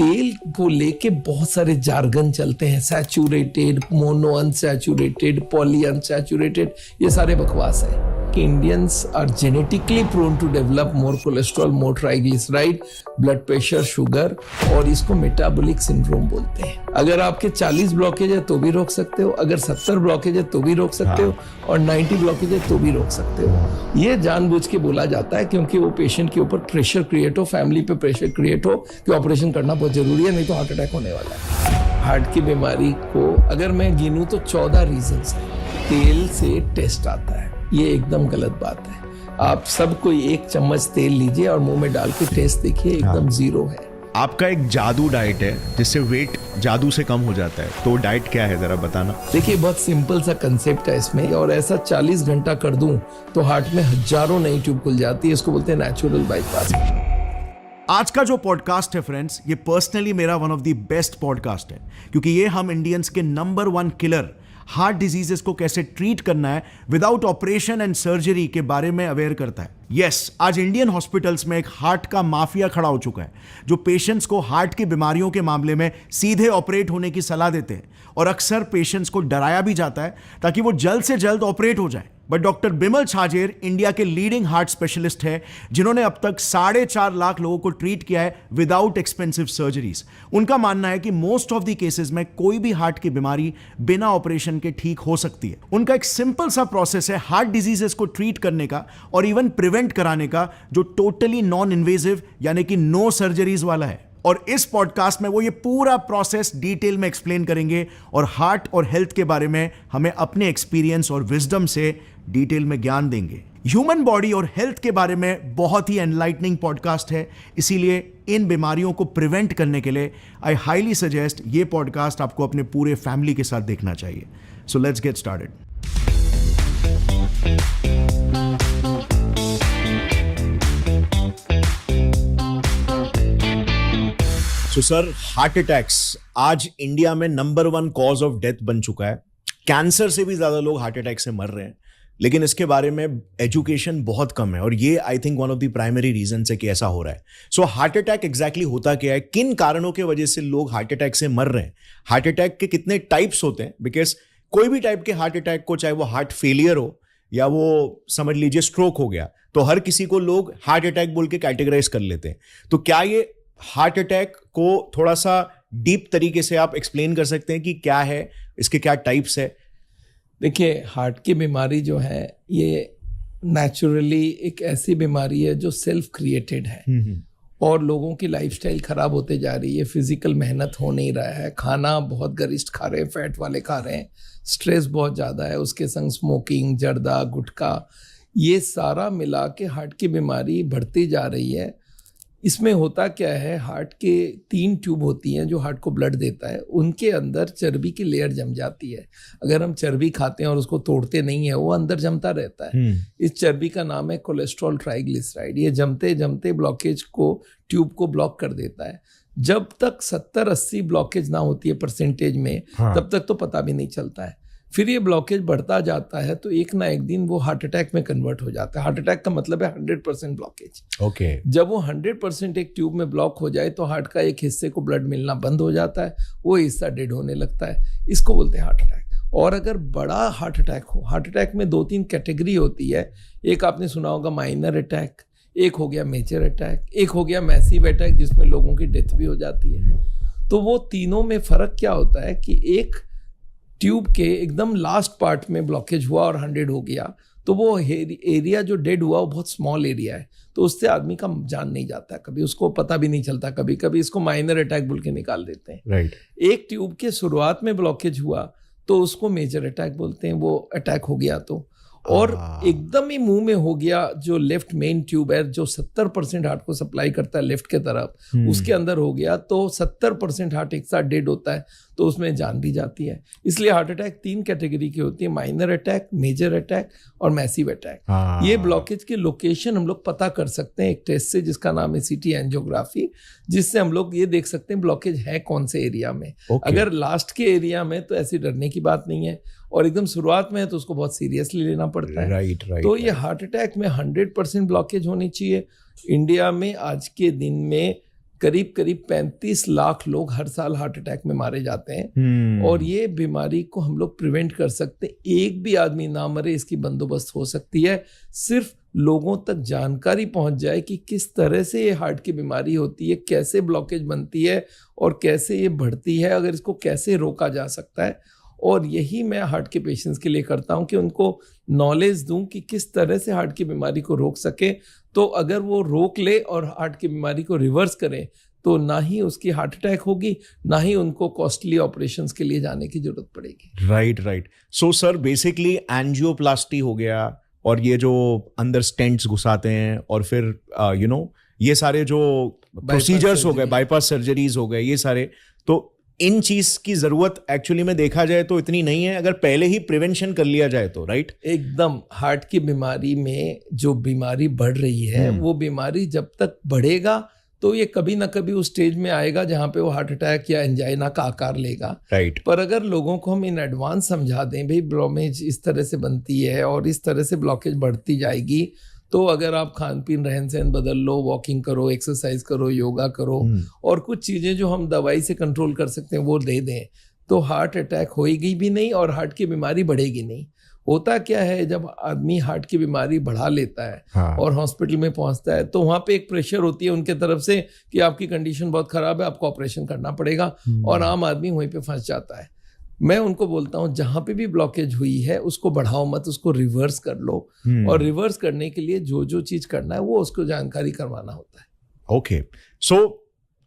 तेल को लेके बहुत सारे जार्गन चलते हैं, saturated, mono unsaturated, poly unsaturated, ये सारे बकवास है कि Indians are genetically prone to develop more cholesterol, more triglyceride, blood pressure, sugar, और इसको मेटाबॉलिक सिंड्रोम बोलते हैं। अगर आपके 40 ब्लॉकेज है तो भी रोक सकते हो, अगर 70 ब्लॉकेज है तो भी रोक सकते हो, और 90 ब्लॉकेज है तो भी रोक सकते हो। ये जानबूझ के बोला जाता है क्योंकि वो पेशेंट के ऊपर प्रेशर क्रिएट हो, फैमिली पे प्रेशर क्रिएट हो कि ऑपरेशन करना बहुत जरूरी है, नहीं तो हार्ट अटैक होने वाला है। हार्ट की बीमारी को अगर मैं गिनूं तो 14 रीजंस हैं। तेल से टेस्ट आता है, ये एकदम गलत बात है। आप सब कोई एक चम्मच तेल लीजिए और मुंह में डाल के टेस्ट देखिए, एकदम जीरो है। आपका एक जादू डाइट है जिससे वेट जादू से कम हो जाता है, तो डाइट क्या है जरा बताना। देखिए बहुत सिंपल सा कंसेप्ट है इसमें, और ऐसा 40 घंटा कर दूं तो हार्ट में हजारों नई ट्यूब खुल जाती है। इसको बोलते हैं नेचुरल बाईपास। आज का जो पॉडकास्ट है फ्रेंड्स, ये पर्सनली मेरा one of the best podcast है, क्योंकि ये हम इंडियंस के नंबर 1 किलर हार्ट डिजीजेस को कैसे ट्रीट करना है विदाउट ऑपरेशन एंड सर्जरी के बारे में अवेयर करता है। यस, आज इंडियन हॉस्पिटल्स में एक हार्ट का माफिया खड़ा हो चुका है जो पेशेंट्स को हार्ट की बीमारियों के मामले में सीधे ऑपरेट होने की सलाह देते हैं, और अक्सर पेशेंट्स को डराया भी जाता है ताकि वो जल्द से जल्द ऑपरेट हो जाए। बट डॉक्टर बिमल छाजेर इंडिया के लीडिंग हार्ट स्पेशलिस्ट है, जिन्होंने अब तक 4.5 लाख लोगों को ट्रीट किया है विदाउट एक्सपेंसिव सर्जरीज। उनका मानना है कि मोस्ट ऑफ द केसेस में कोई भी हार्ट की बीमारी बिना ऑपरेशन के ठीक हो सकती है। उनका एक सिंपल सा प्रोसेस है हार्ट डिजीजेस को ट्रीट करने का और इवन प्रिवेंट कराने का, जो टोटली नॉन इन्वेजिव यानी कि नो सर्जरीज वाला है। और इस पॉडकास्ट में वो ये पूरा प्रोसेस डिटेल में एक्सप्लेन करेंगे और हार्ट और हेल्थ के बारे में हमें अपने एक्सपीरियंस और विजडम से डिटेल में ज्ञान देंगे। ह्यूमन बॉडी और हेल्थ के बारे में बहुत ही एनलाइटनिंग पॉडकास्ट है, इसीलिए इन बीमारियों को प्रिवेंट करने के लिए आई हाईली सजेस्ट ये पॉडकास्ट आपको अपने पूरे फैमिली के साथ देखना चाहिए। So let's get started. तो सर, हार्ट अटैक्स आज इंडिया में नंबर 1 कॉज ऑफ डेथ बन चुका है। कैंसर से भी ज्यादा लोग हार्ट अटैक से मर रहे हैं, लेकिन इसके बारे में एजुकेशन बहुत कम है, और ये I think one of the primary reason है कि ऐसा हो रहा है। सो हार्ट अटैक एग्जैक्टली होता क्या है, किन कारणों की वजह से लोग हार्ट अटैक से मर रहे हैं, हार्ट अटैक के कितने टाइप्स होते हैं, बिकॉज कोई भी टाइप के हार्ट अटैक को, चाहे वो हार्ट फेलियर हो या वो समझ लीजिए स्ट्रोक हो गया, तो हर किसी को लोग हार्ट अटैक बोल के कैटेगराइज कर लेते हैं। तो क्या ये हार्ट अटैक को थोड़ा सा डीप तरीके से आप एक्सप्लेन कर सकते हैं कि क्या है, इसके क्या टाइप्स है? देखिए, हार्ट की बीमारी जो है ये नेचुरली एक ऐसी बीमारी है जो सेल्फ क्रिएटेड है, और लोगों की लाइफस्टाइल खराब होते जा रही है। फिजिकल मेहनत हो नहीं रहा है, खाना बहुत गरिष्ठ खा रहे हैं, फैट वाले खा रहे हैं, स्ट्रेस बहुत ज़्यादा है, उसके संग स्मोकिंग, जर्दा, गुटखा, ये सारा मिला के हार्ट की बीमारी बढ़ती जा रही है। इसमें होता क्या है, हार्ट के 3 ट्यूब होती हैं जो हार्ट को ब्लड देता है, उनके अंदर चर्बी की लेयर जम जाती है। अगर हम चर्बी खाते हैं और उसको तोड़ते नहीं है, वो अंदर जमता रहता है। इस चर्बी का नाम है कोलेस्ट्रॉल ट्राइग्लिसराइड। ये जमते जमते ब्लॉकेज को, ट्यूब को ब्लॉक कर देता है। जब तक 70-80 ब्लॉकेज ना होती है परसेंटेज में, तब तक तो पता भी नहीं चलता है। फिर ये ब्लॉकेज बढ़ता जाता है तो एक ना एक दिन वो हार्ट अटैक में कन्वर्ट हो जाता है। हार्ट अटैक का मतलब है 100% ब्लॉकेज। ओके। जब वो 100% एक ट्यूब में ब्लॉक हो जाए तो हार्ट का एक हिस्से को ब्लड मिलना बंद हो जाता है, वो हिस्सा डेड होने लगता है। इसको बोलते हैं हार्ट अटैक। और अगर बड़ा हार्ट अटैक हो, हार्ट अटैक में 2-3 कैटेगरी होती है। एक आपने सुना होगा माइनर अटैक, एक हो गया मेजर अटैक, एक हो गया मैसिव अटैक जिसमें लोगों की डेथ भी हो जाती है। तो वो तीनों में फर्क क्या होता है कि एक ट्यूब के एकदम लास्ट पार्ट में ब्लॉकेज हुआ और 100 हो गया, तो वो एरिया जो डेड हुआ वो बहुत स्मॉल एरिया है, तो उससे आदमी का जान नहीं जाता, कभी उसको पता भी नहीं चलता, कभी कभी इसको माइनर अटैक बोल के निकाल देते हैं। राइट। एक ट्यूब के शुरुआत में ब्लॉकेज हुआ तो उसको मेजर अटैक बोलते हैं, वो अटैक हो गया तो। और एकदम ही मुंह में हो गया, जो लेफ्ट मेन ट्यूब है जो 70% हार्ट को सप्लाई करता है लेफ्ट के तरफ, उसके अंदर हो गया तो 70% हार्ट एक साथ डेड होता है, तो उसमें जान भी जाती है। इसलिए हार्ट अटैक 3 कैटेगरी की होती है, माइनर अटैक, मेजर अटैक और मैसिव अटैक। ये ब्लॉकेज की लोकेशन हम लोग पता कर सकते हैं एक टेस्ट से जिसका नाम है सीटी एंजियोग्राफी, जिससे हम लोग ये देख सकते हैं ब्लॉकेज है कौन से एरिया में। अगर लास्ट के एरिया में तो ऐसी डरने की बात नहीं है, और एकदम शुरुआत में है तो उसको बहुत सीरियसली लेना पड़ता है। राइट। तो ये हार्ट अटैक में 100% ब्लॉकेज होनी चाहिए। इंडिया में आज के दिन में करीब 35 लाख लोग हर साल हार्ट अटैक में मारे जाते हैं। और ये बीमारी को हम लोग प्रिवेंट कर सकते हैं, एक भी आदमी ना मरे इसकी बंदोबस्त हो सकती है। सिर्फ लोगों तक जानकारी पहुंच जाए कि किस तरह से ये हार्ट की बीमारी होती है, कैसे ब्लॉकेज बनती है और कैसे ये बढ़ती है, अगर इसको कैसे रोका जा सकता है। और यही मैं हार्ट के पेशेंट्स के लिए करता हूं कि उनको नॉलेज दूं कि किस तरह से हार्ट की बीमारी को रोक सके। तो अगर वो रोक ले और हार्ट की बीमारी को रिवर्स करें तो ना ही उसकी हार्ट अटैक होगी, ना ही उनको कॉस्टली ऑपरेशंस के लिए जाने की जरूरत पड़ेगी। Right. So sir basically angioplasty हो गया, और ये जो अंदर स्टेंट्स घुसाते हैं, और फिर ये सारे जो प्रोसीजर्स हो गए, बाईपास सर्जरीज हो गए, ये सारे, तो इन चीज की जरूरत एक्चुअली में देखा जाए तो इतनी नहीं है अगर पहले ही प्रिवेंशन कर लिया जाए तो, राइट? एकदम। हार्ट की बीमारी में जो बीमारी बढ़ रही है वो बीमारी जब तक बढ़ेगा तो ये कभी ना कभी उस स्टेज में आएगा जहां पे वो हार्ट अटैक या एंजाइना का आकार लेगा, राइट। पर अगर लोगों को हम इन एडवांस समझा दें भाई ब्लॉकेज इस तरह से बनती है और इस तरह से ब्लॉकेज बढ़ती जाएगी, तो अगर आप खान पीन रहन सहन बदल लो, वॉकिंग करो, एक्सरसाइज करो, योगा करो और कुछ चीजें जो हम दवाई से कंट्रोल कर सकते हैं वो दे दें, तो हार्ट अटैक होएगी भी नहीं और हार्ट की बीमारी बढ़ेगी नहीं। होता क्या है, जब आदमी हार्ट की बीमारी बढ़ा लेता है और हॉस्पिटल में पहुंचता है तो वहां पे एक प्रेशर होती है उनके तरफ से कि आपकी कंडीशन बहुत खराब है, आपको ऑपरेशन करना पड़ेगा, और आम आदमी वहीं पे फंस जाता है। मैं उनको बोलता हूं जहां पे भी ब्लॉकेज हुई है उसको बढ़ाओ मत, उसको रिवर्स कर लो, और रिवर्स करने के लिए जो जो चीज करना है वो उसको जानकारी करवाना होता है। ओके, सो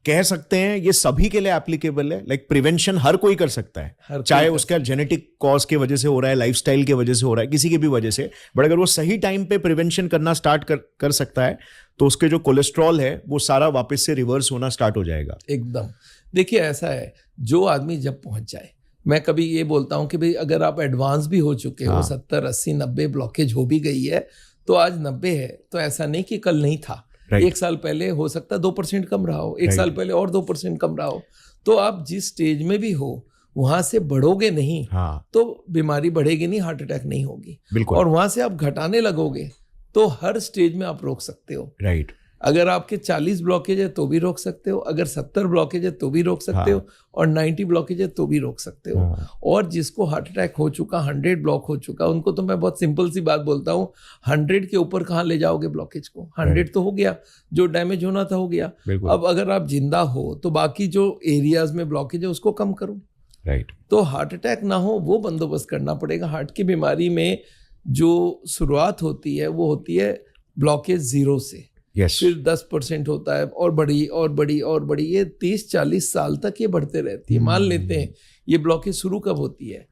कह सकते हैं ये सभी के लिए एप्लीकेबल है, लाइक प्रिवेंशन हर कोई कर सकता है, चाहे उसका जेनेटिक कॉज के वजह से हो रहा है, लाइफस्टाइल के वजह से हो रहा है, किसी की भी वजह से, बट अगर वो सही टाइम पे प्रिवेंशन करना स्टार्ट कर सकता है तो उसके जो कोलेस्ट्रॉल है वो सारा वापस से रिवर्स होना स्टार्ट हो जाएगा। एकदम। देखिए ऐसा है, जो आदमी जब पहुंच जाए, मैं कभी ये बोलता हूं कि भाई अगर आप एडवांस भी हो चुके हो, 70, 80, 90 ब्लॉकेज हो भी गई है, तो आज 90 है तो ऐसा नहीं कि कल नहीं था। एक साल पहले हो सकता है 2% कम रहा हो, एक साल पहले और 2% कम रहा हो, तो आप जिस स्टेज में भी हो वहां से बढ़ोगे नहीं तो बीमारी बढ़ेगी नहीं, हार्ट अटैक नहीं होगी। और वहां से आप घटाने लगोगे तो हर स्टेज में आप रोक सकते हो। राइट। अगर आपके 40 ब्लॉकेज है तो भी रोक सकते हो, अगर 70 ब्लॉकेज है तो भी रोक सकते हो, और 90 ब्लॉकेज है तो भी रोक सकते हो। और जिसको हार्ट अटैक हो चुका, 100 ब्लॉक हो चुका, उनको तो मैं बहुत सिंपल सी बात बोलता हूँ, 100 के ऊपर कहाँ ले जाओगे ब्लॉकेज को? 100 तो हो गया, जो डैमेज होना था हो गया। अब अगर आप जिंदा हो तो बाकी जो एरियाज में ब्लॉकेज है उसको कम करो। राइट। तो हार्ट अटैक ना हो वो बंदोबस्त करना पड़ेगा। हार्ट की बीमारी में जो शुरुआत होती है वो होती है ब्लॉकेज 0 से, फिर 10% होता है और बड़ी और बड़ी और बड़ी, ये 30-40 साल तक ये बढ़ते रहती है। मान लेते हैं ये ब्लॉकेज शुरू कब होती है,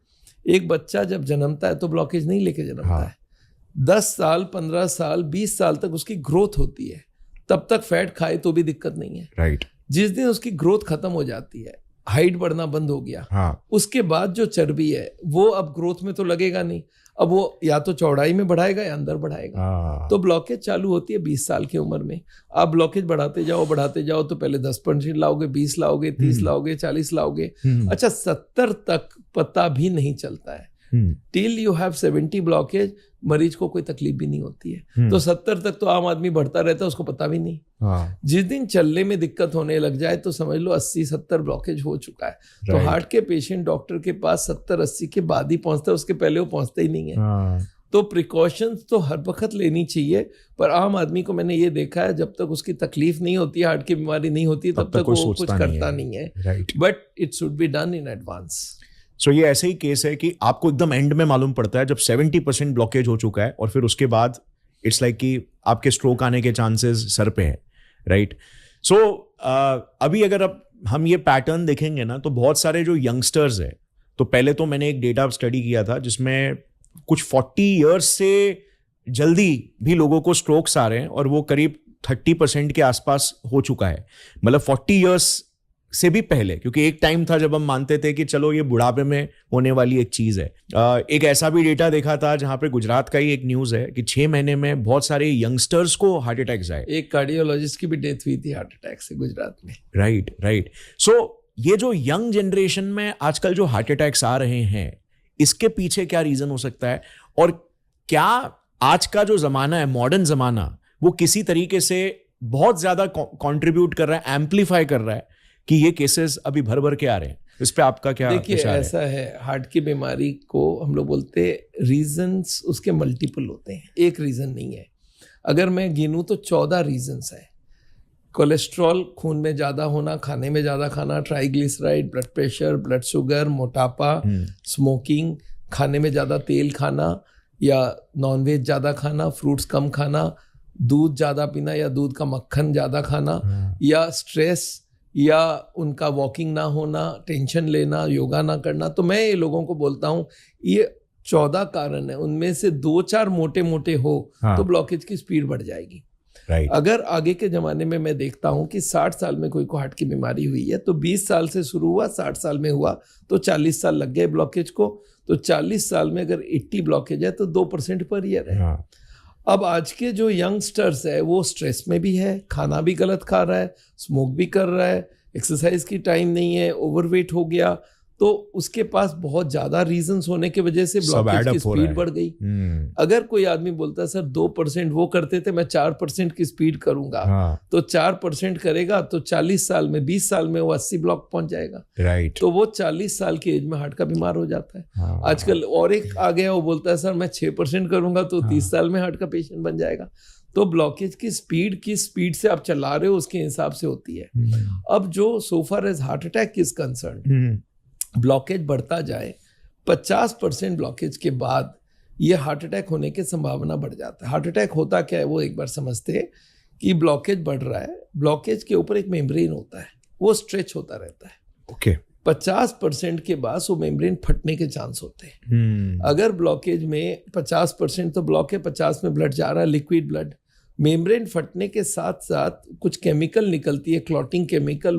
एक बच्चा जब जन्मता है तो ब्लॉकेज नहीं लेके जन्मता है, 10 साल 15 साल 20 साल तक उसकी ग्रोथ होती है, तब तक फैट खाए तो भी दिक्कत नहीं है। राइट। जिस दिन उसकी ग्रोथ खत्म हो जाती है, हाइट बढ़ना बंद हो गया, उसके बाद जो चर्बी है वो अब ग्रोथ में तो लगेगा नहीं, अब वो या तो चौड़ाई में बढ़ाएगा या अंदर बढ़ाएगा। तो ब्लॉकेज चालू होती है 20 साल की उम्र में। आप ब्लॉकेज बढ़ाते जाओ तो पहले 10% लाओगे, 20 लाओगे, 30 लाओगे, 40 लाओगे, अच्छा 70 तक पता भी नहीं चलता है। टिल यू हैव 70 ब्लॉकेज मरीज को कोई तकलीफ भी नहीं होती है। तो 70 तक तो आम आदमी बढ़ता रहता है, उसको पता भी नहीं। जिस दिन चलने में दिक्कत होने लग जाए तो समझ लो 80-70 ब्लॉकेज हो चुका है। तो हार्ट के पेशेंट डॉक्टर के पास 70-80 के बाद ही पहुंचता है, उसके पहले वो पहुंचता ही नहीं है। तो प्रिकॉशंस तो हर वक्त लेनी चाहिए, पर आम आदमी को मैंने ये देखा है जब तक उसकी तकलीफ नहीं होती है, हार्ट की बीमारी नहीं होती है, तब तक वो कुछ करता नहीं है। But it should be done in advance. So ये ऐसे ही केस है कि आपको एकदम एंड में मालूम पड़ता है जब 70% ब्लॉकेज हो चुका है, और फिर उसके बाद इट्स लाइक कि आपके स्ट्रोक आने के चांसेस सर पे है। राइट। सो अभी अगर अब हम ये पैटर्न देखेंगे ना, तो बहुत सारे जो यंगस्टर्स है, तो पहले तो मैंने एक डेटा स्टडी किया था जिसमें कुछ 40 ईयर्स से जल्दी भी लोगों को स्ट्रोक्स आ रहे हैं, और वो करीब 30% के आसपास हो चुका है, मतलब 40 ईयर्स से भी पहले, क्योंकि एक टाइम था जब हम मानते थे कि चलो ये बुढ़ापे में होने वाली एक चीज है। एक ऐसा भी डेटा देखा था जहां पे गुजरात का ही एक न्यूज है कि 6 महीने में बहुत सारे यंगस्टर्स को हार्ट अटैक्स आए। एक कार्डियोलॉजिस्ट की भी डेथ हुई थी हार्ट अटैक से गुजरात में। राइट। सो ये जो यंग जनरेशन में आजकल जो हार्ट अटैक्स आ रहे हैं, इसके पीछे क्या रीजन हो सकता है, और क्या आज का जो जमाना है, मॉडर्न जमाना, वो किसी तरीके से बहुत ज्यादा कंट्रीब्यूट कर रहा है, एम्पलीफाई कर रहा है कि ये केसेस अभी भर भर के आ रहे हैं? इस पे आपका क्या देखिए, ऐसा है, हार्ट की बीमारी को हम लोग बोलते हैं रीजंस उसके मल्टीपल होते हैं, एक रीजन नहीं है। अगर मैं गिनूं तो 14 रीजंस है। कोलेस्ट्रॉल खून में ज़्यादा होना, खाने में ज़्यादा खाना, triglyceride, blood pressure, blood sugar, मोटापा, स्मोकिंग, खाने में ज़्यादा तेल खाना या नॉनवेज ज़्यादा खाना, फ्रूट्स कम खाना, दूध ज़्यादा पीना या दूध का मक्खन ज़्यादा खाना, या स्ट्रेस, या उनका वॉकिंग ना होना, टेंशन लेना, योगा ना करना। तो मैं ये लोगों को बोलता हूँ ये 14 कारण है, उनमें से 2-4 मोटे मोटे हो तो ब्लॉकेज की स्पीड बढ़ जाएगी। अगर आगे के ज़माने में मैं देखता हूँ कि 60 साल में कोई को हार्ट की बीमारी हुई है तो 20 साल से शुरू हुआ, 60 साल में हुआ तो 40 साल लग गए ब्लॉकेज को। तो 40 साल में अगर 80 ब्लॉकेज है तो 2% पर ईयर है। अब आज के जो यंगस्टर्स है वो स्ट्रेस में भी है, खाना भी गलत खा रहा है, स्मोक भी कर रहा है, एक्सरसाइज की टाइम नहीं है, ओवरवेट हो गया, तो उसके पास बहुत ज्यादा रीजंस होने की वजह से ब्लॉकेज की स्पीड बढ़ गई। अगर कोई आदमी बोलता है सर 2% वो करते थे, मैं 4% की स्पीड करूंगा, तो 4% करेगा तो 40 साल में, 20 साल में वो 80 ब्लॉक पहुंच जाएगा। तो वो 40 साल की एज में हार्ट का बीमार हो जाता है। आजकल और एक आ गया, वो बोलता है सर मैं 6% करूंगा तो 30 साल में हार्ट का पेशेंट बन जाएगा। तो ब्लॉकेज की स्पीड से आप चला रहे हो उसके हिसाब से होती है। अब जो so far as heart attack is concerned, blockage बढ़ता जाए, 50% ब्लॉकेज के बाद ये हार्ट अटैक होने की संभावना बढ़ जाता है। हार्ट अटैक होता क्या है वो एक बार समझते हैं कि ब्लॉकेज बढ़ रहा है, ब्लॉकेज के ऊपर एक मेम्ब्रेन होता है, वो स्ट्रेच होता रहता है। 50% के बाद वो मेम्ब्रेन फटने के चांस होते हैं। अगर ब्लॉकेज में 50% तो ब्लॉक है, 50 में ब्लड जा रहा है, लिक्विड ब्लड, मेम्ब्रेन फटने के साथ साथ कुछ केमिकल निकलती है, क्लॉटिंग केमिकल,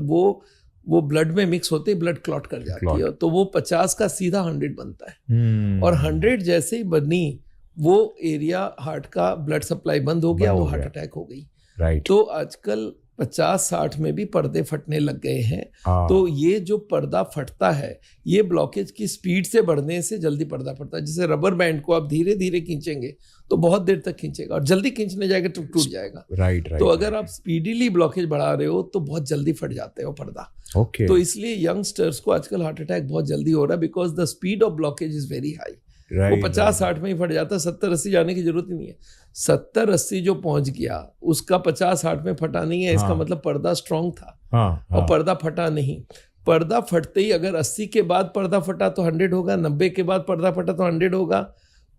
वो ब्लड में मिक्स होते ही ब्लड क्लॉट कर जाती है, तो वो 50 का सीधा 100 बनता है। और 100 जैसे ही बनी वो एरिया हार्ट का ब्लड सप्लाई बंद हो गया, वो हार्ट अटैक हो गई। तो आजकल 50-60 में भी पर्दे फटने लग गए हैं। तो ये जो पर्दा फटता है ये ब्लॉकेज की स्पीड से बढ़ने से जल्दी पर्दा फटता है। जैसे रबर बैंड को आप धीरे धीरे खींचेंगे तो बहुत देर तक खींचेगा, और जल्दी खींचने जाएगा तो टूट जाएगा। तो अगर आप स्पीडीली ब्लॉकेज बढ़ा रहे हो तो बहुत जल्दी फट जाते हो पर्दा। तो इसलिए यंगस्टर्स को आजकल हार्ट अटैक बहुत जल्दी हो रहा है, because the speed of blockage is very high. वो 50-60 में ही फट जाता है, 70-80 जाने की जरूरत ही नहीं है। 70-80 जो पहुंच गया उसका 50-60 में फटा नहीं है, इसका मतलब पर्दा स्ट्रांग था। और पर्दा फटा नहीं। पर्दा फटते ही अगर 80 के बाद पर्दा फटा तो 100 होगा, 90 के बाद पर्दा फटा तो 100 होगा,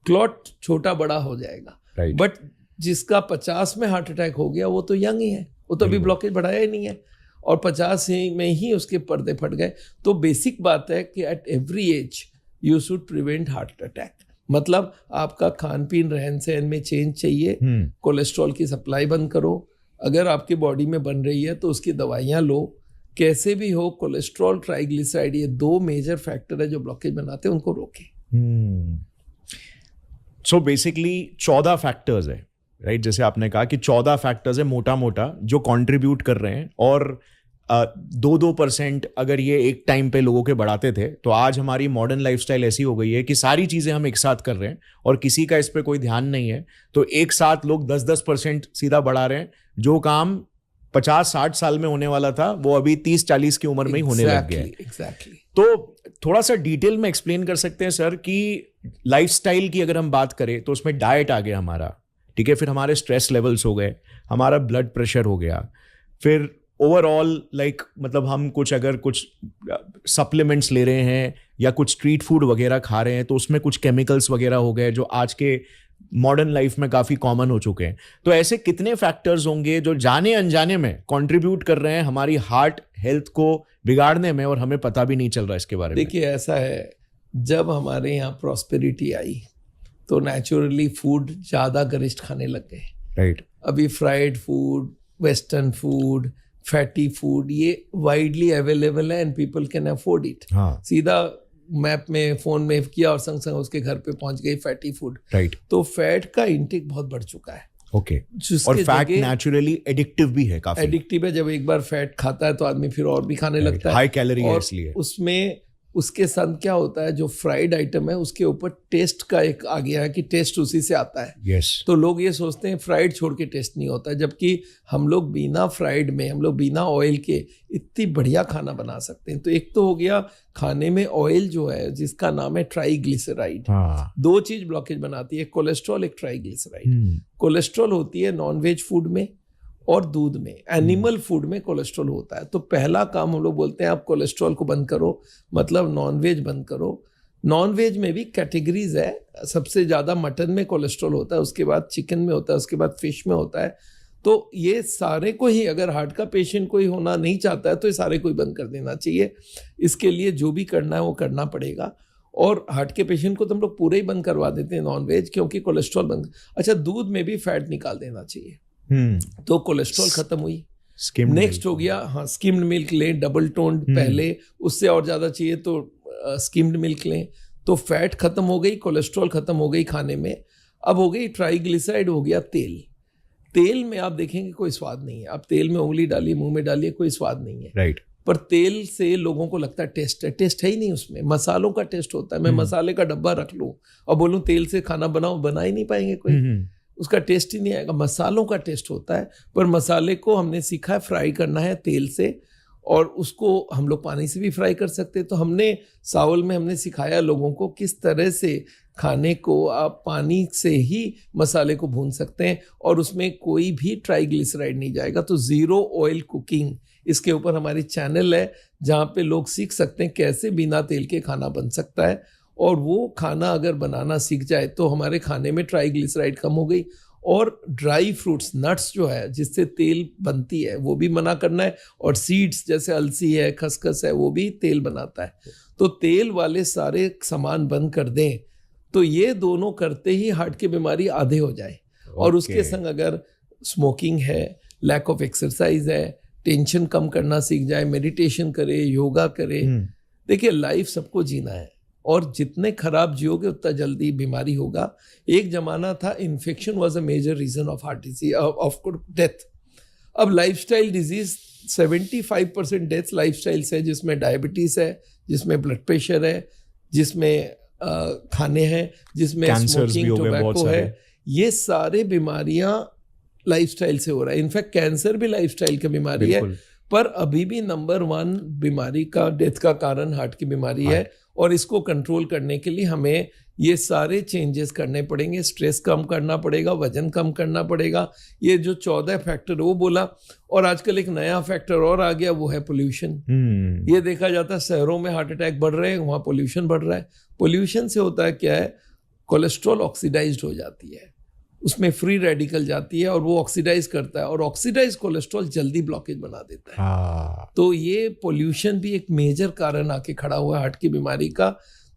क्लॉट छोटा बड़ा हो जाएगा। बट जिसका 50 में हार्ट अटैक हो गया वो तो यंग ही है, वो तो अभी ब्लॉकेज बढ़ाया ही नहीं है, और 50 में ही उसके पर्दे फट गए। तो बेसिक बात है कि at every age you should prevent heart attack. मतलब आपका खान पीन, रहन सहन में चेंज चाहिए, कोलेस्ट्रॉल की सप्लाई बंद करो, अगर आपकी बॉडी में बन रही है तो उसकी दवाइयाँ लो, कैसे भी हो। कोलेस्ट्रॉल, ट्राइग्लिसराइड, ये 2 मेजर फैक्टर है जो ब्लॉकेज बनाते हैं, उनको रोकें। सो बेसिकली 14 फैक्टर्स है, राइट? जैसे आपने कहा कि 14 फैक्टर्स है मोटा मोटा जो कंट्रीब्यूट कर रहे हैं, और 2% अगर ये एक टाइम पे लोगों के बढ़ाते थे तो आज हमारी मॉडर्न लाइफस्टाइल ऐसी हो गई है कि सारी चीजें हम एक साथ कर रहे हैं और किसी का इस पे कोई ध्यान नहीं है। तो एक साथ लोग 10% सीधा बढ़ा रहे हैं। जो काम 50-60 साल में होने वाला था वो अभी 30-40 की उम्र में ही होने लग गया है। तो थोड़ा सा डिटेल में एक्सप्लेन कर सकते हैं सर कि लाइफस्टाइल की अगर हम बात करें तो उसमें डाइट आ गया हमारा, ठीक है, फिर हमारे स्ट्रेस लेवल्स हो गए, हमारा ब्लड प्रेशर हो गया, फिर ओवरऑल मतलब हम अगर कुछ सप्लीमेंट्स ले रहे हैं या कुछ स्ट्रीट फूड वगैरह खा रहे हैं तो उसमें कुछ केमिकल्स वगैरह हो गए जो आज के मॉडर्न लाइफ में काफी कॉमन हो चुके हैं। तो ऐसे कितने फैक्टर्स होंगे जो जाने अनजाने में कंट्रीब्यूट कर रहे हैं हमारी हार्ट हेल्थ को बिगाड़ने में और हमें पता भी नहीं चल रहा इसके बारे में? देखिए, ऐसा है, जब हमारे यहाँ प्रॉस्पेरिटी आई तो नेचुरली फूड ज्यादा गरिष्ठ खाने लग गए, राइट? अभी fried food, western food, fatty food ये वाइडली अवेलेबल है and people can afford it. सीधा मैप में, फोन में किया और संग संग उसके घर पे पहुंच गई फैटी फूड, राइट? तो फैट का इंटेक बहुत बढ़ चुका है। ओके। और फैट नेचुरली एडिक्टिव भी है, काफी एडिक्टिव है। जब एक बार फैट खाता है तो आदमी फिर और भी खाने लगता है, हाई कैलोरी है इसलिए। उसमें उसके साथ क्या होता है, जो फ्राइड आइटम है उसके ऊपर टेस्ट का एक आ गया है कि टेस्ट उसी से आता है। yes. तो लोग ये सोचते हैं फ्राइड छोड़ के टेस्ट नहीं होता, जबकि हम लोग बिना फ्राइड में, हम लोग बिना ऑयल के इतनी बढ़िया खाना बना सकते हैं। तो एक तो हो गया खाने में ऑयल जो है जिसका नाम है ट्राइग्लिसराइड। दो चीज ब्लॉकेज बनाती है, कोलेस्ट्रॉल, एक ट्राइग्लिसराइड। कोलेस्ट्रॉल होती है नॉनवेज फूड में और दूध में, एनिमल फूड में कोलेस्ट्रॉल होता है। तो पहला काम हम लोग बोलते हैं आप कोलेस्ट्रॉल को बंद करो, मतलब नॉनवेज बंद करो। नॉनवेज में भी कैटेगरीज है, सबसे ज़्यादा मटन में कोलेस्ट्रॉल होता है, उसके बाद चिकन में होता है, उसके बाद फिश में होता है। तो ये सारे को ही, अगर हार्ट का पेशेंट कोई होना नहीं चाहता है तो ये सारे को ही बंद कर देना चाहिए। इसके लिए जो भी करना है वो करना पड़ेगा। और हार्ट के पेशेंट को तो हम लोग पूरे ही बंद करवा देते हैं नॉनवेज, क्योंकि कोलेस्ट्रॉल बंद। अच्छा, दूध में भी फैट निकाल देना चाहिए, तो कोलेस्ट्रॉल खत्म हुई। नेक्स्ट हो गया, हाँ, स्किम्ड मिल्क लें, डबल टोन्ड पहले, उससे और ज़्यादा चाहिए तो स्किम्ड मिल्क लें। तो फैट खत्म हो गई, कोलेस्ट्रॉल खत्म हो गई खाने में। अब हो गई ट्राइग्लिसराइड, हो गया तेल। तेल में आप देखेंगे कोई स्वाद नहीं है। आप तेल में उंगली डालिए, मुंह में डालिए, कोई स्वाद नहीं है। राइट। पर तेल से लोगों को लगता है टेस्ट है, टेस्ट है ही नहीं उसमें। मसालों का टेस्ट होता है। मैं मसाले का डब्बा रख लूँ और बोलूँ तेल से खाना बनाओ, बना ही नहीं पाएंगे कोई, उसका टेस्ट ही नहीं आएगा। मसालों का टेस्ट होता है, पर मसाले को हमने सीखा है फ्राई करना है तेल से, और उसको हम लोग पानी से भी फ्राई कर सकते हैं। तो हमने सावल में हमने सिखाया लोगों को किस तरह से खाने को आप पानी से ही मसाले को भून सकते हैं और उसमें कोई भी ट्राइग्लिसराइड नहीं जाएगा। तो ज़ीरो ऑयल कुकिंग, इसके ऊपर हमारी चैनल है जहाँ पे लोग सीख सकते हैं कैसे बिना तेल के खाना बन सकता है। और वो खाना अगर बनाना सीख जाए तो हमारे खाने में ट्राइग्लिसराइड कम हो गई। और ड्राई फ्रूट्स, नट्स जो है जिससे तेल बनती है, वो भी मना करना है। और सीड्स जैसे अलसी है, खसखस है, वो भी तेल बनाता है। तो तेल वाले सारे सामान बंद कर दें, तो ये दोनों करते ही हार्ट की बीमारी आधे हो जाए। और उसके संग अगर स्मोकिंग है, लैक ऑफ एक्सरसाइज है, टेंशन कम करना सीख जाए, मेडिटेशन करे, योगा करे। देखिए, लाइफ सबको जीना है और जितने खराब जियोगे उतना जल्दी बीमारी होगा। एक जमाना था infection was a major reason of heart disease, of death. अब लाइफस्टाइल डिजीज 75% डेथ लाइफस्टाइल से, जिसमें डायबिटीज है, जिसमें ब्लड प्रेशर है, जिसमें खाने हैं, जिसमें स्मोकिंग, टोबैको है। ये सारे बीमारियां लाइफस्टाइल से हो रहा है। इनफैक्ट कैंसर भी लाइफस्टाइल की बीमारी है, पर अभी भी नंबर 1 बीमारी का, डेथ का कारण हार्ट की बीमारी है। और इसको कंट्रोल करने के लिए हमें ये सारे चेंजेस करने पड़ेंगे। स्ट्रेस कम करना पड़ेगा, वजन कम करना पड़ेगा। ये जो 14 फैक्टर वो बोला। और आजकल एक नया फैक्टर और आ गया, वो है पोल्यूशन। ये देखा जाता है शहरों में हार्ट अटैक बढ़ रहे हैं, वहाँ पोल्यूशन बढ़ रहा है। पोल्यूशन से होता है क्या है, कोलेस्ट्रॉल ऑक्सीडाइज्ड हो जाती है, उसमें फ्री रेडिकल जाती है और वो ऑक्सीडाइज करता है, और ऑक्सीडाइज कोलेस्ट्रॉल जल्दी ब्लॉकेज बना देता है। तो ये पोल्यूशन भी एक मेजर कारण आके खड़ा हुआ है हार्ट की बीमारी का।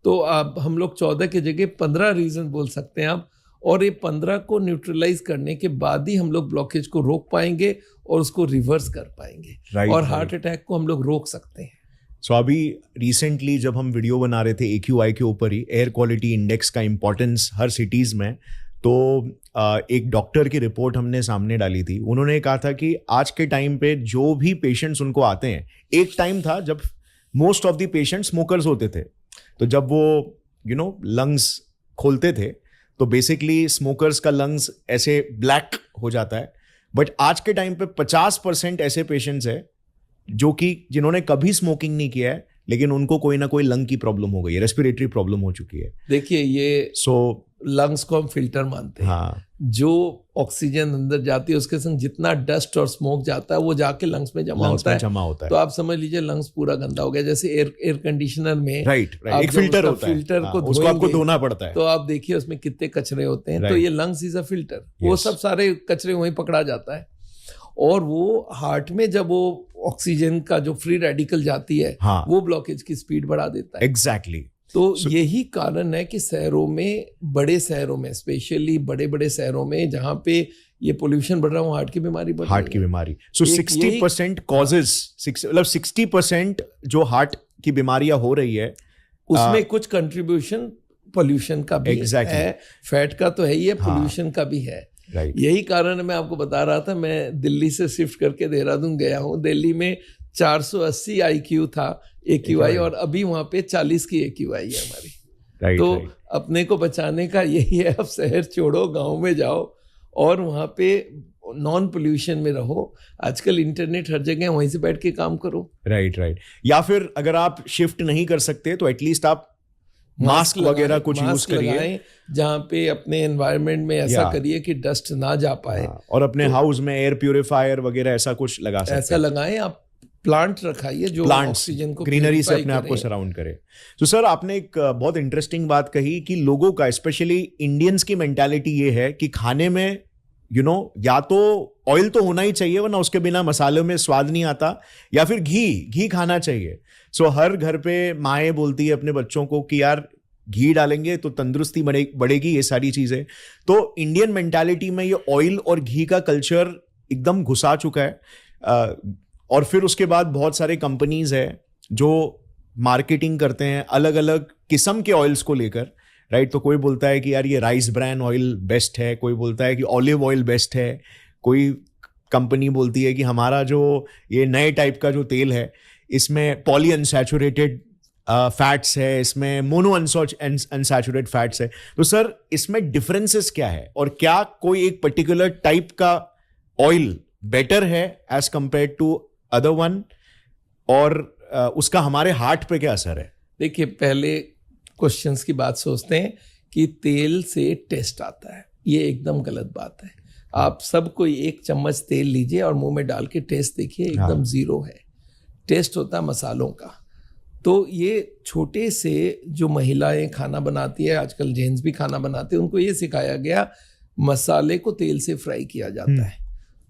तो अब हम लोग 14 की जगह 15 रीजन बोल सकते हैं आप, और ये 15 को न्यूट्रलाइज करने के बाद ही हम लोग ब्लॉकेज को रोक पाएंगे और उसको रिवर्स कर पाएंगे। और हार्ट अटैक को हम लोग रोक सकते हैं। सो अभी रिसेंटली जब हम वीडियो बना रहे थे AQI के ऊपर ही, एयर क्वालिटी इंडेक्स का इंपॉर्टेंस हर सिटीज में, तो एक डॉक्टर की रिपोर्ट हमने सामने डाली थी। उन्होंने कहा था कि आज के टाइम पे जो भी पेशेंट्स उनको आते हैं, एक टाइम था जब most of the patients smokers होते थे, तो जब वो लंग्स खोलते थे तो बेसिकली स्मोकर्स का लंग्स ऐसे ब्लैक हो जाता है। बट आज के टाइम पे 50% ऐसे पेशेंट्स है जो कि जिन्होंने कभी स्मोकिंग नहीं किया है, लेकिन उनको कोई ना कोई लंग की प्रॉब्लम हो गई है, रेस्पिरेटरी प्रॉब्लम हो चुकी है। देखिए, ये लंग्स को हम फिल्टर मानते हैं। हाँ। जो ऑक्सीजन अंदर जाती है उसके संग जितना डस्ट और स्मोक जाता है वो जाके लंग्स में जमा होता है। तो आप समझ लीजिए लंग्स पूरा गंदा हो गया। जैसे एयर कंडीशनर में राइट एक फिल्टर होता है, फिल्टर को उसको आपको धोना पड़ता है, तो आप देखिए उसमें कितने कचरे होते हैं। तो ये लंग्स इज अ फिल्टर, वो सब सारे कचरे वहीं पकड़ा जाता है। और वो हार्ट में जब वो ऑक्सीजन का जो फ्री रेडिकल जाती है, वो ब्लॉकेज की स्पीड बढ़ा देता है। एग्जैक्टली। तो यही कारण है कि शहरों में, बड़े शहरों में, स्पेशली बड़े बड़े शहरों में जहाँ पे ये पोल्यूशन बढ़ रहा है, हार्ट की बीमारी बढ़ रही है। हार्ट की बीमारी। सो 60% कॉजेज, मतलब 60% जो हार्ट की बीमारियां हो रही है, उसमें कुछ कंट्रीब्यूशन पोल्यूशन का भी है। फैट का तो है ही है, पोल्यूशन का भी है। यही कारण मैं आपको बता रहा था। मैं दिल्ली से शिफ्ट करके देहरादून गया हूँ। दिल्ली में 480 IQ था AQI, और अभी वहाँ पे 40 की AQI है हमारी। तो अपने को बचाने का यही है, अब शहर छोड़ो, गांव में जाओ और वहाँ पे नॉन पोल्यूशन में रहो। आजकल इंटरनेट हर जगह, वहीं से बैठ के काम करो। राइट। या फिर अगर आप शिफ्ट नहीं कर सकते तो एटलीस्ट आप मास्क वगैरह कुछ यूज करिए, जहाँ पे अपने एनवायरनमेंट में ऐसा करिए कि डस्ट ना जा पाए। और अपने हाउस में एयर प्यूरिफायर वगैरह ऐसा कुछ लगा सकते हैं। ऐसा लगाएं आप, प्लांट रखाइए जो ऑक्सीजन को, ग्रीनरी से अपने आप को सराउंड करे। तो सर आपने एक बहुत इंटरेस्टिंग बात कही कि लोगों का, स्पेशली इंडियंस की मेंटालिटी ये है कि खाने में या तो ऑयल तो होना ही चाहिए, वरना उसके बिना मसालों में स्वाद नहीं आता, या फिर घी खाना चाहिए। सो हर घर पे माएँ बोलती है अपने बच्चों को कि यार घी डालेंगे तो तंदुरुस्ती बढ़ेगी, ये सारी चीजें। तो इंडियन मेंटालिटी में ये ऑयल और घी का कल्चर एकदम घुसा चुका है। और फिर उसके बाद बहुत सारे कंपनीज है जो मार्केटिंग करते हैं अलग अलग किस्म के ऑयल्स को लेकर, राइट। तो कोई बोलता है कि यार ये राइस ब्रान ऑयल बेस्ट है, कोई बोलता है कि ऑलिव ऑयल बेस्ट है, कोई कंपनी बोलती है कि हमारा जो ये नए टाइप का जो तेल है इसमें पॉली अनसैचुरेटेड फैट्स है, इसमें मोनो अनसैचुरेटेड फैट्स है। तो सर इसमें डिफरेंसेस क्या है, और क्या कोई एक पर्टिकुलर टाइप का ऑयल बेटर है as compare to other one, और उसका हमारे हार्ट पे क्या असर है? देखिए, पहले क्वेश्चंस की बात सोचते हैं कि तेल से टेस्ट आता है, ये एकदम गलत बात है। आप सब कोई एक चम्मच तेल लीजिए और मुंह में डाल के टेस्ट देखिए, एकदम जीरो है। टेस्ट होता है मसालों का। तो ये छोटे से जो महिलाएं खाना बनाती है, आजकल जेंट्स भी खाना बनाते हैं, उनको ये सिखाया गया मसाले को तेल से फ्राई किया जाता है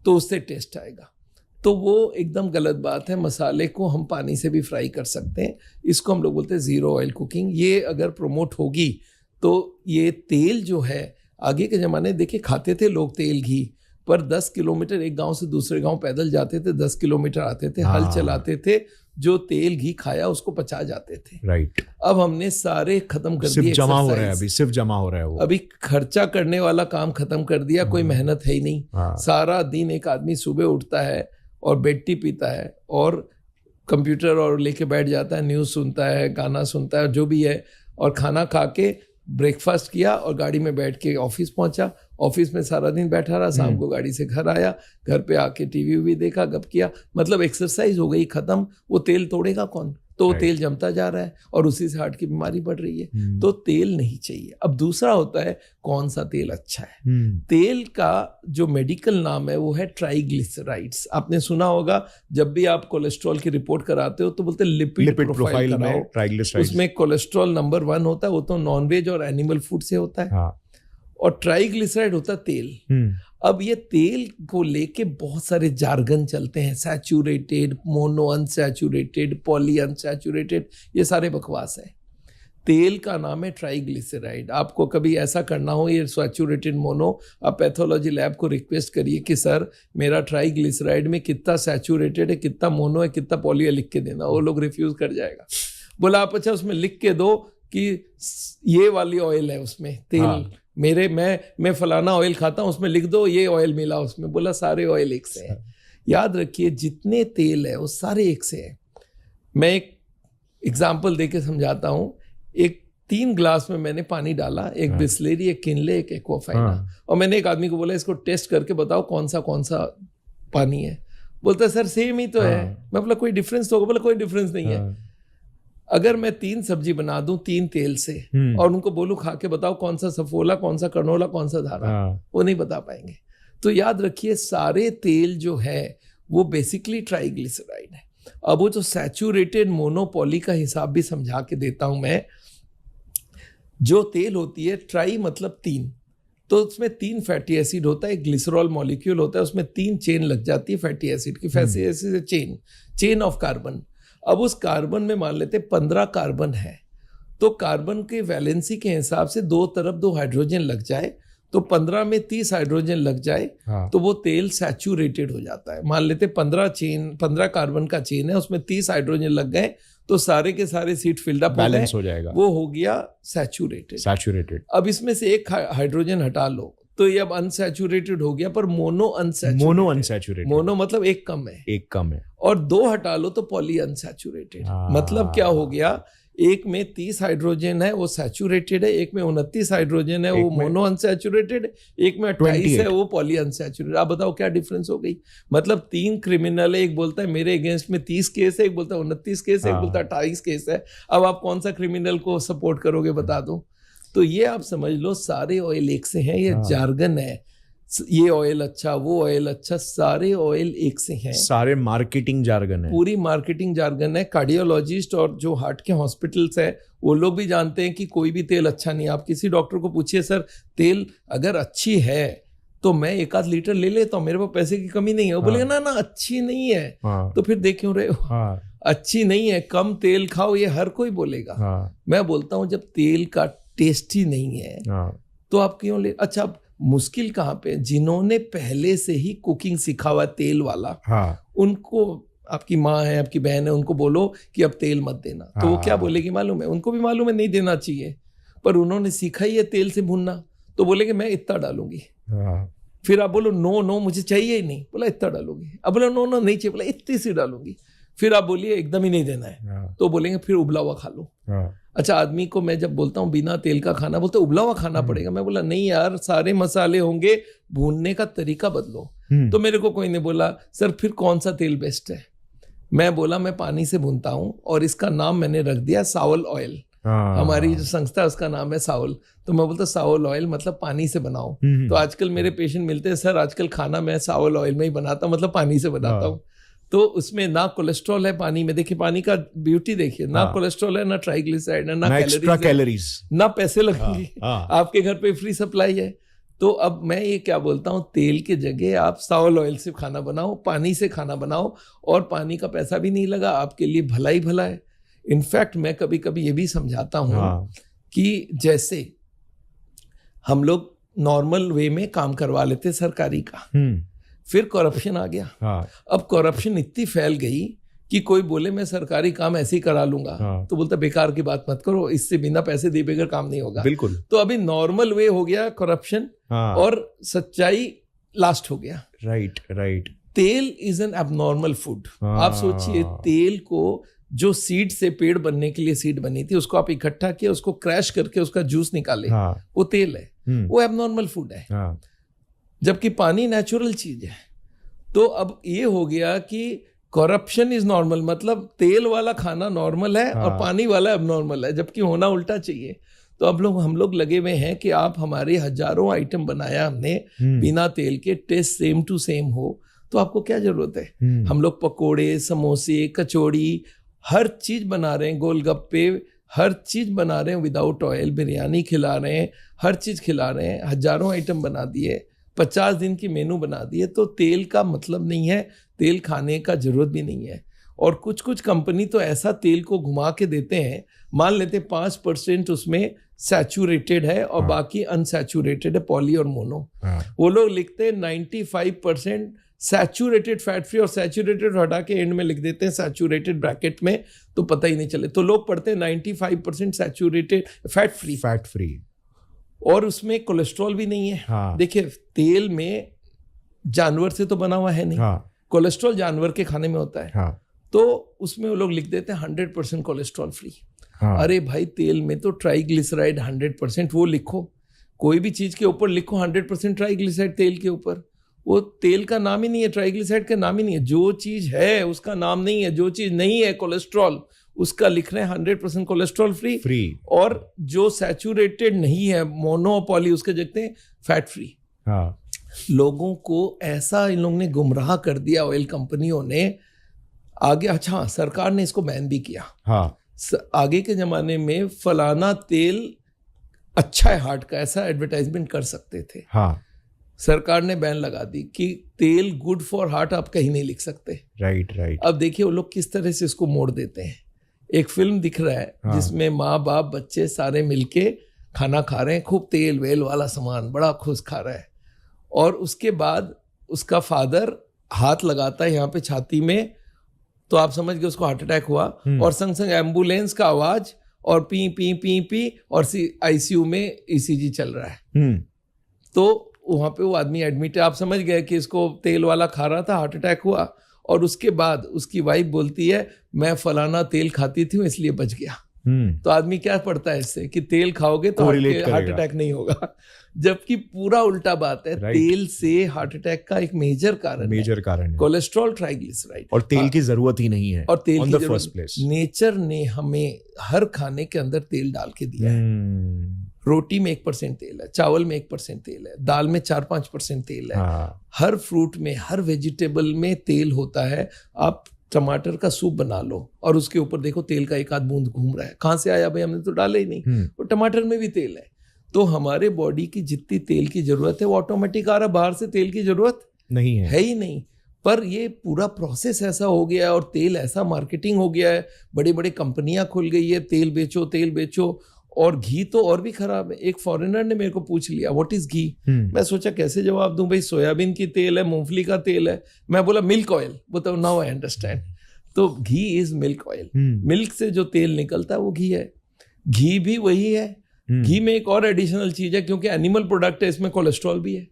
तो उससे टेस्ट आएगा। तो वो एकदम गलत बात है। मसाले को हम पानी से भी फ्राई कर सकते हैं, इसको हम लोग बोलते हैं जीरो ऑयल कुकिंग। ये अगर प्रमोट होगी तो ये तेल जो है, आगे के ज़माने देखिए खाते थे लोग तेल घी, पर 10 किलोमीटर एक गांव से दूसरे गांव पैदल जाते थे, 10 किलोमीटर आते थे, हल चलाते थे, जो तेल घी खाया उसको पचा जाते थे। राइट। अब हमने सारे खत्म कर दिए, जमा हो रहा है, अभी सिर्फ जमा हो रहा है वो। अभी खर्चा करने वाला काम खत्म कर दिया, कोई मेहनत है ही नहीं। सारा दिन एक आदमी सुबह उठता है और बेड टी पीता है और कंप्यूटर और लेके बैठ जाता है, न्यूज़ सुनता है, गाना सुनता है, जो भी है, और खाना खा के ब्रेकफास्ट किया और गाड़ी में बैठ के ऑफिस पहुंचा। ऑफिस में सारा दिन बैठा रहा, शाम को गाड़ी से घर आया, घर पे आके टीवी भी देखा, गप किया, मतलब एक्सरसाइज हो गई खत्म। वो तेल तोड़ेगा कौन? तो तेल जमता जा रहा है और उसी से हार्ट की बीमारी बढ़ रही है। तो तेल नहीं चाहिए। अब दूसरा होता है कौन सा तेल अच्छा है। तेल का जो मेडिकल नाम है वो है ट्राइग्लिसराइड्स। आपने सुना होगा, जब भी आप कोलेस्ट्रॉल की रिपोर्ट कराते हो तो बोलते हैं लिपिड प्रोफाइल कराओ, ट्राइग्लिसराइड्स उसमें कोलेस्ट्रॉल नंबर 1 होता है, वो तो नॉनवेज और एनिमल फूड से होता है। और ट्राइग्लिसराइड होता है तेल। अब ये तेल को लेके बहुत सारे जार्गन चलते हैं, saturated, mono unsaturated, poly unsaturated, ये सारे बकवास है। तेल का नाम है ट्राइग्लिसराइड। आपको कभी ऐसा करना हो ये सैचुरेटेड मोनो, आप पैथोलॉजी लैब को रिक्वेस्ट करिए कि सर मेरा ट्राइग्लिसराइड में कितना सैचुरेटेड है, कितना मोनो है, कितना पॉली है, लिख के देना। वो लोग रिफ्यूज कर जाएगा। बोला आप अच्छा उसमें लिख के दो कि ये वाली ऑयल है उसमें तेल, मैं फलाना ऑयल खाता हूँ, उसमें लिख दो ये ऑयल मिला उसमें। बोला सारे ऑयल एक से हैं। याद रखिए जितने तेल है वो सारे एक से हैं। मैं एक एग्जाम्पल देके समझाता हूँ। एक 3 ग्लास में मैंने पानी डाला, एक बिस्लेरी, एक किनले, एक एक्वाफाइना, और मैंने एक आदमी को बोला इसको टेस्ट करके बताओ कौन सा पानी है। बोलता सर सेम ही तो है। मैं बोला कोई डिफरेंस तो होगा? बोला कोई डिफरेंस नहीं है। अगर मैं 3 सब्जी बना दूं 3 तेल से और उनको बोलूं खा के बताओ कौन सा सफोला, कौन सा कनोला, कौन सा धारा, वो नहीं बता पाएंगे। तो याद रखिए सारे तेल जो है वो बेसिकली ट्राइग्लिसराइड है। अब वो जो सैचुरेटेड मोनोपॉली का हिसाब भी समझा के देता हूं मैं। जो तेल होती है, ट्राई मतलब 3, तो उसमें 3 फैटी एसिड होता है, एक ग्लिसरॉल मॉलिक्यूल होता है, उसमें 3 चेन लग जाती है फैटी एसिड की। Fatty acid chain of carbon. अब उस कार्बन में मान लेते 15 कार्बन है, तो कार्बन के वैलेंसी के हिसाब से 2 तरफ 2 हाइड्रोजन लग जाए, तो 15 में 30 हाइड्रोजन लग जाए, तो वो तेल सैचुरेटेड हो जाता है। मान लेते 15 कार्बन का चेन है, उसमें 30 हाइड्रोजन लग गए, तो सारे के सारे सीट फिल्ड अप बैलेंस हो जाएगा, वो हो गया सैचुरेटेड। सैचुरेटेड। अब इसमें से एक हाइड्रोजन हटा लो तो ये अब अनसैचुरेटेड हो गया, पर मोनो अनसैचुरेटेड। मोनो मतलब एक कम है, और 2 हटा लो तो पॉली अनसैचुरेटेड। मतलब क्या हो गया, एक में 30 हाइड्रोजन है वो सैचुरेटेड है, एक में 29 हाइड्रोजन है वो मोनो अनसैचुरेटेड, एक में 28 है वो पॉली अनसैचुरेटेड। आप बताओ क्या डिफरेंस हो गई। मतलब 3 क्रिमिनल है, एक बोलता है मेरे अगेंस्ट में 30 केस है, एक बोलता है 29 केस है, एक बोलता है 28 केस है। अब आप कौन सा क्रिमिनल को सपोर्ट करोगे, बता दो। तो ये आप समझ लो सारे ऑयल एक से हैं, ये जार्गन है। ये ऑयल अच्छा, वो ऑयल अच्छा, सारे ऑयल एक से हैं, सारे मार्केटिंग जार्गन है, पूरी मार्केटिंग जार्गन है। कार्डियोलॉजिस्ट और जो हार्ट के हॉस्पिटल्स है वो लोग भी जानते हैं कि कोई भी तेल अच्छा नहीं। आप किसी डॉक्टर को पूछिए, सर तेल अगर अच्छी है तो मैं 1-8 लीटर ले लेता हूँ, मेरे पास पैसे की कमी नहीं है। वो बोलेगा ना अच्छी नहीं है। तो फिर देख क्यों रहे हो? अच्छी नहीं है, कम तेल खाओ, ये हर कोई बोलेगा। मैं बोलता हूँ जब तेल का टेस्ट ही नहीं है तो आप क्यों ले। अच्छा, मुश्किल कहाँ पे, जिन्होंने पहले से ही कुकिंग सीखा हुआ तेल वाला, उनको, आपकी माँ है, आपकी बहन है, उनको बोलो कि अब तेल मत देना, तो वो क्या बोलेगी मालूम है? उनको भी मालूम है नहीं देना चाहिए, पर उन्होंने सीखा ही है तेल से भूनना, तो बोलेंगे मैं इतना डालूंगी। फिर आप बोलो नो मुझे चाहिए ही नहीं, बोला इतना डालूंगी। अब बोला नो नहीं चाहिए, बोला इतनी सी डालूंगी। फिर आप बोलिए एकदम ही नहीं देना है, तो बोलेंगे फिर उबला हुआ खा लो। अच्छा, आदमी को मैं जब बोलता हूँ बिना तेल का खाना, बोलते उबला हुआ खाना पड़ेगा। मैं बोला नहीं यार, सारे मसाले होंगे, भूनने का तरीका बदलो। तो मेरे को कोई ने बोला सर फिर कौन सा तेल बेस्ट है? मैं बोला मैं पानी से भूनता हूँ और इसका नाम मैंने रख दिया सावल ऑयल। हमारी जो संस्था है उसका नाम है सावल। तो मैं बोलता सावल ऑयल मतलब पानी से बनाओ। तो आजकल मेरे पेशेंट मिलते हैं, सर आजकल खाना मैं सावल ऑयल में ही बनाता हूँ, मतलब पानी से बनाता हूँ। तो उसमें ना कोलेस्ट्रॉल है पानी में, देखिए पानी का ब्यूटी देखिए, ना कोलेस्ट्रॉल है, ना ट्राइग्लिसराइड है, ना एक्स्ट्रा कैलोरीज, ना पैसे लगेंगे, आपके घर पे फ्री सप्लाई है। तो अब मैं ये क्या बोलता हूँ, तेल के जगह आप सावल ऑयल से खाना बनाओ, पानी से खाना बनाओ, और पानी का पैसा भी नहीं लगा, आपके लिए भला ही भला है। इनफैक्ट मैं कभी कभी ये भी समझाता हूँ कि जैसे हम लोग नॉर्मल वे में काम करवा लेते सरकारी का, फिर करप्शन आ गया। अब करप्शन इतनी फैल गई कि कोई बोले मैं सरकारी काम ऐसे ही करा लूंगा, तो बोलता बेकार की बात मत करो, इससे बिना पैसे दिए बगैर काम नहीं होगा। बिल्कुल। तो अभी नॉर्मल वे हो गया करप्शन, और सच्चाई लास्ट हो गया। राइट। तेल इज एन एबनॉर्मल फूड। आप सोचिए, तेल को जो सीड से पेड़ बनने के लिए सीड बनी थी, उसको आप इकट्ठा किया, उसको क्रैश करके उसका जूस निकाले, वो तेल है, वो एबनॉर्मल फूड है। जबकि पानी नेचुरल चीज है। तो अब ये हो गया कि करप्शन इज नॉर्मल, मतलब तेल वाला खाना नॉर्मल है और पानी वाला एबनॉर्मल है, जबकि होना उल्टा चाहिए। तो अब हम लोग लगे हुए हैं कि आप हमारे हजारों आइटम बनाया हमने बिना तेल के, टेस्ट सेम टू सेम हो, तो आपको क्या जरूरत है? हम लोग पकोड़े, समोसे, कचौड़ी, हर चीज बना रहे हैं, गोलगप्पे, हर चीज बना रहे हैं विदाउट ऑयल, बिरयानी खिला रहे हैं, हर चीज खिला रहे हैं, हजारों आइटम बना दिए, 50 दिन की मेनू बना दिए। तो तेल का मतलब नहीं है, तेल खाने का जरूरत भी नहीं है। और कुछ कुछ कंपनी तो ऐसा तेल को घुमा के देते हैं, मान लेते 5% उसमें सैचुरेटेड है और बाकी अनसैचुरेटेड है, पॉली और मोनो। वो लोग लिखते हैं 95% सैचुरेटेड फैट फ्री, और सैचुरेटेड हटा के एंड में लिख देते हैं सैचुरेटेड ब्रैकेट में, तो पता ही नहीं चले। तो लोग पढ़ते हैं 95% सैचुरेटेड फैट फ्री, और उसमें कोलेस्ट्रॉल भी नहीं है। देखिए तेल में जानवर से तो बना हुआ है नहीं, कोलेस्ट्रॉल जानवर के खाने में होता है। तो उसमें वो लोग लिख देते हैं 100% कोलेस्ट्रॉल फ्री। अरे भाई, तेल में तो ट्राइग्लिसराइड 100%, वो लिखो, कोई भी चीज के ऊपर लिखो 100% ट्राइग्लिसराइड तेल के ऊपर। वो तेल का नाम ही नहीं है, ट्राइग्लिसराइड का नाम ही नहीं है। जो चीज है उसका नाम नहीं है, जो चीज नहीं है कोलेस्ट्रॉल उसका लिख रहे हैं 100% कोलेस्ट्रॉल फ्री, और जो सैचुरेटेड नहीं है, मोनो पॉली, उसके देखते हैं फैट फ्री। लोगों को ऐसा इन लोगों ने गुमराह कर दिया, ऑयल कंपनियों ने आगे। अच्छा, सरकार ने इसको बैन भी किया। आगे के जमाने में फलाना तेल अच्छा है हार्ट का, ऐसा एडवर्टाइजमेंट कर सकते थे। सरकार ने बैन लगा दी कि तेल गुड फॉर हार्ट आप कहीं नहीं लिख सकते। राइट। अब देखिए वो लोग किस तरह से इसको मोड़ देते हैं। एक फिल्म दिख रहा है जिसमें माँ बाप बच्चे सारे मिलके खाना खा रहे हैं, खूब तेल वेल वाला सामान, बड़ा खुश खा रहा है, और उसके बाद उसका फादर हाथ लगाता है यहाँ पे छाती में, तो आप समझ गए उसको हार्ट अटैक हुआ, और संग संग एम्बुलेंस का आवाज और पी पी पी पी, और आईसीयू में ईसीजी चल रहा है। तो वहां पे वो आदमी एडमिट है, आप समझ गए कि इसको तेल वाला खा रहा था, हार्ट अटैक हुआ, और उसके बाद उसकी वाइफ बोलती है मैं फलाना तेल खाती थी इसलिए बच गया। तो आदमी क्या पढ़ता है इससे कि तेल खाओगे तो हार्ट अटैक नहीं होगा, जबकि पूरा उल्टा बात है। तेल से हार्ट अटैक का एक मेजर कारण है कोलेस्ट्रॉल, ट्राइग्लिसराइड, और तेल की जरूरत ही नहीं है। और तेल की जरूरत, नेचर ने हमें हर खाने के अंदर तेल डाल के दिया है। रोटी में 1% तेल है, चावल में 1% तेल है, दाल में 4-5% तेल है, हर फ्रूट में, हर वेजिटेबल में तेल होता है। आप टमाटर का सूप बना लो और उसके ऊपर देखो तेल का एक आध बूंद घूम रहा है, कहाँ से आया भाई, हमने तो डाला ही नहीं। तो टमाटर में भी तेल है। तो हमारे बॉडी की जितनी तेल की जरूरत है वो ऑटोमेटिक आ रहा, बाहर से तेल की जरूरत नहीं है ही नहीं। पर ये पूरा प्रोसेस ऐसा हो गया है और तेल ऐसा मार्केटिंग हो गया है, बड़ी बड़ी कंपनियां खुल गई है, तेल बेचो तेल बेचो। और घी तो और भी खराब है। एक फॉरेनर ने मेरे को पूछ लिया व्हाट इज घी, मैं सोचा कैसे जवाब दूं भाई, सोयाबीन की तेल है, मूंगफली का तेल है। मैं बोला मिल्क ऑयल, बताओ नाउ आई अंडरस्टैंड। तो घी इज मिल्क ऑयल, मिल्क से जो तेल निकलता है वो घी है। घी भी वही है। घी में एक और एडिशनल चीज है, क्योंकि एनिमल प्रोडक्ट है, इसमें कोलेस्ट्रॉल भी है।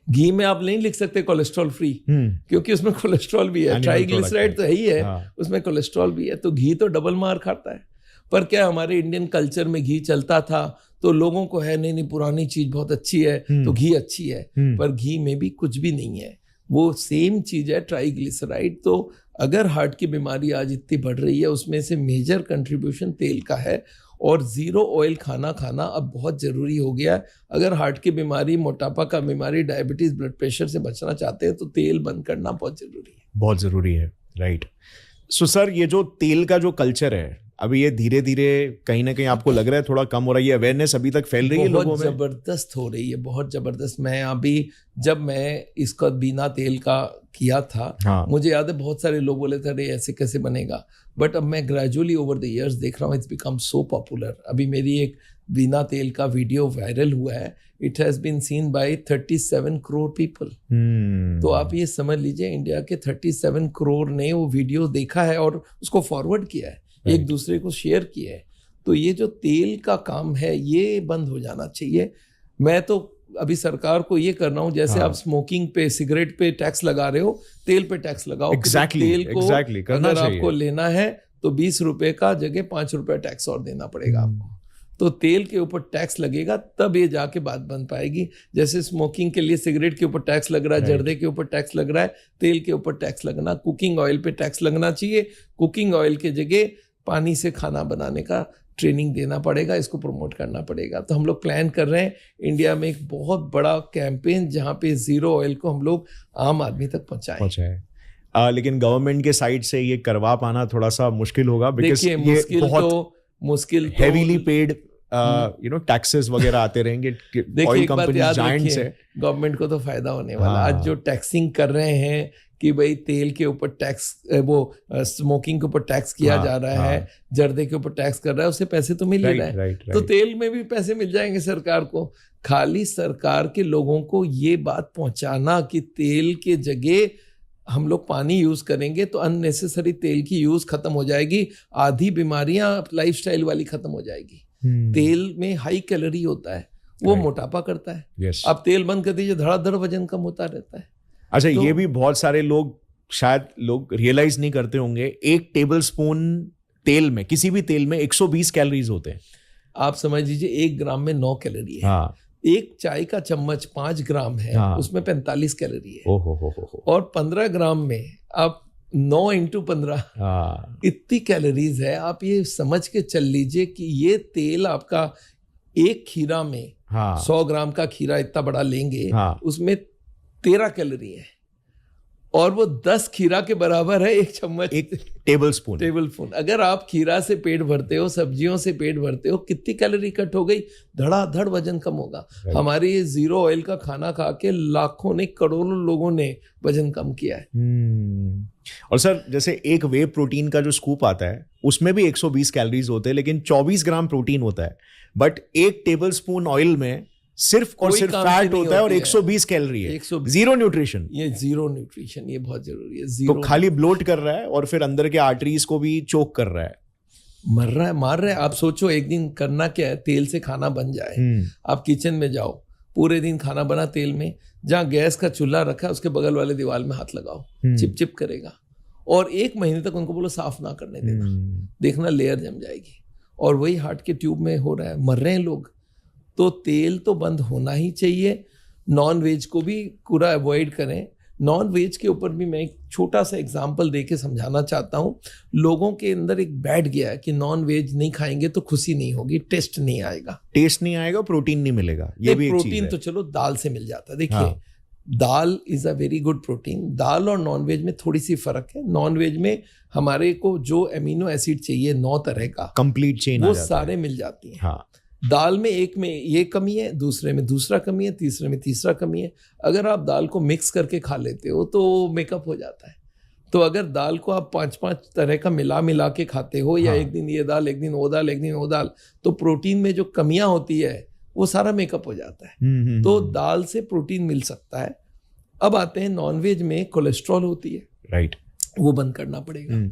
घी में आप नहीं लिख सकते कोलेस्ट्रॉल फ्री, क्योंकि उसमें कोलेस्ट्रॉल भी है, ट्राइग्लिसराइड तो है ही है, उसमें कोलेस्ट्रॉल भी है। तो घी तो डबल मार खाता है। पर क्या हमारे इंडियन कल्चर में घी चलता था तो लोगों को है नहीं पुरानी चीज बहुत अच्छी है तो घी अच्छी है, पर घी में भी कुछ भी नहीं है, वो सेम चीज है, ट्राइग्लिसराइड। तो अगर हार्ट की बीमारी आज इतनी बढ़ रही है, उसमें से मेजर कंट्रीब्यूशन तेल का है। और जीरो ऑयल खाना अब बहुत जरूरी हो गया है। अगर हार्ट की बीमारी, मोटापा का बीमारी, डायबिटीज, ब्लड प्रेशर से बचना चाहते हैं तो तेल बंद करना बहुत जरूरी है, बहुत जरूरी है। राइट। सो सर, ये जो तेल का जो कल्चर है अभी, ये धीरे धीरे कहीं ना कहीं आपको लग रहा है थोड़ा कम हो रहा है, ये अवेयरनेस अभी तक फैल रही है लोगों में? जबरदस्त हो रही है, बहुत जबरदस्त। मैं अभी जब मैं इसका बिना तेल का किया था, मुझे याद है बहुत सारे लोग बोले थे अरे ऐसे कैसे बनेगा, बट अब मैं ग्रेजुअली ओवर द इयर्स देख रहा हूँ इट्स बिकम सो पॉपुलर। अभी मेरी एक बिना तेल का वीडियो वायरल हुआ है, it has been seen by 37 crore people. तो आप ये समझ लीजिए इंडिया के 37 करोड़ ने वो वीडियो देखा है और उसको फॉरवर्ड किया है, एक दूसरे को शेयर किया है। तो ये जो तेल का काम है ये बंद हो जाना चाहिए। मैं तो अभी सरकार को ये कर रहा हूँ, जैसे आप स्मोकिंग पे, सिगरेट पे टैक्स लगा रहे हो, तेल पे टैक्स लगाओ। तेल को अगर आपको लेना है तो 20 रुपए का जगह 5 रुपए टैक्स और देना पड़ेगा आपको। तो तेल के ऊपर टैक्स लगेगा तब ये जाके बात बन पाएगी। जैसे स्मोकिंग के लिए सिगरेट के ऊपर टैक्स लग रहा है, जर्दे के ऊपर टैक्स लग रहा है, तेल के ऊपर टैक्स लगना, कुकिंग ऑयल पे टैक्स लगना चाहिए। कुकिंग ऑयल के जगह पानी से खाना बनाने का ट्रेनिंग देना पड़ेगा, इसको प्रमोट करना पड़ेगा। तो हम लोग प्लान कर रहे हैं इंडिया में एक बहुत बड़ा कैंपेन जहां पे जीरो ऑयल को हम लोग आम आदमी तक पहुंचाएं। लेकिन गवर्नमेंट के साइड से ये करवा पाना थोड़ा सा मुश्किल होगा, देखिए मुश्किल हेवीली पेड टैक्सेस वगैरह आते रहेंगे। देखिए एक बात याद रखिए, गवर्नमेंट को तो फायदा होने वाला। आज जो टैक्सिंग कर रहे हैं कि भाई तेल के ऊपर टैक्स, वो स्मोकिंग के ऊपर टैक्स किया जा रहा है, जर्दे के ऊपर टैक्स कर रहा है, उससे पैसे तो मिल ही रहा है। तो तेल में भी पैसे मिल जाएंगे सरकार को। खाली सरकार के लोगों को ये बात पहुंचाना कि तेल के जगह हम लोग पानी यूज करेंगे तो अननेसेसरी तेल की यूज खत्म हो जाएगी, आधी बीमारियां लाइफस्टाइल वाली खत्म हो जाएगी। तेल में हाई कैलोरी होता है, वो मोटापा करता है। अब तेल बंद कर दीजिए, धड़ाधड़ वजन कम होता रहता है। अच्छा, ये भी बहुत सारे लोग, शायद लोग रियलाइज नहीं करते होंगे, 1 टेबलस्पून तेल में, किसी भी तेल में 120 कैलोरीज होते हैं। आप समझ लीजिए 1 ग्राम में 9 कैलोरी है। एक चाय का चम्मच 5 ग्राम है, उसमें 45 कैलोरी है। और 15 ग्राम में आप 9 × 15 इतनी कैलोरीज है। आप ये समझ के चल लीजिए कि ये तेल आपका एक खीरा में 100 ग्राम का खीरा इतना बड़ा लेंगे, उसमें 13 कैलोरी है, और वो 10 खीरा के बराबर है 1 चम्मच, 1 टेबलस्पून। अगर आप खीरा से पेट भरते हो, सब्जियों से पेट भरते हो, कितनी कैलोरी कट हो गई, धड़ाधड़ वजन कम होगा। हमारे ये जीरो ऑयल का खाना खा के लाखों ने, करोड़ों लोगों ने वजन कम किया है। और सर, जैसे एक वे प्रोटीन का जो स्कूप आता है उसमें भी 120 कैलोरीज होते हैं, लेकिन 24 ग्राम प्रोटीन होता है, बट 1 टेबलस्पून ऑयल में सिर्फ और सिर्फ फैट होता है और 120 कैलोरी है। Zero nutrition. ये जीरो न्यूट्रिशन, ये बहुत जरूरी है। तो खाली ब्लोट कर रहा है और फिर अंदर के आर्टरीज को भी चोक कर रहा है, मार रहा है। आप सोचो एक दिन करना क्या है, तेल से खाना बन जाए, आप किचन में जाओ, पूरे दिन खाना बना तेल में, जहाँ गैस का चूल्हा रखा है उसके बगल वाले दीवार में हाथ लगाओ, चिप चिप करेगा। और 1 महीने तक उनको बोलो साफ ना करने देना, देखना लेयर जम जाएगी। और वही हार्ट के ट्यूब में हो रहा है, मर रहे हैं लोग। तो तेल तो बंद होना ही चाहिए। नॉन वेज को भी पूरा अवॉइड करें। नॉन वेज के ऊपर भी मैं एक छोटा सा एग्जांपल दे के समझाना चाहता हूँ। लोगों के अंदर एक बैठ गया है कि नॉन वेज नहीं खाएंगे तो खुशी नहीं होगी, टेस्ट नहीं आएगा। टेस्ट नहीं आएगा, प्रोटीन नहीं मिलेगा, ये भी एक चीज प्रोटीन है। तो चलो दाल से मिल जाता है। देखिए dal is a very good protein. दाल और नॉन वेज में थोड़ी सी फर्क है। नॉन वेज में हमारे को जो अमीनो एसिड चाहिए 9 तरह का कंप्लीट चेन वो सारे मिल जाती हैं। दाल में एक में ये कमी है, दूसरे में दूसरा कमी है, तीसरे में तीसरा कमी है। अगर आप दाल को मिक्स करके खा लेते हो तो मेकअप हो जाता है। तो अगर दाल को आप 5-5 तरह का मिला के खाते हो या एक दिन ये दाल, एक दिन वो दाल, एक दिन वो दाल, तो प्रोटीन में जो कमियां होती है वो सारा मेकअप हो जाता है। तो दाल से प्रोटीन मिल सकता है। अब आते हैं नॉन वेज में कोलेस्ट्रॉल होती है, राइट, वो बंद करना पड़ेगा।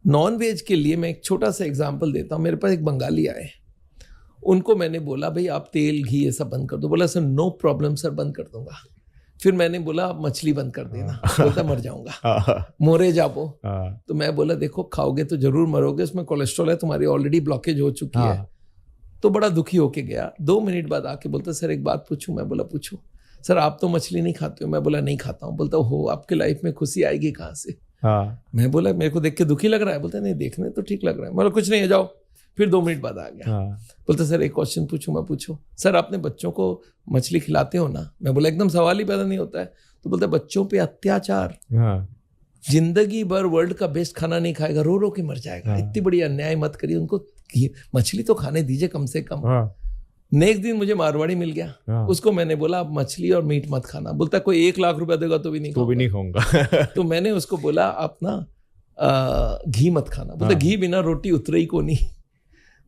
नॉन वेज के लिए मैं एक छोटा सा एग्जांपल देता हूँ। मेरे पास एक बंगाली आए, उनको मैंने बोला भाई आप तेल घी ये सब बंद कर दो। बोला सर नो प्रॉब्लम सर, बंद कर दूंगा। फिर मैंने बोला आप मछली बंद कर देना। बोलता मर जाऊंगा, मोरे जाबो। तो मैं बोला देखो खाओगे तो जरूर मरोगे, उसमें कोलेस्ट्रॉल है, तुम्हारी ऑलरेडी ब्लॉकेज हो चुकी है। तो बड़ा दुखी होके गया। 2 मिनट बाद आके बोलता सर एक बात पूछूं? मैं बोला पूछो। सर आप तो मछली नहीं खाते हो। मैं बोला नहीं खाता हूँ। बोलता हो आपके लाइफ में खुशी आएगी कहाँ से? मैं बोला मेरे को देख के दुखी लग रहा है। बोलता नहीं देखने तो ठीक लग रहा है। मतलब कुछ नहीं है जाओ। फिर 2 मिनट बाद आ गया। बोलता सर एक क्वेश्चन पूछूं? मैं पूछो। सर आपने बच्चों को मछली खिलाते हो ना? मैं बोला एकदम सवाल ही पैदा नहीं होता है। तो बोलता बच्चों पे अत्याचार, जिंदगी भर वर्ल्ड का बेस्ट खाना नहीं खाएगा, रो रो के मर जाएगा। इतनी बड़ी अन्याय मत करिए, उनको मछली तो खाने दीजिए कम से कम। नेक्स्ट दिन मुझे मारवाड़ी मिल गया, उसको मैंने बोला आप मछली और मीट मत खाना। बोलता कोई 1 लाख रुपया देगा तो भी नहीं खाऊंगा। तो मैंने उसको बोला आप ना घी मत खाना। बोलता घी बिना रोटी उतरे ही को नहीं।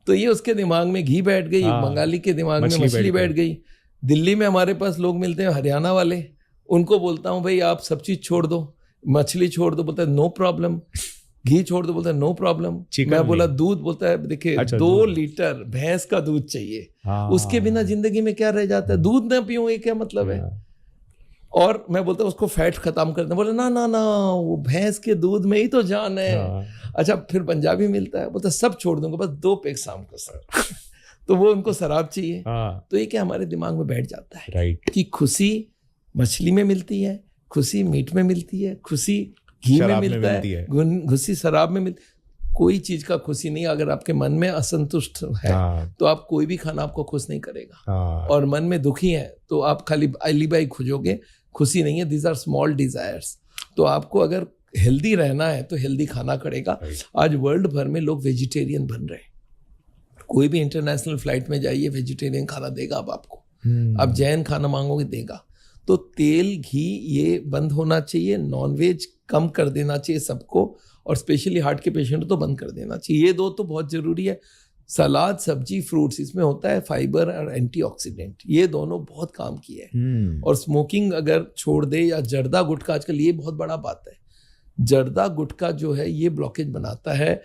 तो ये उसके दिमाग में घी बैठ गई, बंगाली के दिमाग में मछली बैठ गई। दिल्ली में हमारे पास लोग मिलते हैं हरियाणा वाले, उनको बोलता हूँ भाई आप सब चीज छोड़ दो, मछली छोड़ दो, बोलता है नो प्रॉब्लम। घी छोड़ दो, बोलता है नो प्रॉब्लम। मैं बोला दूध, बोलता है देखिए 2 लीटर भैंस का दूध चाहिए, उसके बिना जिंदगी में क्या रह जाता है? दूध ना पीऊं ये क्या मतलब है? और मैं बोलता उसको फैट खत्म कर दे। बोले ना ना ना, वो भैंस के दूध में ही तो जान है। अच्छा फिर पंजाबी मिलता है, बोलता सब छोड़ दूंगा बस 2 पैक शाम को सर। तो वो उनको शराब चाहिए। तो ये क्या हमारे दिमाग में बैठ जाता है, राइट, कि खुशी मछली में मिलती है, खुशी मीट में मिलती है, खुशी घी में मिलता है, खुशी शराब में मिलती है। कोई चीज का खुशी नहीं। अगर आपके मन में असंतुष्ट है तो आप कोई भी खाना आपको खुश नहीं करेगा। और मन में दुखी है तो आप खाली अलीबाई खोजोगे, खुशी नहीं है। These are small desires. तो आपको अगर हेल्दी रहना है तो हेल्दी खाना करेगा। आज वर्ल्ड भर में लोग वेजिटेरियन बन रहे हैं। कोई भी इंटरनेशनल फ्लाइट में जाइए वेजिटेरियन खाना देगा अब आपको। आप जैन खाना मांगोगे देगा। तो तेल घी ये बंद होना चाहिए। नॉनवेज कम कर देना चाहिए सबको, और स्पेशली हार्ट के पेशेंट तो बंद कर देना चाहिए। ये 2 तो बहुत जरूरी है। सलाद, सब्जी, फ्रूट्स, इसमें होता है फाइबर और एंटीऑक्सीडेंट, ये दोनों बहुत काम किए हैं। और स्मोकिंग अगर छोड़ दे, या जर्दा गुटखा, आजकल ये बहुत बड़ा बात है। जर्दा गुटखा जो है ये ब्लॉकेज बनाता है।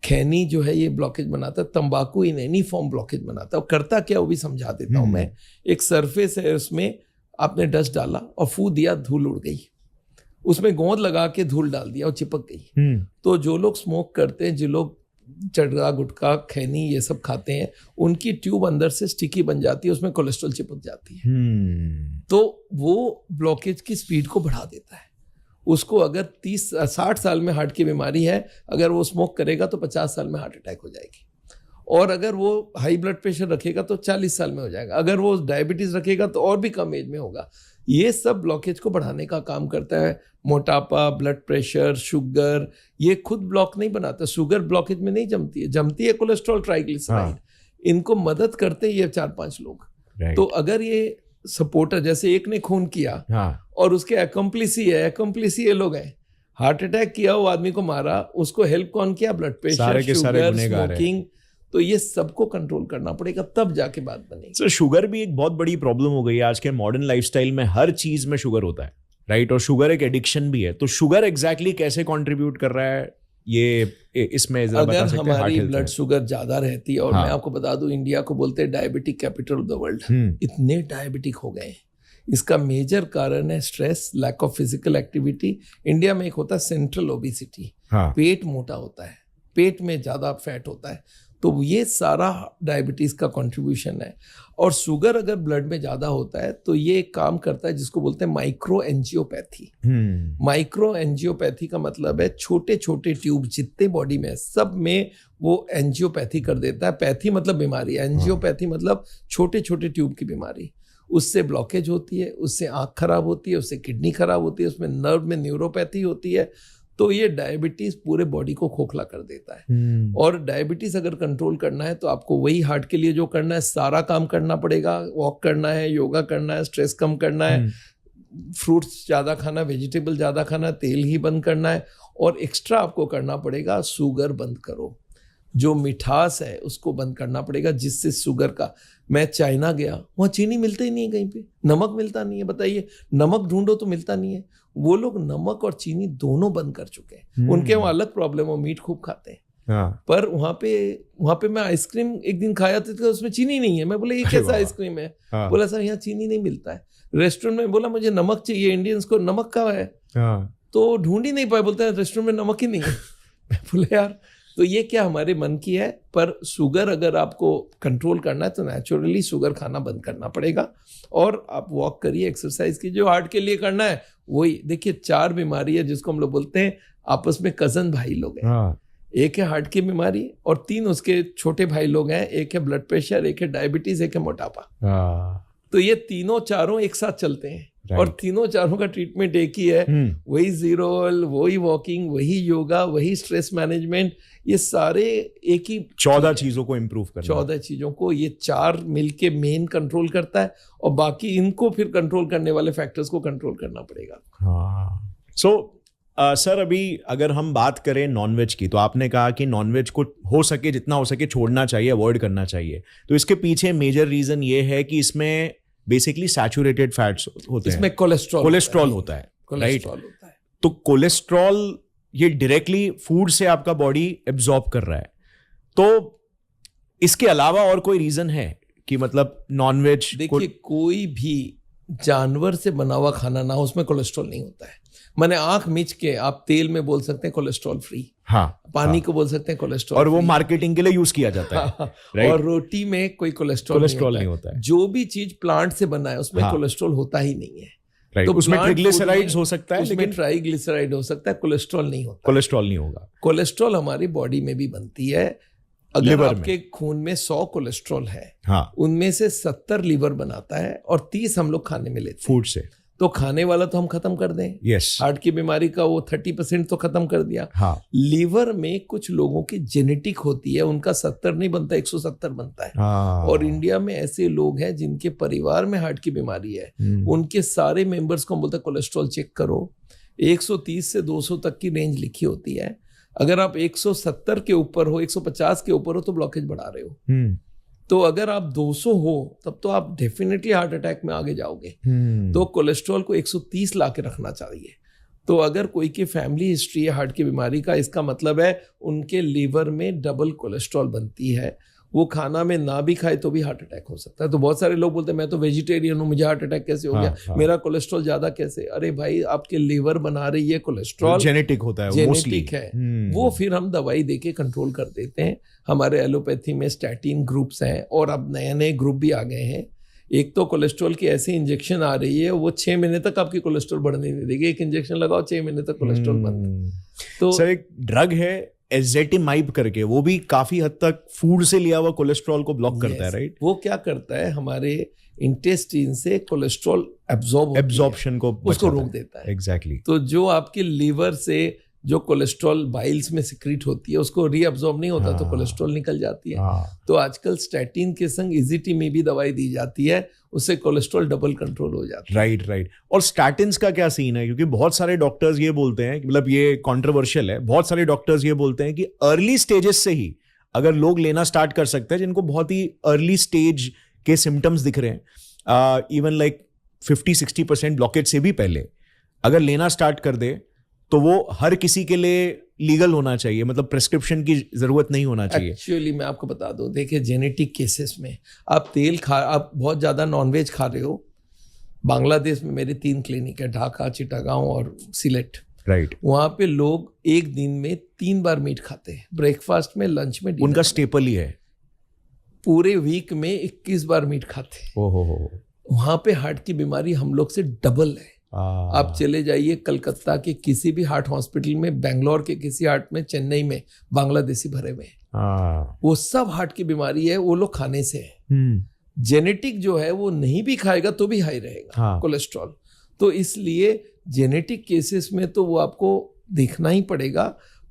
खैनी जो है ये ब्लॉकेज बनाता है। तंबाकू इन एनी फॉर्म ब्लॉकेज बनाता है। और करता क्या वो भी समझा देता हूँ मैं। एक सरफेस है, उसमें आपने डस्ट डाला और फू दिया, धूल उड़ गई। उसमें गोंद लगा के धूल डाल दिया और चिपक गई। तो जो लोग स्मोक करते हैं, जो लोग चढ़ा गुटखा खैनी ये सब खाते हैं, उनकी ट्यूब अंदर से स्टिकी बन जाती है, उसमें कोलेस्ट्रॉल चिपक जाती है। तो वो ब्लॉकेज की स्पीड को बढ़ा देता है। उसको अगर 60 साल में हार्ट की बीमारी है, अगर वो स्मोक करेगा तो 50 साल में हार्ट अटैक हो जाएगी। और अगर वो हाई ब्लड प्रेशर रखेगा तो 40 साल में हो जाएगा। अगर वो डायबिटीज रखेगा तो और भी कम एज में होगा। ये सब ब्लॉकेज को बढ़ाने का काम करता है। मोटापा, ब्लड प्रेशर, शुगर, ये खुद ब्लॉक नहीं बनाता। शुगर ब्लॉकेज में नहीं जमती है, जमती है कोलेस्ट्रॉल, ट्राइग्लिसराइड। इनको मदद करते ये 4-5 लोग। तो अगर ये सपोर्टर, जैसे एक ने खून किया और उसके अकम्प्लिस ही ये लोग हैं। हार्ट अटैक किया, वो आदमी को मारा, उसको हेल्प कौन किया? Blood pressure, sugar, smoking. तो ये सबको कंट्रोल करना पड़ेगा, तब जाके बात बनेगी। सर शुगर भी एक बहुत बड़ी प्रॉब्लम हो गई है आज के मॉडर्न लाइफस्टाइल में। हर चीज में शुगर होता है, राइट? और शुगर एक एडिक्शन भी है। तो शुगर एग्जैक्टली कैसे कंट्रीब्यूट कर रहा है ये इसमें जरा बता अगर सकते हैं? हमारी ब्लड शुगर ज्यादा रहती है, और मैं आपको बता दूं इंडिया को बोलते हैं diabetic capital of the world, इतने डायबिटिक हो गए हैं। इसका मेजर कारण है stress, lack of physical activity. India में एक होता है सेंट्रल ओबेसिटी, पेट मोटा होता है, पेट में ज्यादा फैट होता है, तो ये सारा डायबिटीज का कंट्रीब्यूशन है। और शुगर अगर ब्लड में ज्यादा होता है तो ये एक काम करता है जिसको बोलते हैं माइक्रो एंजियोपैथी। माइक्रो एंजियोपैथी का मतलब है छोटे छोटे ट्यूब जितने बॉडी में है सब में वो एंजियोपैथी कर देता है। पैथी मतलब बीमारी, एंजियोपैथी मतलब छोटे छोटे ट्यूब की बीमारी। उससे ब्लॉकेज होती है, उससे आंख खराब होती है, उससे किडनी खराब होती है, उसमें नर्व में न्यूरोपैथी होती है। तो ये डायबिटीज पूरे बॉडी को खोखला कर देता है। और डायबिटीज अगर कंट्रोल करना है तो आपको वही हार्ट के लिए जो करना है, सारा काम करना पड़ेगा। वॉक करना है, योगा करना है, स्ट्रेस कम करना है, फ्रूट्स ज़्यादा खाना, वेजिटेबल ज़्यादा खाना, तेल ही बंद करना है। और एक्स्ट्रा आपको करना पड़ेगा, शुगर बंद करो, जो मिठास है उसको बंद करना पड़ेगा, जिससे शुगर का। मैं चाइना गया, वहाँ चीनी मिलता ही नहीं है, कहीं पे नमक मिलता नहीं है। बताइए, नमक ढूंढो तो मिलता नहीं है। वो लोग नमक और चीनी दोनों बंद कर चुके हैं। उनके वहाँ अलग प्रॉब्लम है, मीट खूब खाते हैं। पर वहाँ पे मैं आइसक्रीम एक दिन खाया था तो उसमें चीनी नहीं है। मैं बोला ये कैसा आइसक्रीम है? बोला सर यहाँ चीनी नहीं मिलता है। रेस्टोरेंट में बोला मुझे नमक चाहिए, इंडियंस को नमक का है, तो ढूंढ ही नहीं पाए, बोलता है रेस्टोरेंट में नमक ही नहीं है। मैं बोला यार, तो ये क्या हमारे मन की है। पर शुगर अगर आपको कंट्रोल करना है तो नेचुरली शुगर खाना बंद करना पड़ेगा। और आप वॉक करिए, एक्सरसाइज कीजिए, जो हार्ट के लिए करना है वही। देखिए 4 बीमारी है जिसको हम लोग बोलते हैं आपस में कजन भाई लोग हैं। एक है हार्ट की बीमारी और 3 उसके छोटे भाई लोग हैं। एक है ब्लड प्रेशर, एक है डायबिटीज, एक है मोटापा। तो ये तीनों चारों एक साथ चलते हैं। और तीनों चारों का ट्रीटमेंट एक ही है, वही जीरोल, वही वॉकिंग, वही योगा, वही स्ट्रेस मैनेजमेंट। ये सारे एक ही 14 चीजों को इम्प्रूव करना, 14 चीजों को ये 4 मिलके मेन कंट्रोल करता है। और बाकी इनको फिर कंट्रोल करने वाले फैक्टर्स को कंट्रोल करना पड़ेगा। सर अभी अगर हम बात करें नॉनवेज की, तो आपने कहा कि नॉनवेज को हो सके जितना हो सके छोड़ना चाहिए, अवॉइड करना चाहिए। तो इसके पीछे मेजर रीजन ये है कि इसमें बेसिकली सैचुरेटेड फैट्स होते हैं, इसमें कोलेस्ट्रॉल होता है, राइट? तो कोलेस्ट्रॉल ये डायरेक्टली फूड से आपका बॉडी एब्जॉर्ब कर रहा है। तो इसके अलावा और कोई रीजन है कि मतलब नॉनवेज? देखिए, कोई भी जानवर से बना हुआ खाना ना हो उसमें कोलेस्ट्रॉल नहीं होता है। मैंने आंख मिच के आप तेल में बोल सकते हैं कोलेस्ट्रॉल फ्री, पानी को बोल सकते हैं कोलेस्ट्रॉल, और वो मार्केटिंग के लिए यूज किया जाता है, राइट? और रोटी में कोई कोलेस्ट्रॉल नहीं होता है। जो भी चीज प्लांट से बना है उसमें कोलेस्ट्रॉल होता ही नहीं है। तो उसमें ट्राइग्लिसराइड्स हो सकता है, लेकिन ट्राइग्लिसराइड हो सकता है, कोलेस्ट्रॉल नहीं होता। कोलेस्ट्रॉल नहीं होगा। कोलेस्ट्रॉल हमारी बॉडी में भी बनती है। अगर आपके खून में 100 कोलेस्ट्रॉल है, उनमें से 70 लीवर बनाता है और 30 हम लोग खाने में लेते हैं फूड से। तो खाने वाला तो हम खत्म कर दें। यस। हार्ट की बीमारी का वो 30% तो खत्म कर दिया। लीवर में कुछ लोगों की जेनेटिक होती है, उनका 70 नहीं बनता, 170 बनता है। और इंडिया में ऐसे लोग हैं जिनके परिवार में हार्ट की बीमारी है, उनके सारे मेंबर्स को हम बोलते हैं कोलेस्ट्रॉल चेक करो। 130 से 200 तक की रेंज लिखी होती है। अगर आप 170 के ऊपर हो, 150 के ऊपर हो तो ब्लॉकेज बढ़ा रहे हो। तो अगर आप 200 हो तब तो आप डेफिनेटली हार्ट अटैक में आगे जाओगे। तो कोलेस्ट्रॉल को 130 ला के रखना चाहिए। तो अगर कोई की फैमिली हिस्ट्री है हार्ट की बीमारी का, इसका मतलब है उनके लीवर में डबल कोलेस्ट्रॉल बनती है। वो खाना में ना भी खाए तो भी हार्ट अटैक हो सकता है। तो बहुत सारे लोग बोलते हैं मैं तो वेजिटेरियन हूँ, मुझे हार्ट अटैक कैसे हो गया? मेरा कोलेस्ट्रॉल ज्यादा कैसे? अरे भाई, आपके लीवर बना रही है कोलेस्ट्रॉल, जेनेटिक होता है, जेनेटिक है। वो फिर हम दवाई देके कंट्रोल कर देते हैं। हमारे एलोपैथी में स्टैटिन ग्रुप्स हैं और अब नए नए ग्रुप भी आ गए हैं। एक तो कोलेस्ट्रॉल की ऐसी इंजेक्शन आ रही है, वो 6 महीने तक आपकी कोलेस्ट्रॉल बढ़ने नहीं देगी। एक इंजेक्शन लगाओ, 6 महीने तक कोलेस्ट्रॉल बंद। तो सर एक ड्रग है एजेटिमाइब करके, वो भी काफी हद तक फूड से लिया हुआ कोलेस्ट्रॉल को ब्लॉक करता है, राइट? वो क्या करता है, हमारे इंटेस्टाइन से कोलेस्ट्रॉल एब्जॉर्प्शन को उसको रोक देता है। एग्जैक्टली। तो जो आपके लीवर से जो कोलेस्ट्रॉल बाइल्स में सिक्रीट होती है उसको रीअब्जॉर्ब नहीं होता, तो कोलेस्ट्रॉल निकल जाती है। तो आजकल स्टैटिन के संग इजीटी में भी दवाई दी जाती है, उससे कोलेस्ट्रॉल डबल कंट्रोल हो जाता है। राइट। और स्टैटिन्स का क्या सीन है? क्योंकि बहुत सारे डॉक्टर्स ये बोलते हैं, मतलब ये कंट्रोवर्शियल है, बहुत सारे डॉक्टर्स ये बोलते हैं कि अर्ली स्टेजेस से ही अगर लोग लेना स्टार्ट कर सकते हैं, जिनको बहुत ही अर्ली स्टेज के सिम्टम्स दिख रहे हैं, इवन लाइक 50-60% ब्लॉकेज से भी पहले अगर लेना स्टार्ट कर दे तो वो हर किसी के लिए लीगल होना चाहिए, मतलब प्रेस्क्रिप्शन की जरूरत नहीं होना चाहिए। एक्चुअली मैं आपको बता दूं, देखिए जेनेटिक केसेस में आप आप बहुत ज़्यादा नॉनवेज खा रहे हो। बांग्लादेश में मेरे 3 क्लिनिक है, ढाका, चिटागांव और सिलेट। राइट। वहाँ पे लोग एक दिन में 3 बार मीट खाते हैं, ब्रेकफास्ट में, लंच में, उनका स्टेपल ही है। पूरे वीक में 21 बार मीट खाते हैं। ओहो। वहाँ पे हार्ट की बीमारी हम लोग से डबल है। आप चले जाइए कलकत्ता के किसी भी हार्ट हॉस्पिटल में, बेंगलोर के किसी हार्ट में, चेन्नई में बांग्लादेशी भरे हुए हैं। वो सब हार्ट की बीमारी है, वो लोग खाने से है। जेनेटिक जो है वो नहीं भी खाएगा तो भी हाई रहेगा कोलेस्ट्रॉल। तो इसलिए जेनेटिक केसेस में तो वो आपको देखना ही पड़ेगा,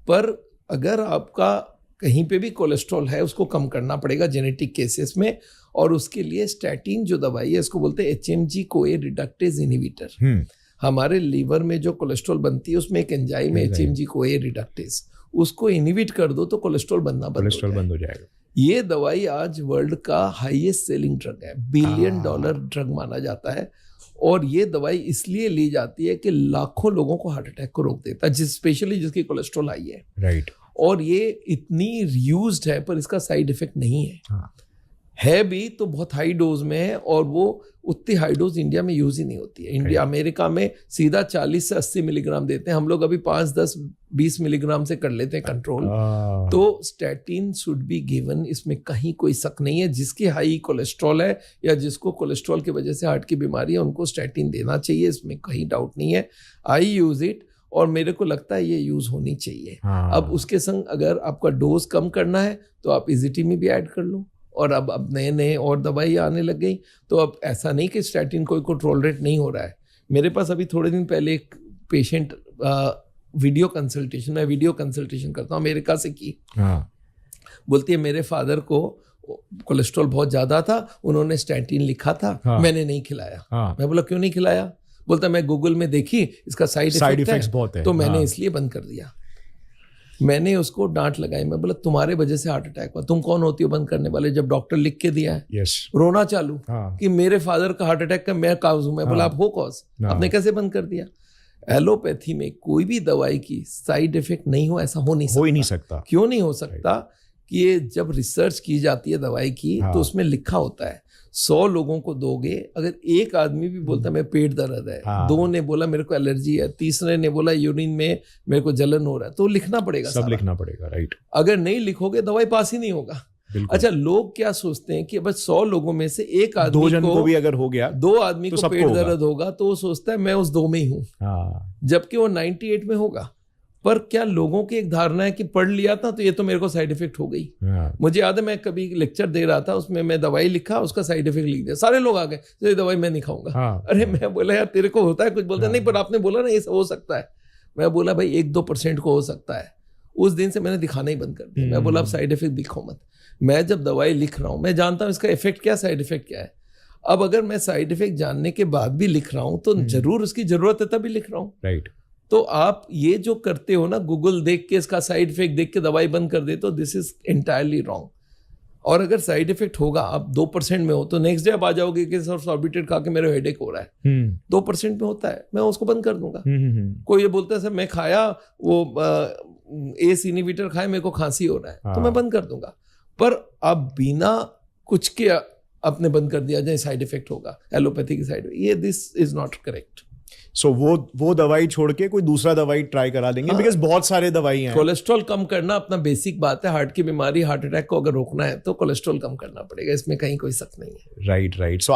पर अगर आपका कहीं पे भी कोलेस्ट्रॉल है उसको कम करना पड़ेगा जेनेटिक केसेस में। और उसके लिए स्टैटिन जो दवाई है, इसको बोलते हैं HMG CoA रिडक्टेज इनहिबिटर। हमारे लीवर में जो कोलेस्ट्रॉल बनती है उसमें एक एंजाइम है HMG CoA रिडक्टेज, उसको इनहिबिट कर दो तो कोलेस्ट्रॉल बनना बंद हो जाएगा। ये दवाई आज वर्ल्ड का हाईएस्ट सेलिंग ड्रग है, $1 बिलियन ड्रग माना जाता है। और ये दवाई इसलिए ली जाती है कि लाखों लोगों को हार्ट अटैक को रोक देता है, स्पेशली जिसकी कोलेस्ट्रॉल हाई है। राइट। और ये इतनी यूज्ड है पर इसका साइड इफेक्ट नहीं है। है भी तो बहुत हाई डोज में है, और वो उतनी हाई डोज इंडिया में यूज ही नहीं होती है। इंडिया अमेरिका में सीधा 40 से 80 मिलीग्राम देते हैं, हम लोग अभी 5, 10, 20 मिलीग्राम से कर लेते हैं कंट्रोल। तो स्टैटिन शुड बी गिवन, इसमें कहीं कोई शक नहीं है। जिसकी हाई कोलेस्ट्रॉल है या जिसको कोलेस्ट्रॉल की वजह से हार्ट की बीमारी है उनको स्टैटिन देना चाहिए, इसमें कहीं डाउट नहीं है। आई यूज इट और मेरे को लगता है ये यूज होनी चाहिए। अब उसके संग अगर आपका डोज कम करना है तो आप इजिटिमी भी ऐड कर लो। और अब नए नए और दवाई आने लग गई, तो अब ऐसा नहीं कि स्टैटिन कोई को टॉलरेट नहीं हो रहा है। मेरे पास अभी थोड़े दिन पहले एक पेशेंट वीडियो कंसल्टेशन, मैं वीडियो कंसल्टेशन करता हूँ, अमेरिका से की। बोलती है मेरे फादर को कोलेस्ट्रॉल बहुत ज़्यादा था, उन्होंने स्टैटिन लिखा था, मैंने नहीं खिलाया। मैं बोला क्यों नहीं खिलाया? बोलता मैं गूगल में देखी इसका साइड इफेक्ट्स बहुत है, तो मैंने इसलिए बंद कर दिया। मैंने उसको डांट लगाई, मैं बोला तुम्हारे वजह से हार्ट अटैक हुआ, तुम कौन होती हो बंद करने वाले? जब डॉक्टर लिख के दिया है, रोना चालू कि मेरे फादर का हार्ट अटैक का मैं कॉज हूं। मैं बोला आप हो कॉज, आपने कैसे बंद कर दिया? एलोपैथी में कोई भी दवाई की साइड इफेक्ट नहीं हो, ऐसा हो ही नहीं सकता। क्यों नहीं हो सकता? कि ये जब रिसर्च की जाती है दवाई की तो उसमें लिखा होता है 100 लोगों को दोगे, अगर एक आदमी भी बोलता है मेरे पेट दर्द है, 2 ने बोला मेरे को एलर्जी है, तीसरे ने बोला यूरिन में मेरे को जलन हो रहा है, तो लिखना पड़ेगा, सब लिखना पड़ेगा। राइट। अगर नहीं लिखोगे दवाई पास ही नहीं होगा। अच्छा, लोग क्या सोचते हैं कि बस 100 लोगों में से एक आदमी 2 जन को भी अगर हो गया, 2 आदमी को पेट दर्द होगा तो वो सोचता है मैं उस 2 में ही हूँ, जबकि वो 98 में होगा। पर क्या लोगों की एक धारणा है कि पढ़ लिया था तो ये तो मेरे को साइड इफेक्ट हो गई। मुझे याद है मैं कभी लेक्चर दे रहा था, उसमें मैं दवाई लिखा, उसका साइड इफेक्ट लिख दिया, सारे लोग आ गए तो ये दवाई मैं नहीं खाऊंगा। अरे मैं बोला यार तेरे को होता है कुछ? बोलता नहीं पर आपने बोला ना ये हो सकता है। मैं बोला भाई 1-2% को हो सकता है। उस दिन से मैंने दिखाना ही बंद कर दिया। मैं बोला अब साइड इफेक्ट दिखाओ मत। मैं जब दवाई लिख रहा हूँ मैं जानता हूँ इसका इफेक्ट क्या, साइड इफेक्ट क्या है। अब अगर मैं साइड इफेक्ट जानने के बाद भी लिख रहा हूँ तो जरूर उसकी जरूरत है तभी लिख रहा हूँ। राइट। तो आप ये जो करते हो ना, गूगल देख के इसका साइड इफेक्ट देख के दवाई बंद कर देते हो, दिस इज एंटायरली रॉन्ग। और अगर साइड इफेक्ट होगा, आप 2% में हो तो नेक्स्ट डे आप आ जाओगे कि सर सॉर्बिटेट खा के मेरे हेडेक हो रहा है। 2% में होता है, मैं उसको बंद कर दूंगा। कोई ये बोलता है सर मैं खाया वो एस इनहिबिटर खाया, मेरे को खांसी हो रहा है, तो मैं बंद कर दूंगा। पर आप बिना कुछ के आपने बंद कर दिया जाए साइड इफेक्ट होगा, एलोपैथी की साइड, ये दिस इज नॉट करेक्ट। सो वो दवाई छोड़ के कोई दूसरा दवाई ट्राई करा देंगे, बिकॉज बहुत सारे दवाई हैं। कोलेस्ट्रॉल कम करना अपना बेसिक बात है। हार्ट की बीमारी, हार्ट अटैक को अगर रोकना है तो कोलेस्ट्रॉल कम करना पड़ेगा, इसमें कहीं कोई शक नहीं है। राइट। सो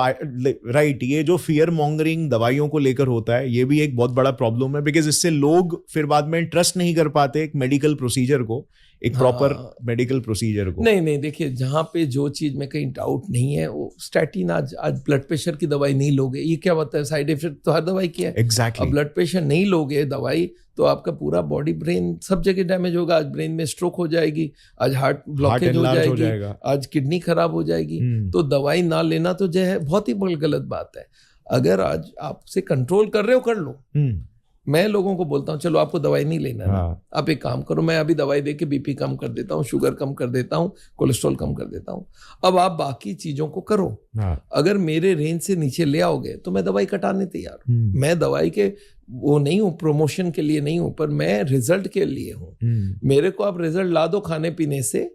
राइट, ये जो फियर मॉन्गरिंग दवाइयों को लेकर होता है, ये भी एक बहुत बड़ा प्रॉब्लम है, बिकॉज इससे लोग फिर बाद में ट्रस्ट नहीं कर पाते एक मेडिकल प्रोसीजर को, एक प्रॉपर मेडिकल प्रोसीजर को। नहीं देखिए, जहाँ पे जो चीज में कहीं डाउट नहीं है, वो स्टैटिन आज ब्लड प्रेशर की दवाई नहीं लोगे, ये क्या होता है? साइड इफेक्ट तो हर दवाई की है। एग्जैक्टली। अब ब्लड प्रेशर नहीं लोगे दवाई तो आपका पूरा बॉडी, ब्रेन सब जगह डैमेज होगा। आज ब्रेन में स्ट्रोक हो जाएगी, आज हार्ट ब्लॉकेज हो जाएगी, आज किडनी खराब हो जाएगी। तो दवाई ना लेना तो जो है बहुत ही गलत बात है। अगर आज आपसे कंट्रोल कर रहे हो कर लो। मैं लोगों को बोलता हूँ चलो आपको दवाई नहीं लेना है, आप एक काम करो, मैं अभी दवाई दे के बीपी कम कर देता हूँ, शुगर कम कर देता हूँ, कोलेस्ट्रॉल कम कर देता हूँ। अब आप बाकी चीजों को करो। अगर मेरे रेंज से नीचे ले आओगे तो मैं दवाई कटाने तैयार हूँ। मैं दवाई के वो नहीं हूँ, प्रमोशन के लिए नहीं हूँ, पर मैं रिजल्ट के लिए हूँ। मेरे को आप रिजल्ट ला दो खाने पीने से,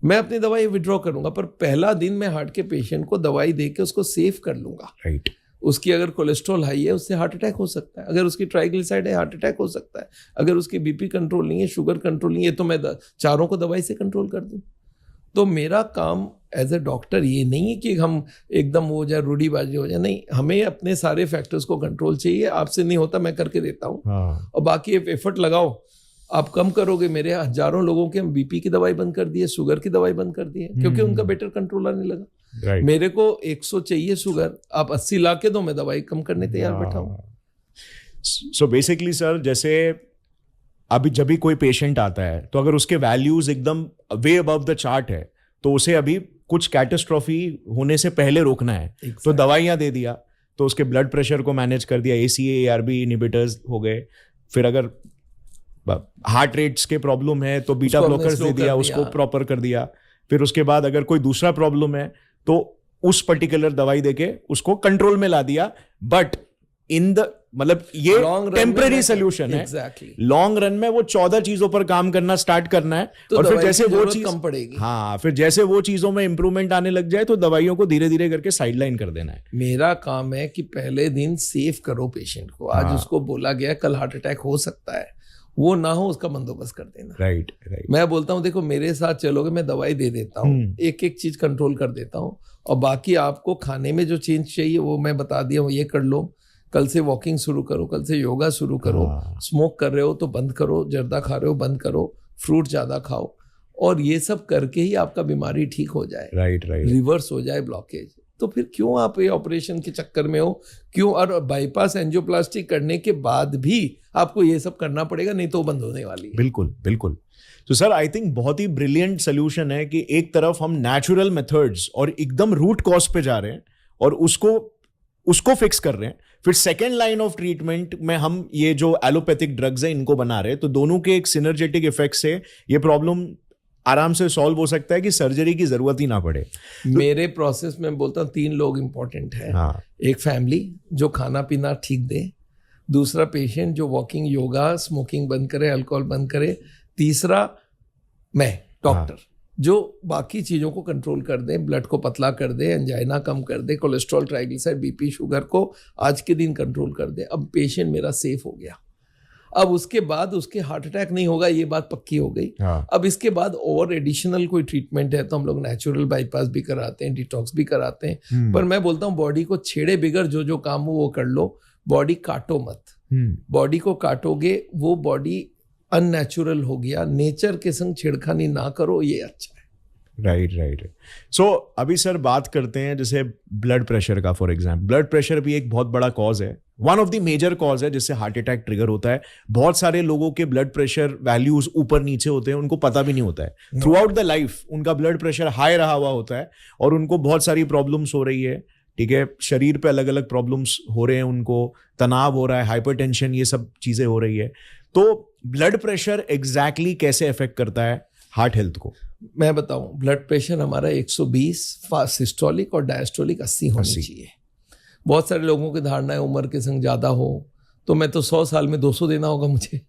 मैं अपनी दवाई विड्रॉ करूंगा, पर पहला दिन मैं हार्ट के पेशेंट को दवाई दे के उसको सेव कर लूंगा। राइट। उसकी अगर कोलेस्ट्रॉल हाई है उससे हार्ट अटैक हो सकता है, अगर उसकी ट्राइग्लिसराइड है हार्ट अटैक हो सकता है, अगर उसकी बीपी कंट्रोल नहीं है, शुगर कंट्रोल नहीं है, तो मैं चारों को दवाई से कंट्रोल कर दूं। तो मेरा काम एज ए डॉक्टर ये नहीं है कि हम एकदम हो जाए, रूढ़ीबाजी हो जाए, नहीं, हमें अपने सारे फैक्टर्स को कंट्रोल चाहिए। आपसे नहीं होता, मैं करके देता हूँ। और बाकी एफर्ट लगाओ, आप कम करोगे। मेरे हजारों लोगों के हम बीपी की दवाई बंद कर दिए, शुगर की दवाई बंद कर दिए, क्योंकि उनका बेटर कंट्रोल आने लगा। Right. मेरे को 100 चाहिए शुगर, आप 80 ला के दो, मैं दवाई कम करने तैयार बैठा हूँ। सो बेसिकली सर, जैसे अभी जब भी कोई पेशेंट आता है तो अगर उसके वैल्यूज एकदम वे अबव द चार्ट है तो उसे अभी कुछ कैटास्ट्रॉफी होने से पहले रोकना है। तो दवाइयां दे दिया, तो उसके ब्लड प्रेशर को मैनेज कर दिया, ACA ARB इनहिबिटर्स हो गए। फिर अगर हार्ट रेट्स के प्रॉब्लम है तो बीटा ब्लॉकर्स दे दिया, उसको प्रॉपर कर दिया। फिर उसके बाद अगर कोई दूसरा प्रॉब्लम है तो उस पर्टिकुलर दवाई देके उसको कंट्रोल में ला दिया। बट इन द मतलब ये टेम्पररी सोल्यूशन है। लॉन्ग रन में वो 14 चीजों पर काम करना स्टार्ट करना है, तो और फिर जैसे वो चीज कम पड़ेगी, हाँ, फिर जैसे वो चीजों में इंप्रूवमेंट आने लग जाए तो दवाइयों को धीरे धीरे करके साइडलाइन कर देना है। मेरा काम है कि पहले दिन सेव करो पेशेंट को। आज उसको बोला गया कल हार्ट अटैक हो सकता है, वो ना हो उसका बंदोबस्त कर देना। राइट। मैं बोलता हूँ देखो मेरे साथ चलोगे, मैं दवाई दे देता हूँ, एक एक चीज कंट्रोल कर देता हूँ, और बाकी आपको खाने में जो चेंज चाहिए वो मैं बता दिया हूँ, ये कर लो, कल से वॉकिंग शुरू करो, कल से योगा शुरू करो, स्मोक कर रहे हो तो बंद करो, जर्दा खा रहे हो बंद करो, फ्रूट ज्यादा खाओ, और ये सब करके ही आपका बीमारी ठीक हो जाए। राइट। रिवर्स हो जाए ब्लॉकेज। तो फिर क्यों आप ये ऑपरेशन के चक्कर में हो, क्यों? और बाईपास एंजियोप्लास्टी करने के बाद भी आपको ये सब करना पड़ेगा, नहीं तो बंद होने वाली है। बिल्कुल। तो सर आई थिंक बहुत ही ब्रिलियंट सोल्यूशन है कि एक तरफ हम नेचुरल मेथड्स और एकदम रूट कॉज पे जा रहे हैं और उसको फिक्स कर रहे हैं, फिर सेकेंड लाइन ऑफ ट्रीटमेंट में हम ये जो एलोपैथिक ड्रग्स है इनको बना रहे हैं। तो दोनों के एक सिनर्जेटिक इफेक्ट से ये प्रॉब्लम आराम से सॉल्व हो सकता है कि सर्जरी की जरूरत ही ना पड़े। मेरे प्रोसेस में बोलता हूँ 3 लोग इंपॉर्टेंट है। हाँ। एक फैमिली जो खाना पीना ठीक दे, दूसरा पेशेंट जो वॉकिंग, योगा, स्मोकिंग बंद करे, अल्कोहल बंद करे, तीसरा मैं डॉक्टर जो बाकी चीज़ों को कंट्रोल कर दे, ब्लड को पतला कर दे, एंजाइना कम कर दे, कोलेस्ट्रॉल, ट्राइग्लिसराइड, बीपी, शुगर को आज के दिन कंट्रोल कर दे। अब पेशेंट मेरा सेफ हो गया। अब उसके बाद उसके हार्ट अटैक नहीं होगा, ये बात पक्की हो गई। अब इसके बाद और एडिशनल कोई ट्रीटमेंट है तो हम लोग नेचुरल बाईपास भी कराते हैं, डिटॉक्स भी कराते हैं। पर मैं बोलता हूँ बॉडी को छेड़े बिगर जो काम हो वो कर लो, बॉडी काटो मत। बॉडी को काटोगे वो बॉडी अननेचुरल हो गया। नेचर के संग छेड़खानी ना करो, ये अच्छा है। राइट। सो अभी सर बात करते हैं जैसे ब्लड प्रेशर का। फॉर एग्जाम्पल ब्लड प्रेशर भी एक बहुत बड़ा कॉज है, one of the major cause है जिससे हार्ट अटैक ट्रिगर होता है। बहुत सारे लोगों के ब्लड प्रेशर वैल्यूज ऊपर नीचे होते हैं, उनको पता भी नहीं होता है। थ्रू आउट द लाइफ उनका ब्लड प्रेशर हाई रहा हुआ होता है और उनको बहुत सारी प्रॉब्लम्स हो रही है। ठीक है, शरीर पे अलग अलग प्रॉब्लम्स हो रहे हैं, उनको तनाव हो रहा है, हाइपरटेंशन, ये सब चीजें हो रही है। तो ब्लड प्रेशर एग्जैक्टली कैसे अफेक्ट करता है हार्ट हेल्थ को? मैं बताऊं, ब्लड प्रेशर हमारा 120 सिस्टोलिक और डायस्टोलिक 80 होनी चाहिए। बहुत सारे लोगों की धारणा है उम्र के संग ज़्यादा हो तो मैं तो 100 साल में 200 देना होगा मुझे।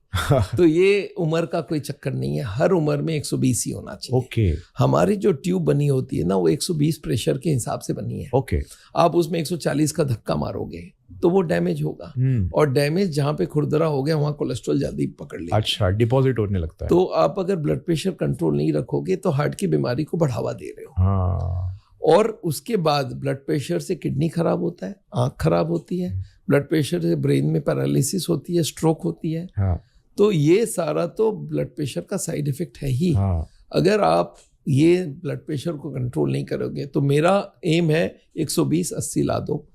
तो ये उम्र का कोई चक्कर नहीं है, हर उम्र में 120 ही होना चाहिए। ओके। हमारी जो ट्यूब बनी होती है ना वो 120 प्रेशर के हिसाब से बनी है। ओके। आप उसमें 140 का धक्का मारोगे तो वो डैमेज होगा, और डैमेज जहाँ पे खुरदरा हो गया वहाँ कोलेस्ट्रॉल जल्दी पकड़ लेगा। अच्छा, डिपॉजिट होने लगता है। तो आप अगर ब्लड प्रेशर कंट्रोल नहीं रखोगे तो हार्ट की बीमारी को बढ़ावा दे रहे हो। हाँ। और उसके बाद ब्लड प्रेशर से किडनी खराब होता है, आंख खराब होती है, ब्लड प्रेशर से ब्रेन में पैरालिसिस होती है, स्ट्रोक होती है। हाँ। तो ये सारा तो ब्लड प्रेशर का साइड इफेक्ट है ही। हाँ। अगर आप ये ब्लड प्रेशर को कंट्रोल नहीं करोगे तो मेरा एम है 120-80 ला दो,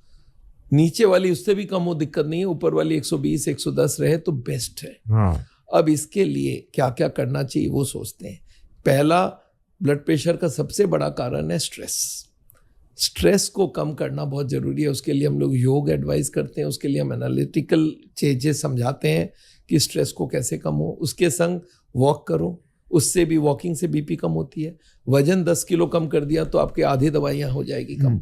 नीचे वाली उससे भी कम हो दिक्कत नहीं है, ऊपर वाली 120-110 रहे तो बेस्ट है। हाँ। अब इसके लिए क्या क्या करना चाहिए वो सोचते हैं। पहला, ब्लड प्रेशर का सबसे बड़ा कारण है स्ट्रेस। स्ट्रेस को कम करना बहुत ज़रूरी है। उसके लिए हम लोग योग एडवाइस करते हैं, उसके लिए हम एनालिटिकल चेंजेस समझाते हैं कि स्ट्रेस को कैसे कम हो। उसके संग वॉक करो, उससे भी, वॉकिंग से बीपी कम होती है। वजन 10 किलो कम कर दिया तो आपके आधी दवाइयाँ हो जाएगी कम।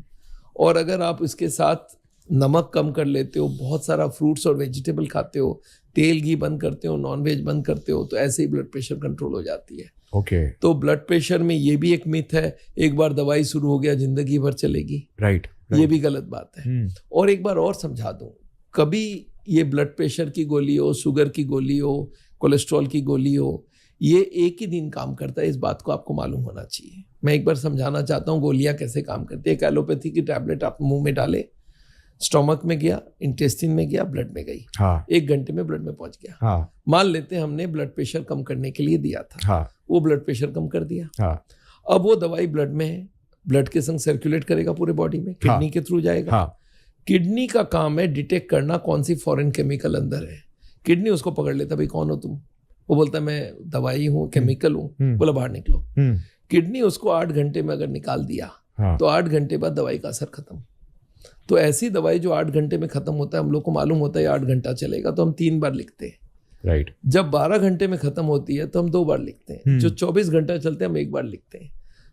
और अगर आप इसके साथ नमक कम कर लेते हो, बहुत सारा फ्रूट्स और वेजिटेबल खाते हो, तेल घी बंद करते हो, नॉन वेज बंद करते हो, तो ऐसे ही ब्लड प्रेशर कंट्रोल हो जाती है। ओके। तो ब्लड प्रेशर में ये भी एक मिथ है, एक बार दवाई शुरू हो गया जिंदगी भर चलेगी। राइट। ये भी गलत बात है। और एक बार और समझा दूं, कभी ये ब्लड प्रेशर की गोली हो, शुगर की गोली हो, कोलेस्ट्रॉल की गोली हो, ये एक ही दिन काम करता है, इस बात को आपको मालूम होना चाहिए। मैं एक बार समझाना चाहता हूँ गोलियां कैसे काम करती है। एक एलोपैथी की टैबलेट आप मुंह में डाले, स्टोमक में गया, इंटेस्टिन में गया, ब्लड में गई, हाँ। 1 घंटे में ब्लड में पहुंच गया। हाँ। मान लेते हैं हमने ब्लड प्रेशर कम करने के लिए दिया था, हाँ। वो ब्लड प्रेशर कम कर दिया। हाँ। अब वो दवाई ब्लड में है, ब्लड के संग सर्कुलेट करेगा पूरे बॉडी में, किडनी के थ्रू जाएगा। हाँ। किडनी का काम है डिटेक्ट करना कौन सी फॉरेन केमिकल अंदर है। किडनी उसको पकड़ लेता, भाई कौन हो तुम? वो बोलता मैं दवाई हूँ, केमिकल हूँ। बोला बाहर निकलो। किडनी उसको 8 घंटे में अगर निकाल दिया, तो 8 घंटे बाद दवाई का असर खत्म। तो ऐसी दवाई जो 8 घंटे में खत्म होता है, हम लोग को मालूम होता है 8 घंटा चलेगा, तो हम 3 बार लिखते हैं। राइट। जब 12 घंटे में खत्म होती है तो हम 2 बार लिखते हैं। जो 24 घंटा चलते हैं हम 1 बार लिखते हैं।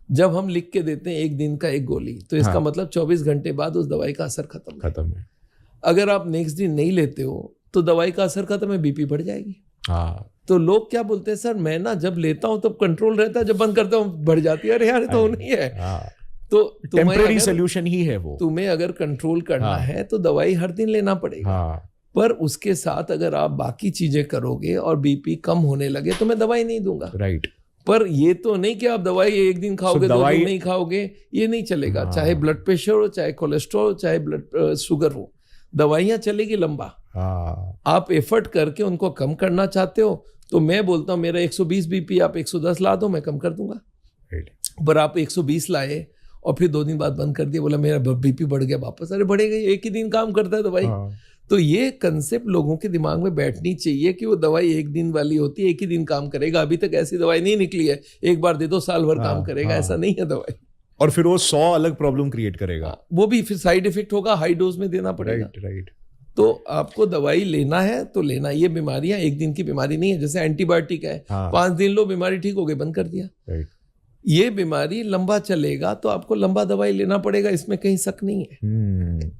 जब हम लिख के देते हैं 1 दिन का 1 गोली, तो इसका मतलब 24 घंटे बाद उस दवाई का असर खत्म है। अगर आप नेक्स्ट दिन नहीं लेते हो तो दवाई का असर खत्म है, बीपी बढ़ जाएगी। तो लोग क्या बोलते हैं, सर मैं ना जब लेता हूं तब कंट्रोल रहता है, जब बंद करता हूं बढ़ जाती है। अरे यार तो नहीं है। तो टेम्परेरी सॉल्यूशन ही है वो। तुम्हें अगर कंट्रोल करना है तो दवाई हर दिन लेना पड़ेगा। पर उसके साथ अगर आप बाकी चीजें करोगे और बीपी कम होने लगे तो मैं दवाई नहीं दूंगा। राइट। पर ये तो नहीं कि आप दवाई 1 दिन खाओगे, 2 दिन नहीं खाओगे, ये नहीं चलेगा। चाहे ब्लड प्रेशर हो, चाहे कोलेस्ट्रॉल हो, चाहे ब्लड शुगर हो, दवाइयां चलेगी लंबा। आप एफर्ट करके उनको कम करना चाहते हो तो मैं बोलता हूँ मेरा 120 बीपी आप 110 ला दो, मैं कम कर दूंगा। पर आप 120 लाए और फिर 2 दिन बाद बंद कर दिया, बोला मेरा बीपी बढ़ गया वापस। अरे बढ़ेगा, एक ही दिन काम करता है दवाई। तो ये कंसेप्ट लोगों के दिमाग में बैठनी चाहिए कि वो दवाई 1 दिन वाली होती है, एक ही दिन काम करेगा। अभी तक ऐसी दवाई नहीं निकली है, एक बार दे दो साल भर काम करेगा, ऐसा नहीं है दवाई। और फिर वो 100 अलग प्रॉब्लम क्रिएट करेगा। वो भी फिर साइड इफेक्ट होगा, हाई डोज में देना पड़ेगा। राइट। तो आपको दवाई लेना है तो लेना। ये बीमारियां 1 दिन की बीमारी नहीं है। जैसे एंटीबायोटिक है, 5 दिन लो, बीमारी ठीक हो गई, बंद कर दिया। राइट। ये बीमारी लंबा चलेगा तो आपको लंबा दवाई लेना पड़ेगा, इसमें कहीं शक नहीं है।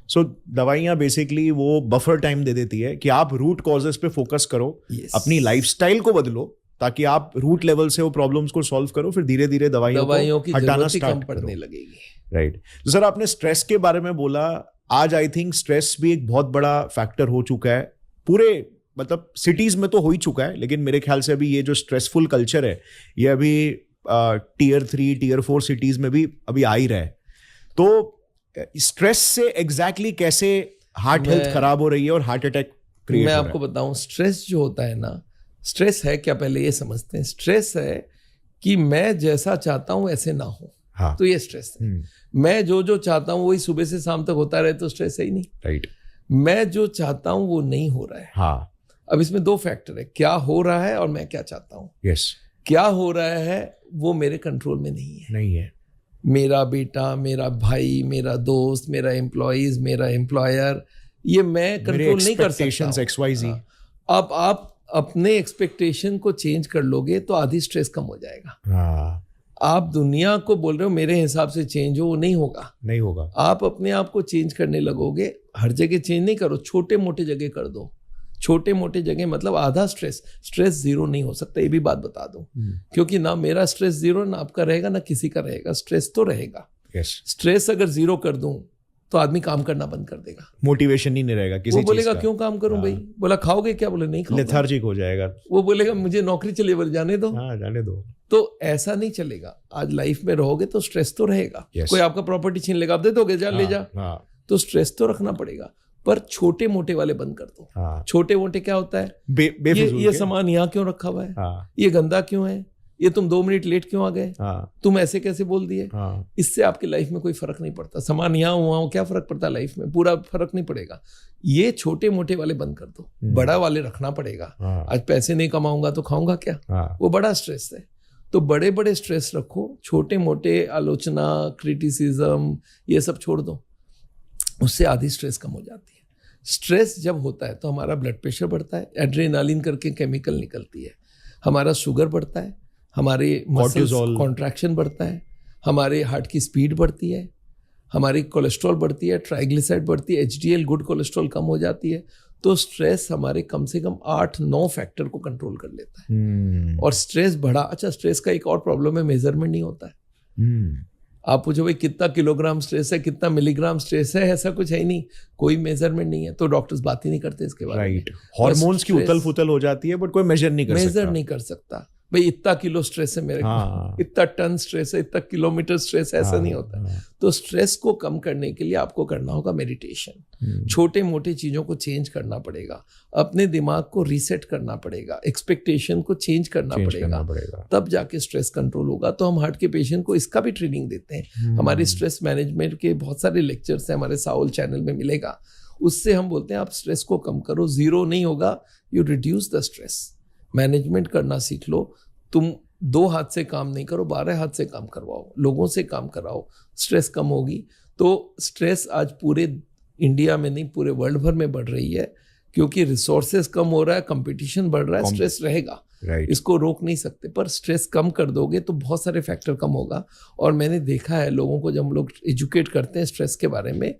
सो दवाइयाँ बेसिकली वो बफर टाइम दे देती है कि आप रूट कॉजेस पे फोकस करो, अपनी लाइफस्टाइल को बदलो ताकि आप रूट लेवल से वो प्रॉब्लम्स को सॉल्व करो, फिर धीरे धीरे दवाइयों को हटाना स्टार्ट पड़ने लगेगी। राइट। तो सर आपने स्ट्रेस के बारे में बोला, आज आई थिंक स्ट्रेस भी एक बहुत बड़ा फैक्टर हो चुका है पूरे, मतलब सिटीज में तो हो ही चुका है, लेकिन मेरे ख्याल से अभी ये जो स्ट्रेसफुल कल्चर है ये अभी टियर 3 टियर 4 सिटीज में भी अभी आ ही रहा है। तो स्ट्रेस से एग्जैक्टली कैसे हार्ट हेल्थ खराब हो रही है और हार्ट अटैक क्रिएट हो रहा है? मैं आपको बताऊं, स्ट्रेस जो होता है ना, स्ट्रेस है क्या पहले ये समझते हैं। स्ट्रेस है कि मैं जैसा चाहता हूं ऐसे ना हो। हाँ। तो ये स्ट्रेस है। मैं जो चाहता हूं वही सुबह से शाम तक होता रहे तो स्ट्रेस है ही नहीं। राइट। मैं जो चाहता हूं वो नहीं हो रहा है। हाँ। अब इसमें 2 फैक्टर है, क्या हो रहा है और मैं क्या चाहता हूं। यस। क्या हो रहा है वो मेरे कंट्रोल में नहीं है। मेरा बेटा, मेरा भाई, मेरा दोस्त, मेरा एम्प्लॉइज, मेरा एम्प्लॉयर, ये मैं कंट्रोल नहीं कर सकता। XYZ। अब आप अपने एक्सपेक्टेशन को चेंज कर लोगे तो आधी स्ट्रेस कम हो जाएगा। आप दुनिया को बोल रहे हो मेरे हिसाब से चेंज हो, वो नहीं होगा। आप अपने आप को चेंज करने लगोगे। हर जगह चेंज नहीं करो, छोटे मोटे जगह कर दो। छोटे मोटे जगह मतलब आधा स्ट्रेस 0 नहीं हो सकता, ये भी बात बता दूं। क्योंकि ना मेरा स्ट्रेस 0 ना आपका रहेगा ना किसी का रहेगा, स्ट्रेस तो रहेगा। स्ट्रेस अगर 0 कर दूं तो आदमी काम करना बंद कर देगा, मोटिवेशन ही नहीं रहेगा किसी चीज का। वो बोलेगा क्यों काम करूं भाई। बोला खाओगे क्या, बोले नहीं खाऊंगा, लेथार्जिक हो जाएगा। वो बोलेगा मुझे नौकरी चलिए, बोले जाने दो। हाँ, जाने दो। तो ऐसा नहीं चलेगा। आज लाइफ में रहोगे तो स्ट्रेस तो रहेगा। कोई आपका प्रॉपर्टी छीन लेगा, आप दे दोगे, जा ले जा। तो स्ट्रेस तो रखना पड़ेगा, पर छोटे मोटे वाले बंद कर दो। छोटे मोटे क्या होता है, ये सामान यहाँ क्यों रखा हुआ है, ये गंदा क्यों है, ये तुम 2 मिनट लेट क्यों आ गए, तुम ऐसे कैसे बोल दिए। इससे आपकी लाइफ में कोई फर्क नहीं पड़ता। सामान यहाँ हुआ क्या फर्क पड़ता है लाइफ में, पूरा फर्क नहीं पड़ेगा। ये छोटे मोटे वाले बंद कर दो, बड़ा वाले रखना पड़ेगा। आज पैसे नहीं कमाऊंगा तो खाऊंगा क्या, वो बड़ा स्ट्रेस है। तो बड़े बड़े स्ट्रेस रखो, छोटे मोटे आलोचना, क्रिटिसिज्म, ये सब छोड़ दो, उससे आधी स्ट्रेस कम हो जाती है। स्ट्रेस जब होता है तो हमारा ब्लड प्रेशर बढ़ता है, एड्रेनालिन करके केमिकल निकलती है, हमारा शुगर बढ़ता है, हमारे मसल्स कॉन्ट्रैक्शन बढ़ता है, हमारे हार्ट की स्पीड बढ़ती है, हमारी कोलेस्ट्रॉल बढ़ती है, ट्राइग्लिसराइड बढ़ती है, एचडीएल गुड कोलेस्ट्रॉल कम हो जाती है। तो स्ट्रेस हमारे कम से कम 8-9 फैक्टर को कंट्रोल कर लेता है। और स्ट्रेस बढ़ा, अच्छा स्ट्रेस का एक और प्रॉब्लम है, मेजरमेंट नहीं होता है। आप पूछो भाई कितना किलोग्राम स्ट्रेस है, कितना मिलीग्राम स्ट्रेस है, ऐसा कुछ है ही नहीं, कोई मेजरमेंट नहीं है, तो डॉक्टर्स बात ही नहीं करते इसके बारे में। राइट, हार्मोन्स की उथल फुथल हो जाती है बट कोई मेजर नहीं कर सकता। भाई इतना किलो स्ट्रेस है मेरे को, इतना टन स्ट्रेस है, इतना किलोमीटर स्ट्रेस है, ऐसा नहीं होता। तो स्ट्रेस को कम करने के लिए आपको करना होगा मेडिटेशन, छोटे मोटे चीजों को चेंज करना पड़ेगा, अपने दिमाग को रीसेट करना पड़ेगा, एक्सपेक्टेशन को चेंज करना पड़ेगा, तब जाके स्ट्रेस कंट्रोल होगा। तो हम हार्ट के पेशेंट को इसका भी ट्रेनिंग देते हैं। हमारे स्ट्रेस मैनेजमेंट के बहुत सारे लेक्चर्स हैं, हमारे साउल चैनल में मिलेगा। उससे हम बोलते हैं आप स्ट्रेस को कम करो, जीरो नहीं होगा, you reduce the stress. Management करना सीख लो। तुम 2 हाथ से काम नहीं करो, 12 हाथ से काम करवाओ, लोगों से काम कराओ, स्ट्रेस कम होगी। तो स्ट्रेस आज पूरे इंडिया में नहीं, पूरे वर्ल्ड भर में बढ़ रही है, क्योंकि रिसोर्सेज कम हो रहा है, कंपटीशन बढ़ रहा है, स्ट्रेस रहेगा। इसको रोक नहीं सकते, पर स्ट्रेस कम कर दोगे तो बहुत सारे फैक्टर कम होगा। और मैंने देखा है लोगों को, जब हम लोग एजुकेट करते हैं स्ट्रेस के बारे में,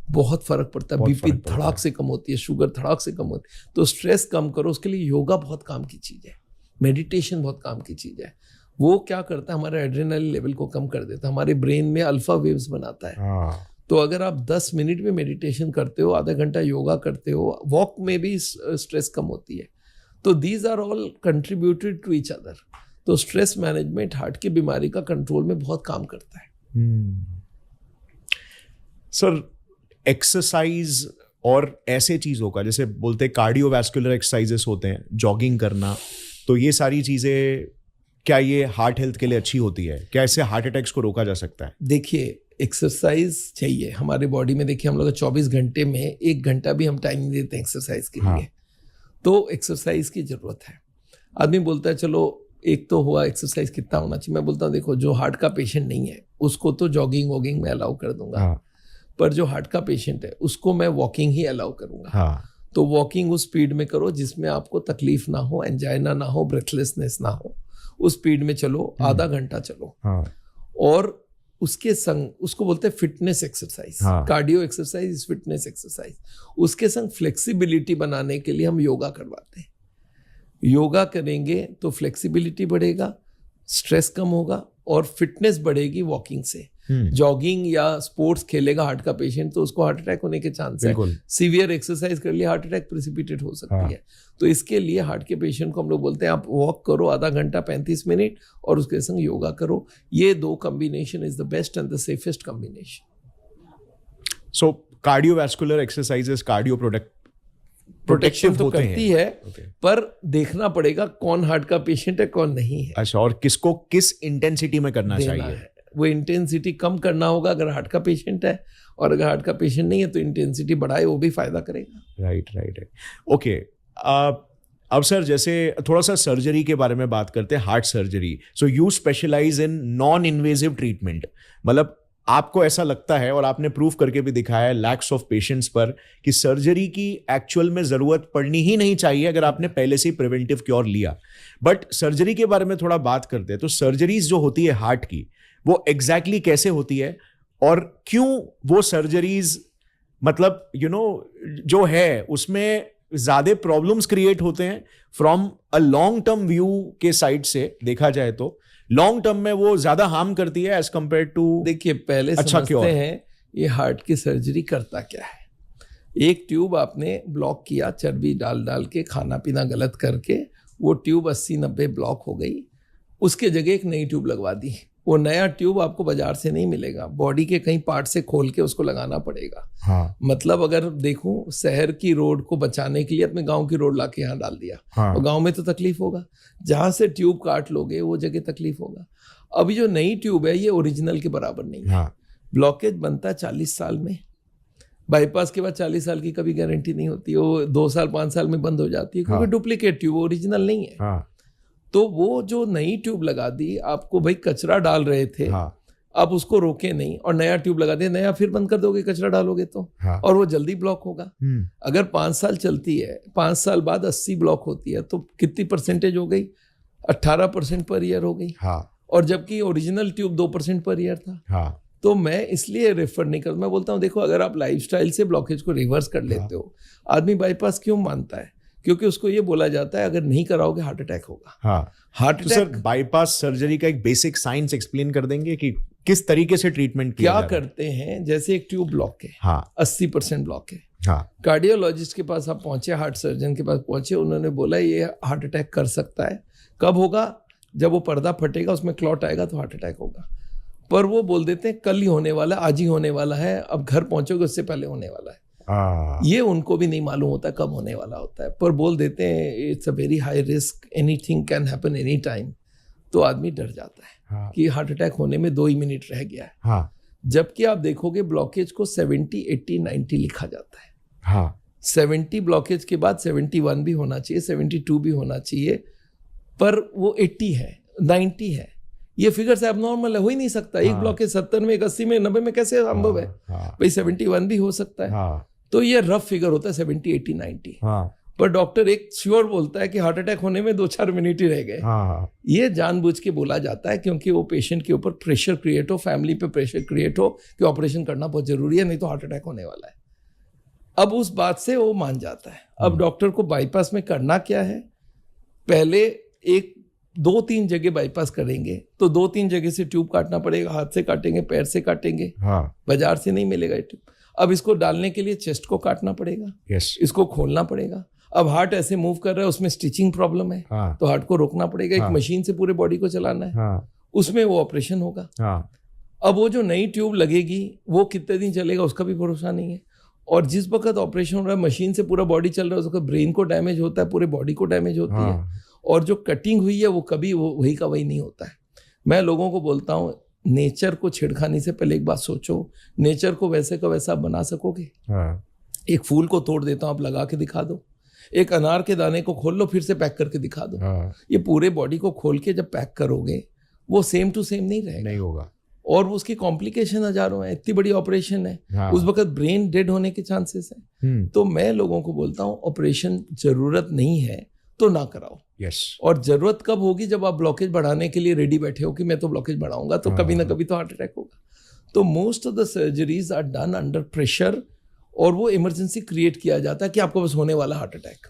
बहुत फर्क पड़ता है। बीपी धड़ाक से कम होती है, शुगर धड़ाक से कम होती है। तो स्ट्रेस कम करो, उसके लिए योगा बहुत काम की चीज़ है, मेडिटेशन बहुत काम की चीज़ है। वो क्या करता है, हमारे एड्रेनलिन लेवल को कम कर देता है, हमारे ब्रेन में अल्फा वेव्स बनाता है। तो अगर आप 10 मिनट में मेडिटेशन करते हो, आधा घंटा योगा करते हो, वॉक में भी स्ट्रेस कम होती है। तो these are all contributed to each other. तो स्ट्रेस मैनेजमेंट हार्ट की बीमारी का कंट्रोल में बहुत काम करता है। सर, एक्सरसाइज और ऐसे चीज़ों का, जैसे बोलते हैं कार्डियोवैस्कुलर एक्सरसाइजेस होते हैं, जॉगिंग करना, तो ये सारी चीज़ें क्या ये हार्ट हेल्थ के लिए अच्छी होती है? क्या इससे हार्ट अटैक्स को रोका जा सकता है? देखिए, एक्सरसाइज चाहिए हमारे बॉडी में। देखिए, हम लोग 24 घंटे में 1 घंटा भी हम टाइम नहीं देते एक्सरसाइज के लिए। तो एक्सरसाइज की जरूरत है। आदमी बोलता है चलो एक तो हुआ, एक्सरसाइज कितना होना चाहिए। मैं बोलता हूँ देखो, जो हार्ट का पेशेंट नहीं है उसको तो जॉगिंग वॉगिंग में अलाउ कर दूंगा, पर जो हार्ट का पेशेंट है उसको मैं वॉकिंग ही अलाउ करूंगा। तो वॉकिंग उस स्पीड में करो जिसमें आपको तकलीफ ना हो, एंजाइना ना हो, ब्रेथलेसनेस ना हो, उस स्पीड में चलो, आधा घंटा चलो। और उसके संग, उसको बोलते हैं fitness exercise. Cardio exercise is fitness exercise. उसके संग फ्लेक्सिबिलिटी बनाने के लिए हम योगा करवाते हैं। योगा करेंगे तो फ्लेक्सिबिलिटी बढ़ेगा, स्ट्रेस कम होगा और फिटनेस बढ़ेगी वॉकिंग से। जॉगिंग या स्पोर्ट्स खेलेगा हार्ट का पेशेंट तो उसको हार्ट अटैक होने के चांस है। सीवियर एक्सरसाइज कर लिए हार्ट अटैक प्रेसिपिटेट हो सकती है। तो इसके लिए हार्ट के पेशेंट को हम लोग बोलते हैं आप वॉक करो आधा घंटा 35 मिनट और उसके संग योगा करो। ये 2 combination is the best and the safest combination. So cardiovascular exercises cardio protection तो करती है, पर देखना पड़ेगा कौन हार्ट का पेशेंट है कौन नहीं है। अच्छा, और किसको किस इंटेंसिटी में करना चाहिए, वो इंटेंसिटी कम करना होगा अगर हार्ट का पेशेंट है, और अगर हार्ट का पेशेंट नहीं है तो इंटेंसिटी बढ़ाए, वो भी फायदा करेगा। राइट। ओके, अब सर जैसे थोड़ा सा सर्जरी के बारे में बात करते हैं, heart surgery. So you specialize in non invasive treatment, मतलब आपको ऐसा लगता है और आपने प्रूव करके भी दिखाया है लैक्स ऑफ पेशेंट्स पर कि सर्जरी की एक्चुअल में जरूरत पड़नी ही नहीं चाहिए अगर आपने पहले से ही प्रिवेंटिव क्योर लिया। बट सर्जरी के बारे में थोड़ा बात करते हैं, तो सर्जरीज जो होती है हार्ट की, वो एग्जैक्टली कैसे होती है और क्यों वो सर्जरीज, मतलब जो है उसमें ज्यादा प्रॉब्लम्स क्रिएट होते हैं from a long term view के साइड से देखा जाए तो लॉन्ग टर्म में वो ज्यादा हार्म करती है एज कंपेयर टू। देखिए, पहले समझते हैं ये हार्ट की सर्जरी करता क्या है। एक ट्यूब आपने ब्लॉक किया, चर्बी डाल के, खाना पीना गलत करके, वो ट्यूब 80-90 ब्लॉक हो गई, उसके जगह एक नई ट्यूब लगवा दी। वो नया ट्यूब आपको बाजार से नहीं मिलेगा, बॉडी के कहीं पार्ट से खोल के उसको लगाना पड़ेगा। मतलब अगर देखूं, शहर की रोड को बचाने के लिए अपने गांव की रोड लाके यहाँ डाल दिया, और गांव में तो तकलीफ होगा, जहां से ट्यूब काट लोगे वो जगह तकलीफ होगा। अभी जो नई ट्यूब है ये ओरिजिनल के बराबर नहीं है। ब्लॉकेज बनता है 40 साल में, बाईपास के बाद 40 साल की कभी गारंटी नहीं होती, वो 2 साल 5 साल में बंद हो जाती है, क्योंकि डुप्लीकेट ट्यूब, ओरिजिनल नहीं है। तो वो जो नई ट्यूब लगा दी, आपको भाई कचरा डाल रहे थे, आप उसको रोके नहीं और नया ट्यूब लगा दिया, नया फिर बंद कर दोगे कचरा डालोगे तो, और वो जल्दी ब्लॉक होगा। अगर 5 साल चलती है, 5 साल बाद 80 ब्लॉक होती है, तो कितनी परसेंटेज हो गई? 18% पर ईयर हो गई। और जबकि ओरिजिनल ट्यूब 2% पर ईयर था। तो मैं इसलिए रेफर नहीं करता। मैं बोलता हूँ देखो अगर आप लाइफस्टाइल से ब्लॉकेज को रिवर्स कर लेते हो, आदमी बाईपास क्यों मानता है? क्योंकि उसको ये बोला जाता है अगर नहीं कराओगे हार्ट अटैक होगा। हाँ, हार्ट तो सर बाईपास सर्जरी का एक बेसिक साइंस एक्सप्लेन कर देंगे कि किस तरीके से ट्रीटमेंट किया क्या जा रहा है? करते हैं, जैसे एक ट्यूब ब्लॉक है, हाँ 80% ब्लॉक है, हाँ कार्डियोलॉजिस्ट के पास आप पहुंचे, हार्ट सर्जन के पास पहुंचे, उन्होंने बोला ये हार्ट अटैक कर सकता है। कब होगा? जब वो पर्दा फटेगा, उसमें क्लॉट आएगा तो हार्ट अटैक होगा। पर वो बोल देते हैं कल ही होने वाला, आज ही होने वाला है, अब घर पहुंचोगे उससे पहले होने वाला है। ये उनको भी नहीं मालूम होता कब होने वाला होता है, पर बोल देते हैं it's a very high risk, anything can happen any time. तो आदमी डर जाता है कि हार्ट अटैक होने में 2 ही मिनट रह गया है। जबकि आप देखोगे ब्लॉकेज को 70, 80, 90 लिखा जाता है। 70 ब्लॉकेज के बाद 71 भी होना चाहिए, 72 भी होना चाहिए, पर वो 80 है, 90 है। ये फिगर से एबनॉर्मल है, हो ही नहीं सकता। एक ब्लॉकेज 70 में, 80 में, 90 में कैसे संभव है? भाई 71 भी हो सकता है। तो ये रफ फिगर होता है 70, 80, 90। पर डॉक्टर एक श्योर बोलता है कि हार्ट अटैक होने में 2-4 मिनट ही रह गए। ये जानबूझ के बोला जाता है क्योंकि वो पेशेंट के ऊपर प्रेशर क्रिएट हो, फैमिली पे प्रेशर क्रिएट हो कि ऑपरेशन करना बहुत जरूरी है, नहीं तो हार्ट अटैक होने वाला है। अब उस बात से वो मान जाता है। अब डॉक्टर को बाईपास में करना क्या है? पहले 2-3 जगह बाईपास करेंगे तो 2-3 जगह से ट्यूब काटना पड़ेगा। हाथ से काटेंगे, पैर से काटेंगे, बाजार से नहीं मिलेगा ये ट्यूब। अब इसको डालने के लिए चेस्ट को काटना पड़ेगा, इसको खोलना पड़ेगा। अब हार्ट ऐसे मूव कर रहा है, उसमें स्टिचिंग प्रॉब्लम है, तो हार्ट को रोकना पड़ेगा। एक मशीन से पूरे बॉडी को चलाना है, उसमें वो ऑपरेशन होगा। अब वो जो नई ट्यूब लगेगी वो कितने दिन चलेगा उसका भी भरोसा नहीं है। और जिस वक्त ऑपरेशन हो रहा है, मशीन से पूरा बॉडी चल रहा है, उसका ब्रेन को डैमेज होता है, पूरे बॉडी को डैमेज होती है। और जो कटिंग हुई है वो कभी वही का वही नहीं होता है। मैं लोगों को बोलता हूँ नेचर को छेड़खानी से पहले एक बात सोचो, नेचर को वैसे का वैसा बना सकोगे? एक फूल को तोड़ देता हूँ, आप लगा के दिखा दो। एक अनार के दाने को खोल लो, फिर से पैक करके दिखा दो। ये पूरे बॉडी को खोल के जब पैक करोगे वो सेम टू सेम नहीं रहेगा, नहीं होगा। और उसकी कॉम्प्लिकेशन हजारों है। इतनी बड़ी ऑपरेशन है, उस वक्त ब्रेन डेड होने के चांसेस है। तो मैं लोगों को बोलता हूँ ऑपरेशन जरूरत नहीं है तो ना कराओ। और जरूरत कब होगी? जब आप ब्लॉकेज बढ़ाने के लिए रेडी बैठे हो कि मैं तो ब्लॉकेज बढ़ाऊंगा, तो कभी ना कभी तो हार्ट अटैक होगा। तो most of the surgeries are done under pressure, और वो इमरजेंसी क्रिएट किया जाता है कि आपको बस होने वाला हार्ट अटैक।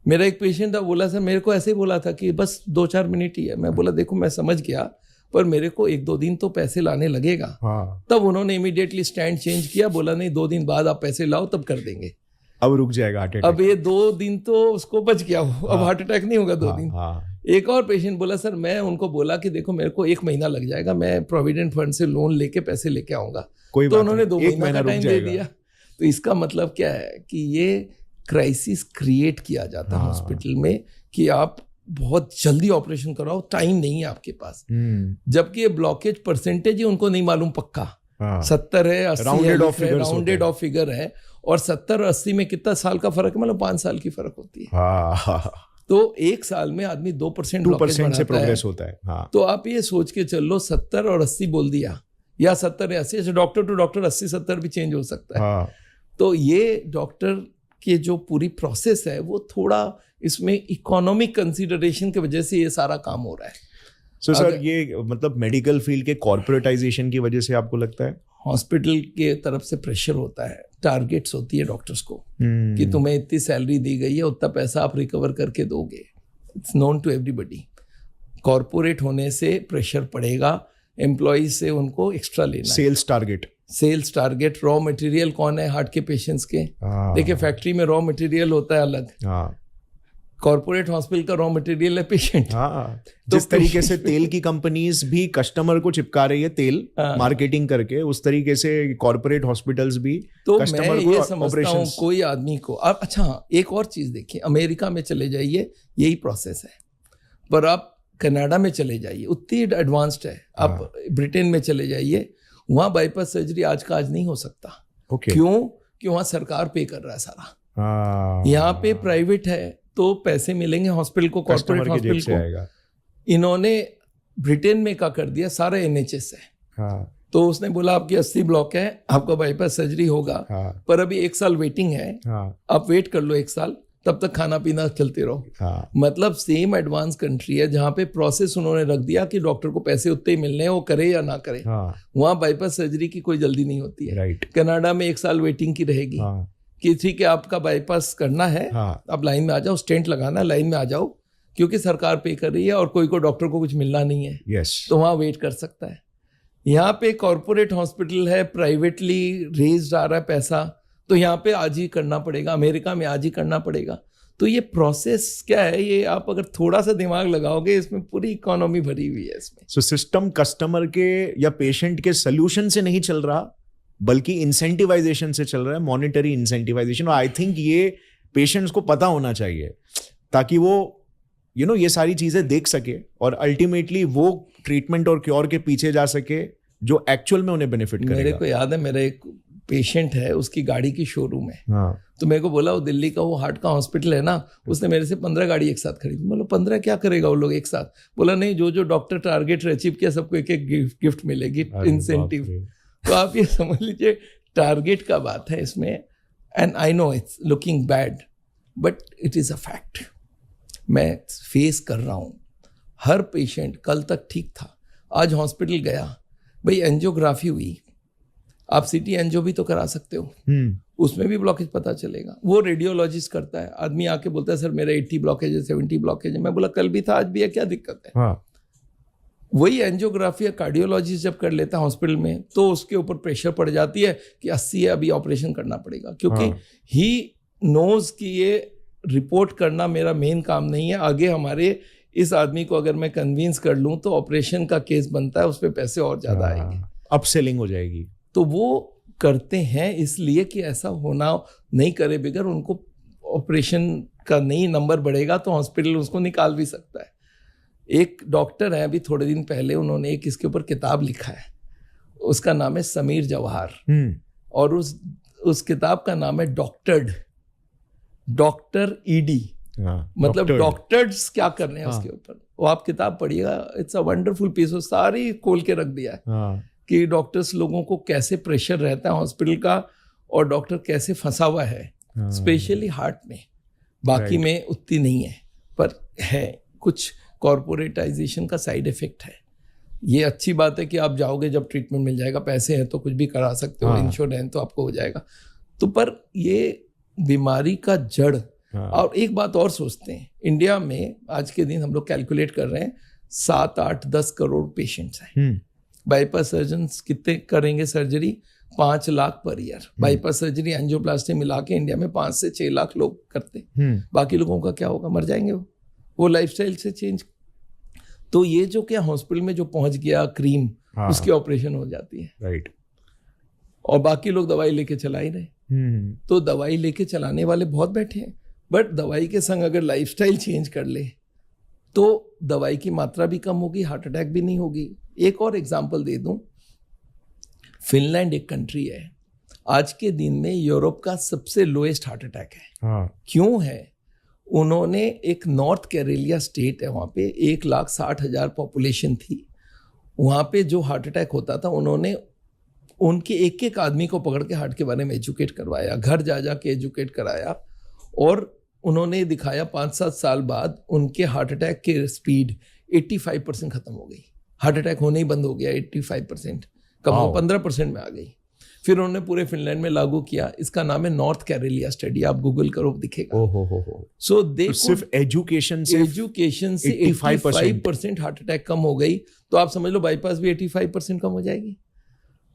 मेरा एक पेशेंट था, बोला सर मेरे को ऐसे ही बोला था कि बस 2-4 मिनट ही है। मैं बोला देखो मैं समझ गया, पर मेरे को 1-2 दिन तो पैसे लाने लगेगा। तब उन्होंने इमीडिएटली स्टैंड चेंज किया, बोला नहीं 2 दिन बाद आप पैसे लाओ तब कर देंगे, अब रुक जाएगा हार्ट अटैक। अब ये 2 दिन तो उसको बच गया हो, अब हार्ट अटैक नहीं होगा 2 दिन। एक और पेशेंट बोला सर मैं उनको बोला कि देखो मेरे को 1 महीना लग जाएगा, मैं प्रोविडेंट फंड से लोन लेके पैसे लेके आऊंगा, तो उन्होंने 2 महीना का टाइम दे दिया। तो इसका मतलब क्या है कि ये क्राइसिस क्रिएट किया जाता है हॉस्पिटल में कि आप बहुत जल्दी ऑपरेशन कराओ, टाइम नहीं है आपके पास। जबकि ये ब्लॉकेज परसेंटेज ही उनको नहीं मालूम पक्का। 70 है, 80 है, राउंडेड ऑफ फिगर है। और 70 और 80 में कितना साल का फर्क है? मतलब 5 साल की फर्क होती है। तो 1 साल में आदमी 2% से प्रोग्रेस होता है। तो आप ये सोच के चलो 70 और 80 बोल दिया, या 70 या 80, डॉक्टर टू डॉक्टर 80-70 भी चेंज हो सकता है। तो ये डॉक्टर के जो पूरी प्रोसेस है वो थोड़ा इसमें इकोनॉमिक कंसीडरेशन की वजह से ये सारा काम हो रहा है। सर ये मतलब मेडिकल फील्ड के कॉर्पोरेटाइजेशन की वजह से आपको लगता है? हॉस्पिटल के तरफ से प्रेशर होता है, टारगेट्स होती है डॉक्टर्स को कि तुम्हें इतनी सैलरी दी गई है, उतना पैसा आप रिकवर करके दोगे। It's known to everybody. Corporate होने से प्रेशर पड़ेगा, एम्प्लॉइज से उनको एक्स्ट्रा लेना। सेल्स टारगेट, रॉ मटेरियल कौन है हार्ट के पेशेंट्स के? देखिए फैक्ट्री में रॉ मटेरियल होता है अलग, कॉर्पोरेट हॉस्पिटल का रॉ मटेरियल है पेशेंट। जिस तरीके से तेल की कंपनीज भी कस्टमर को चिपका रही है तेल मार्केटिंग करके, उस तरीके से कॉर्पोरेट हॉस्पिटल्स भी तो कस्टमर मैं ये समझता हूँ कोई आदमी को। अब अच्छा एक और चीज देखिए, अमेरिका में चले जाइए यही प्रोसेस है, पर आप कनाडा में चले जाइए उतनी एडवांस्ड है, आप ब्रिटेन में चले जाइए वहाँ बाईपास सर्जरी आज का आज नहीं हो सकता। क्यों? कि वहाँ सरकार पे कर रहा है सारा। यहाँ पे प्राइवेट है तो पैसे मिलेंगे हॉस्पिटल को, कॉर्पोरेट हॉस्पिटल को। इन्होंने ब्रिटेन में क्या कर दिया, सारा NHS है। तो उसने बोला आपकी 80 ब्लॉक है, आपका बाईपास सर्जरी होगा, पर अभी 1 साल वेटिंग है, आप वेट कर लो 1 साल, तब तक खाना पीना चलते रहो। हाँ। मतलब सेम एडवांस कंट्री है जहाँ पे प्रोसेस उन्होंने रख दिया कि डॉक्टर को पैसे उतने ही मिलने हैं, वो करे या ना करे। हाँ। वहाँ बाईपास सर्जरी की कोई जल्दी नहीं होती है। राइट। कनाडा में 1 साल वेटिंग की रहेगी। हाँ। कि ठीक है आपका बाईपास करना है, हाँ। आप लाइन में आ जाओ, स्टेंट लगाना है, लाइन में आ जाओ, क्योंकि सरकार पे कर रही है और कोई को डॉक्टर को कुछ मिलना नहीं है। यस। तो वहाँ वेट कर सकता है। यहाँ पे कॉर्पोरेट हॉस्पिटल है, प्राइवेटली रेज्ड आ रहा है पैसा, तो यहाँ पे आज ही करना पड़ेगा, अमेरिका में आज ही करना पड़ेगा। तो ये प्रोसेस क्या है, ये आप अगर थोड़ा सा दिमाग लगाओगे, इसमें पूरी इकोनॉमी भरी हुई है इसमें। सो सिस्टम कस्टमर के या पेशेंट के सोल्यूशन से नहीं चल रहा, बल्कि इंसेंटिवाइजेशन से चल रहा है, मॉनिटरी इंसेंटिवाइजेशन। और आई थिंक ये पेशेंट्स को पता होना चाहिए ताकि वो ये सारी चीजें देख सके और अल्टीमेटली वो ट्रीटमेंट और क्योर के पीछे जा सके जो एक्चुअल में उन्हें बेनिफिट करेगा। मेरे को याद है, मेरा एक पेशेंट है, उसकी गाड़ी की शोरूम है। हाँ। तो मेरे को बोला वो दिल्ली का वो हार्ट का हॉस्पिटल है ना, उसने मेरे से 15 गाड़ी एक साथ खरीदी। मतलब 15 क्या करेगा वो लोग एक साथ? बोला नहीं, जो डॉक्टर टारगेट अचीव किया सबको एक एक गिफ्ट मिलेगी, इंसेंटिव। तो आप ये समझ लीजिए टारगेट का बात है इसमें। And I know it's looking bad, but it is a fact. मैं फेस कर रहा हूँ। हर पेशेंट कल तक ठीक था, आज हॉस्पिटल गया, भाई एंजियोग्राफी हुई, आप सिटी एंजियो भी तो करा सकते हो, उसमें भी ब्लॉकेज पता चलेगा। वो रेडियोलॉजिस्ट करता है, आदमी आके बोलता है सर मेरा 80 ब्लॉकेज है, 70 ब्लॉकेज है। मैं बोला कल भी था आज भी है, क्या दिक्कत है? हाँ। वही एंजियोग्राफी या कार्डियोलॉजिस्ट जब कर लेता है हॉस्पिटल में, तो उसके ऊपर प्रेशर पड़ जाती है कि 80 है, अभी ऑपरेशन करना पड़ेगा, क्योंकि ही नोज कि ये रिपोर्ट करना मेरा मेन काम नहीं है। आगे हमारे इस आदमी को अगर मैं कन्विंस कर लूं तो ऑपरेशन का केस बनता है, उस पर पैसे और ज्यादा आएंगे, अपसेलिंग हो जाएगी। तो वो करते हैं इसलिए कि ऐसा होना नहीं करे बगैर उनको ऑपरेशन का नहीं नंबर बढ़ेगा तो हॉस्पिटल उसको निकाल भी सकता है। एक डॉक्टर है, अभी थोड़े दिन पहले उन्होंने एक इसके ऊपर किताब लिखा है, उसका नाम है समीर जवाहर, और उस किताब का नाम है डॉक्टर ईडी। मतलब डॉक्टर्स क्या कर रहे हैं उसके ऊपर, वो आप किताब पढ़िएगा, इट्स अ वंडरफुल पीस। वो सारी खोल के रख दिया है कि डॉक्टर्स लोगों को कैसे प्रेशर रहता है हॉस्पिटल का और डॉक्टर कैसे फंसा हुआ है, स्पेशली हार्ट में। बाकी में उतनी नहीं है, पर है कुछ कॉर्पोरेटाइजेशन का साइड इफेक्ट है। ये अच्छी बात है कि आप जाओगे जब ट्रीटमेंट मिल जाएगा, पैसे हैं तो कुछ भी करा सकते हो, इंश्योरेंस तो आपको हो जाएगा। तो पर ये बीमारी का जड़। और एक बात और सोचते हैं, इंडिया में आज के दिन हम लोग कैलकुलेट कर रहे हैं 7, 8, 10 करोड़ पेशेंट्स हैं। बाईपास सर्जन्स कितने करेंगे surgery? 5 lakh per year. Bypass surgery angioplasty मिला के इंडिया में 5 से 6 लाख लोग करते। बाकी लोगों का क्या होगा? मर जाएंगे वो लाइफस्टाइल से चेंज। तो ये जो क्या हॉस्पिटल में जो पहुंच गया क्रीम, उसकी ऑपरेशन हो जाती है, राइट। और बाकी लोग दवाई लेके चला ही रहे। तो दवाई लेके चलाने वाले बहुत बैठे हैं, बट दवाई के संग अगर लाइफस्टाइल चेंज कर ले तो दवाई की मात्रा भी कम होगी, हार्ट अटैक भी नहीं होगी। एक और एग्जांपल दे दूं, फिनलैंड एक कंट्री है, आज के दिन में यूरोप का सबसे लोएस्ट हार्ट अटैक है। क्यों है? उन्होंने एक नॉर्थ कैरेलिया स्टेट है, वहाँ पे 1,60,000 पॉपुलेशन थी। वहाँ पे जो हार्ट अटैक होता था, उन्होंने उनके एक एक आदमी को पकड़ के हार्ट के बारे में एजुकेट करवाया, घर जा जा के एजुकेट कराया, और उन्होंने दिखाया 5-7 साल बाद उनके हार्ट अटैक की स्पीड 85% खत्म हो गई। हार्ट अटैक होने ही बंद हो गया, 85% कम हो 15% में आ गई। फिर उन्होंने पूरे फिनलैंड में लागू किया। इसका नाम है नॉर्थ कैरेलिया स्टडी, आप गूगल करो दिखेगा। सो दे सिर्फ एजुकेशन से 85% हार्ट अटैक कम हो गई। तो आप समझ लो बाईपास भी 85% कम हो जाएगी।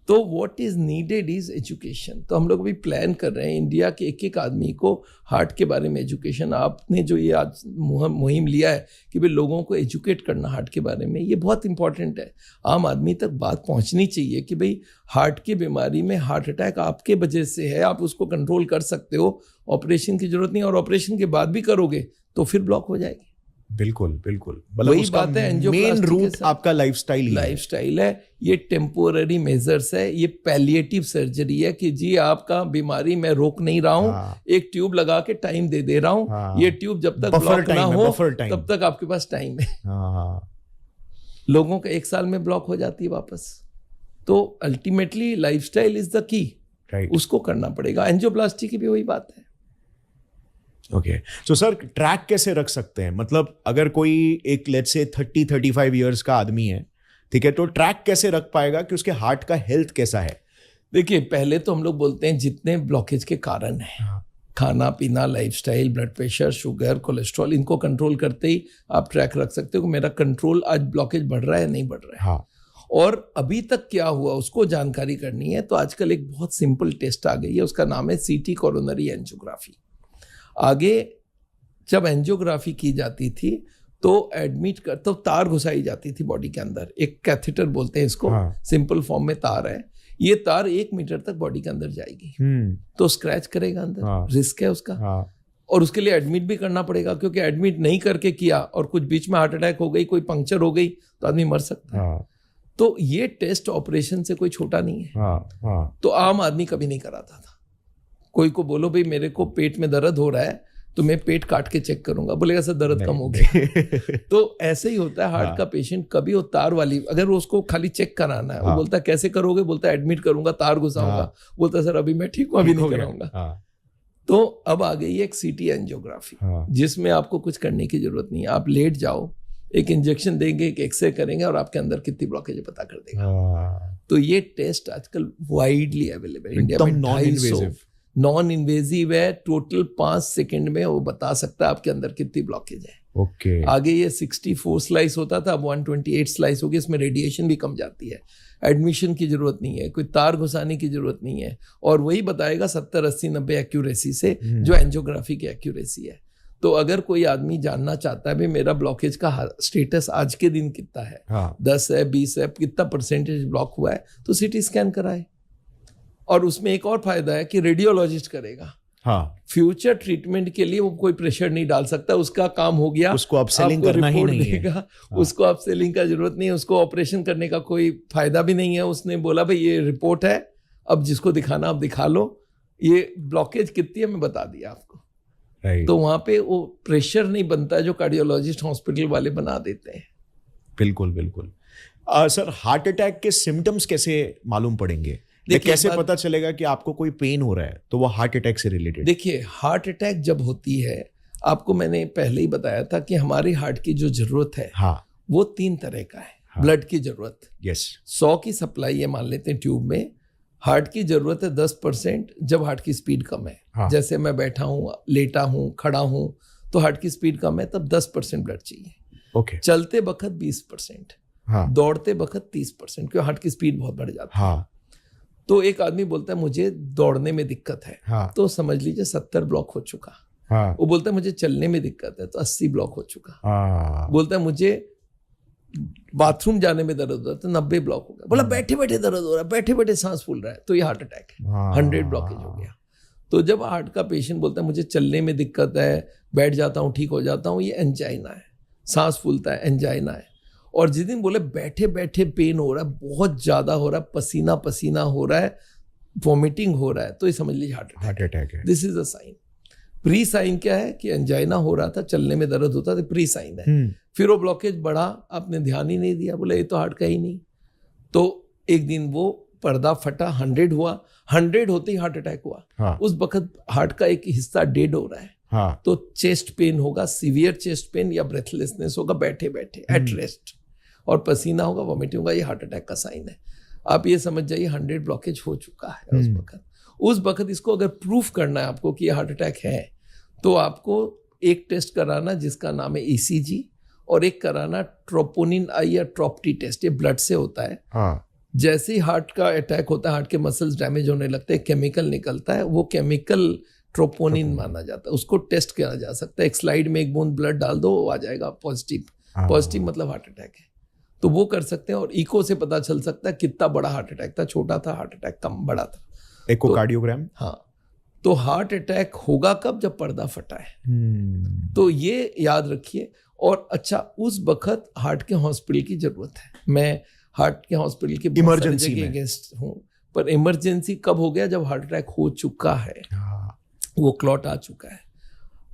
तो what is needed is education. तो हम लोग भी प्लान कर रहे हैं इंडिया के एक एक आदमी को हार्ट के बारे में एजुकेशन। आपने जो ये आज मुहिम लिया है कि भाई लोगों को एजुकेट करना हार्ट के बारे में, ये बहुत इंपॉर्टेंट है। आम आदमी तक बात पहुंचनी चाहिए कि भाई हार्ट की बीमारी में हार्ट अटैक आपके वजह से है, आप उसको कंट्रोल कर सकते हो, ऑपरेशन की जरूरत नहीं, और ऑपरेशन के बाद भी करोगे तो फिर ब्लॉक हो जाएगी। बिल्कुल बिल्कुल, वही बात है। मेन रूट आपका लाइफस्टाइल है। ये टेम्पोररी मेजर्स है, ये पैलिएटिव सर्जरी है कि जी आपका बीमारी मैं रोक नहीं रहा हूँ, एक ट्यूब लगा के टाइम दे रहा हूँ। ये ट्यूब जब तक ब्लॉक ना हो तब तक आपके पास टाइम है। लोगों का 1 साल में ब्लॉक हो जाती है वापस। तो ultimately lifestyle is the key, उसको करना पड़ेगा। एंजियोप्लास्टी की भी वही बात है। ओके, सो सर ट्रैक कैसे रख सकते हैं? मतलब अगर कोई एक लेट्स से 30-35 इयर्स का आदमी है, ठीक है, तो ट्रैक कैसे रख पाएगा कि उसके हार्ट का हेल्थ कैसा है? देखिए, पहले तो हम लोग बोलते हैं जितने ब्लॉकेज के कारण हैं, खाना पीना, lifestyle, blood pressure, sugar, cholesterol, इनको कंट्रोल करते ही आप ट्रैक रख सकते हो कि मेरा कंट्रोल आज ब्लॉकेज बढ़ रहा है या नहीं बढ़ रहा है। हाँ। और अभी तक क्या हुआ उसको जानकारी करनी है, तो आजकल एक बहुत सिंपल टेस्ट आ गई है, उसका नाम है सीटी कोरोनरी एंजियोग्राफी। आगे जब एंजियोग्राफी की जाती थी तो एडमिट कर तो तार घुसाई जाती थी बॉडी के अंदर, एक कैथेटर बोलते हैं इसको। हाँ। सिंपल फॉर्म में तार है, ये तार 1 मीटर तक बॉडी के अंदर जाएगी, तो स्क्रैच करेगा अंदर। हाँ। रिस्क है उसका। हाँ। और उसके लिए एडमिट भी करना पड़ेगा, क्योंकि एडमिट नहीं करके किया और कुछ बीच में हार्ट अटैक हो गई, कोई पंक्चर हो गई, तो आदमी मर सकता है। हाँ। तो ये टेस्ट ऑपरेशन से कोई छोटा नहीं है। हाँ। हाँ। तो आम आदमी कभी नहीं कराता था। कोई को बोलो भाई मेरे को पेट में दर्द हो रहा है तो मैं पेट काट के चेक करूंगा, बोलेगा सर दर्द कम हो गया। तो ऐसे ही होता है हार्ट हाँ। का पेशेंट, कभी वो तार वाली, अगर उसको खाली चेक कराना है, हाँ। वो बोलता है कैसे करोगे, बोलता है एडमिट करूंगा, तार घुसाऊंगा। हाँ। बोलता है सर अभी मैं ठीक हूं, अभी नहीं हो गया। कराऊंगा। हाँ। तो अब आ गई एक सीटी एंजियोग्राफी, हाँ। जिसमें आपको कुछ करने की जरूरत नहीं है। आप लेट जाओ, एक इंजेक्शन देंगे, एक एक्सरे करेंगे और आपके अंदर कितनी ब्लॉकेज है पता कर देगा। हाँ। तो ये टेस्ट आजकल वाइडली अवेलेबल इंडिया एकदम में। non-invasive। नॉन इन्वेजिव है, टोटल 5 सेकंड में वो बता सकता है आपके अंदर कितनी ब्लॉकेज है। ओके। आगे ये 64 स्लाइस होता था, अब 128 स्लाइस हो गई, इसमें रेडिएशन भी कम जाती है, एडमिशन की जरूरत नहीं है, कोई तार घुसाने की जरूरत नहीं है, और वही बताएगा 70, 80, 90 एक्यूरेसी से, जो एंजियोग्राफी की एक्यूरेसी है। तो अगर कोई आदमी जानना चाहता है भाई मेरा ब्लॉकेज का स्टेटस आज के दिन कितना है, हाँ। 10 है, 20 है, कितना परसेंटेज ब्लॉक हुआ है, तो सीटी स्कैन कराए। और उसमें एक और फायदा है कि रेडियोलॉजिस्ट करेगा। हाँ। फ्यूचर ट्रीटमेंट के लिए वो कोई प्रेशर नहीं डाल सकता, उसका काम हो गया, उसको अब सेलिंग करना ही नहीं है। हाँ। उसको अब सेलिंग का जरूरत नहीं है, उसको ऑपरेशन करने का कोई फायदा भी नहीं है। उसने बोला भाई ये रिपोर्ट है, अब जिसको दिखाना आप दिखा लो, ये ब्लॉकेज कितनी है मैं बता दिया आपको। Right. तो वहां पे वो प्रेशर नहीं बनता है जो कार्डियोलॉजिस्ट हॉस्पिटल वाले बना देते हैं। बिल्कुल बिल्कुल। सर हार्ट अटैक के सिम्टम्स कैसे मालूम पड़ेंगे? कैसे पता चलेगा कि आपको कोई पेन हो रहा है तो वो हार्ट अटैक से रिलेटेड? देखिए, हार्ट अटैक जब होती है, आपको मैंने पहले ही बताया था कि हमारी हार्ट की जो जरूरत है, हाँ, वो 3 तरह का है। हाँ। ब्लड की जरूरत, यस, 100 की सप्लाई है मान लेते हैं ट्यूब में। हार्ट की जरूरत है 10% जब हार्ट की स्पीड कम है। हाँ। जैसे मैं बैठा हूँ, लेटा हूँ, खड़ा हूँ, तो हार्ट की स्पीड कम है, तब 10% ब्लड चाहिए। ओके। चलते वक्त 20%, हाँ। दौड़ते वक्त 30%, क्योंकि हार्ट की स्पीड बहुत बढ़ जाती है। हाँ। तो एक आदमी बोलता है मुझे दौड़ने में दिक्कत है, हाँ। तो समझ लीजिए 70 ब्लॉक हो चुका। हाँ। वो बोलता है मुझे चलने में दिक्कत है, तो 80 ब्लॉक हो चुका। हाँ। बोलता है मुझे बाथरूम जाने में दर्द होता है, तो 90 ब्लॉक हो गया। बोला बैठे बैठे दर्द हो रहा है, बैठे बैठे सांस फूल रहा है, तो ये हार्ट अटैक है। 100 ब्लॉकेज हो गया। तो जब हार्ट का पेशेंट बोलता है मुझे चलने में दिक्कत है, बैठ जाता हूँ ठीक हो जाता हूँ, ये एंजाइना है, सांस फूलता है, एंजाइना है। और जिस दिन बोले बैठे बैठे पेन हो रहा है, बहुत ज्यादा हो रहा है, पसीना पसीना हो रहा है, वॉमिटिंग हो रहा है, तो ये समझ लीजिए हार्ट अटैक है। This is a sign. Pre sign क्या है कि एंजाइना हो रहा था, चलने में दर्द होता था, प्री साइन है। फिर वो ब्लॉकेज बढ़ा, आपने ध्यान ही नहीं दिया, बोले ये तो हार्ट का ही नहीं। तो एक दिन वो पर्दा फटा, 100 हुआ, 100 होते ही हार्ट अटैक हुआ। हाँ। उस वक्त हार्ट का एक हिस्सा डेड हो रहा है। हाँ। तो चेस्ट पेन होगा, सीवियर चेस्ट पेन या ब्रेथलेसनेस होगा बैठे बैठे एट रेस्ट, और पसीना होगा, वॉमिटिंग होगा, ये हार्ट अटैक का साइन है। आप ये समझ जाइए 100 ब्लॉकेज हो चुका है उस वक्त। इसको अगर प्रूफ करना है आपको कि ये हार्ट अटैक है, तो आपको एक टेस्ट कराना जिसका नाम है ECG, और एक कराना ट्रोपोनिन आई या ट्रोप्टी टेस्ट, ये ब्लड से होता है। हाँ। जैसे ही हार्ट का अटैक होता है, हार्ट के मसल्स डैमेज होने लगते हैं, केमिकल निकलता है, वो केमिकल ट्रोपोनिन माना जाता है, उसको टेस्ट किया जा सकता है। एक स्लाइड में 1 बूंद ब्लड डाल दो, वो आ जाएगा पॉजिटिव। पॉजिटिव मतलब हार्ट अटैक है, तो वो कर सकते हैं। और इको से पता चल सकता है कितना बड़ा हार्ट अटैक था, छोटा था हार्ट अटैक, कम बड़ा था। इकोकार्डियोग्राम। हाँ। तो हार्ट अटैक होगा कब? जब पर्दा फटा है। तो ये याद रखिए। और अच्छा, उस वक्त हार्ट के हॉस्पिटल की जरूरत है। मैं हार्ट के हॉस्पिटल की इमरजेंसी के अगेंस्ट हूँ, पर इमरजेंसी कब हो गया? जब हार्ट अटैक हो चुका है, वो क्लॉट आ चुका है।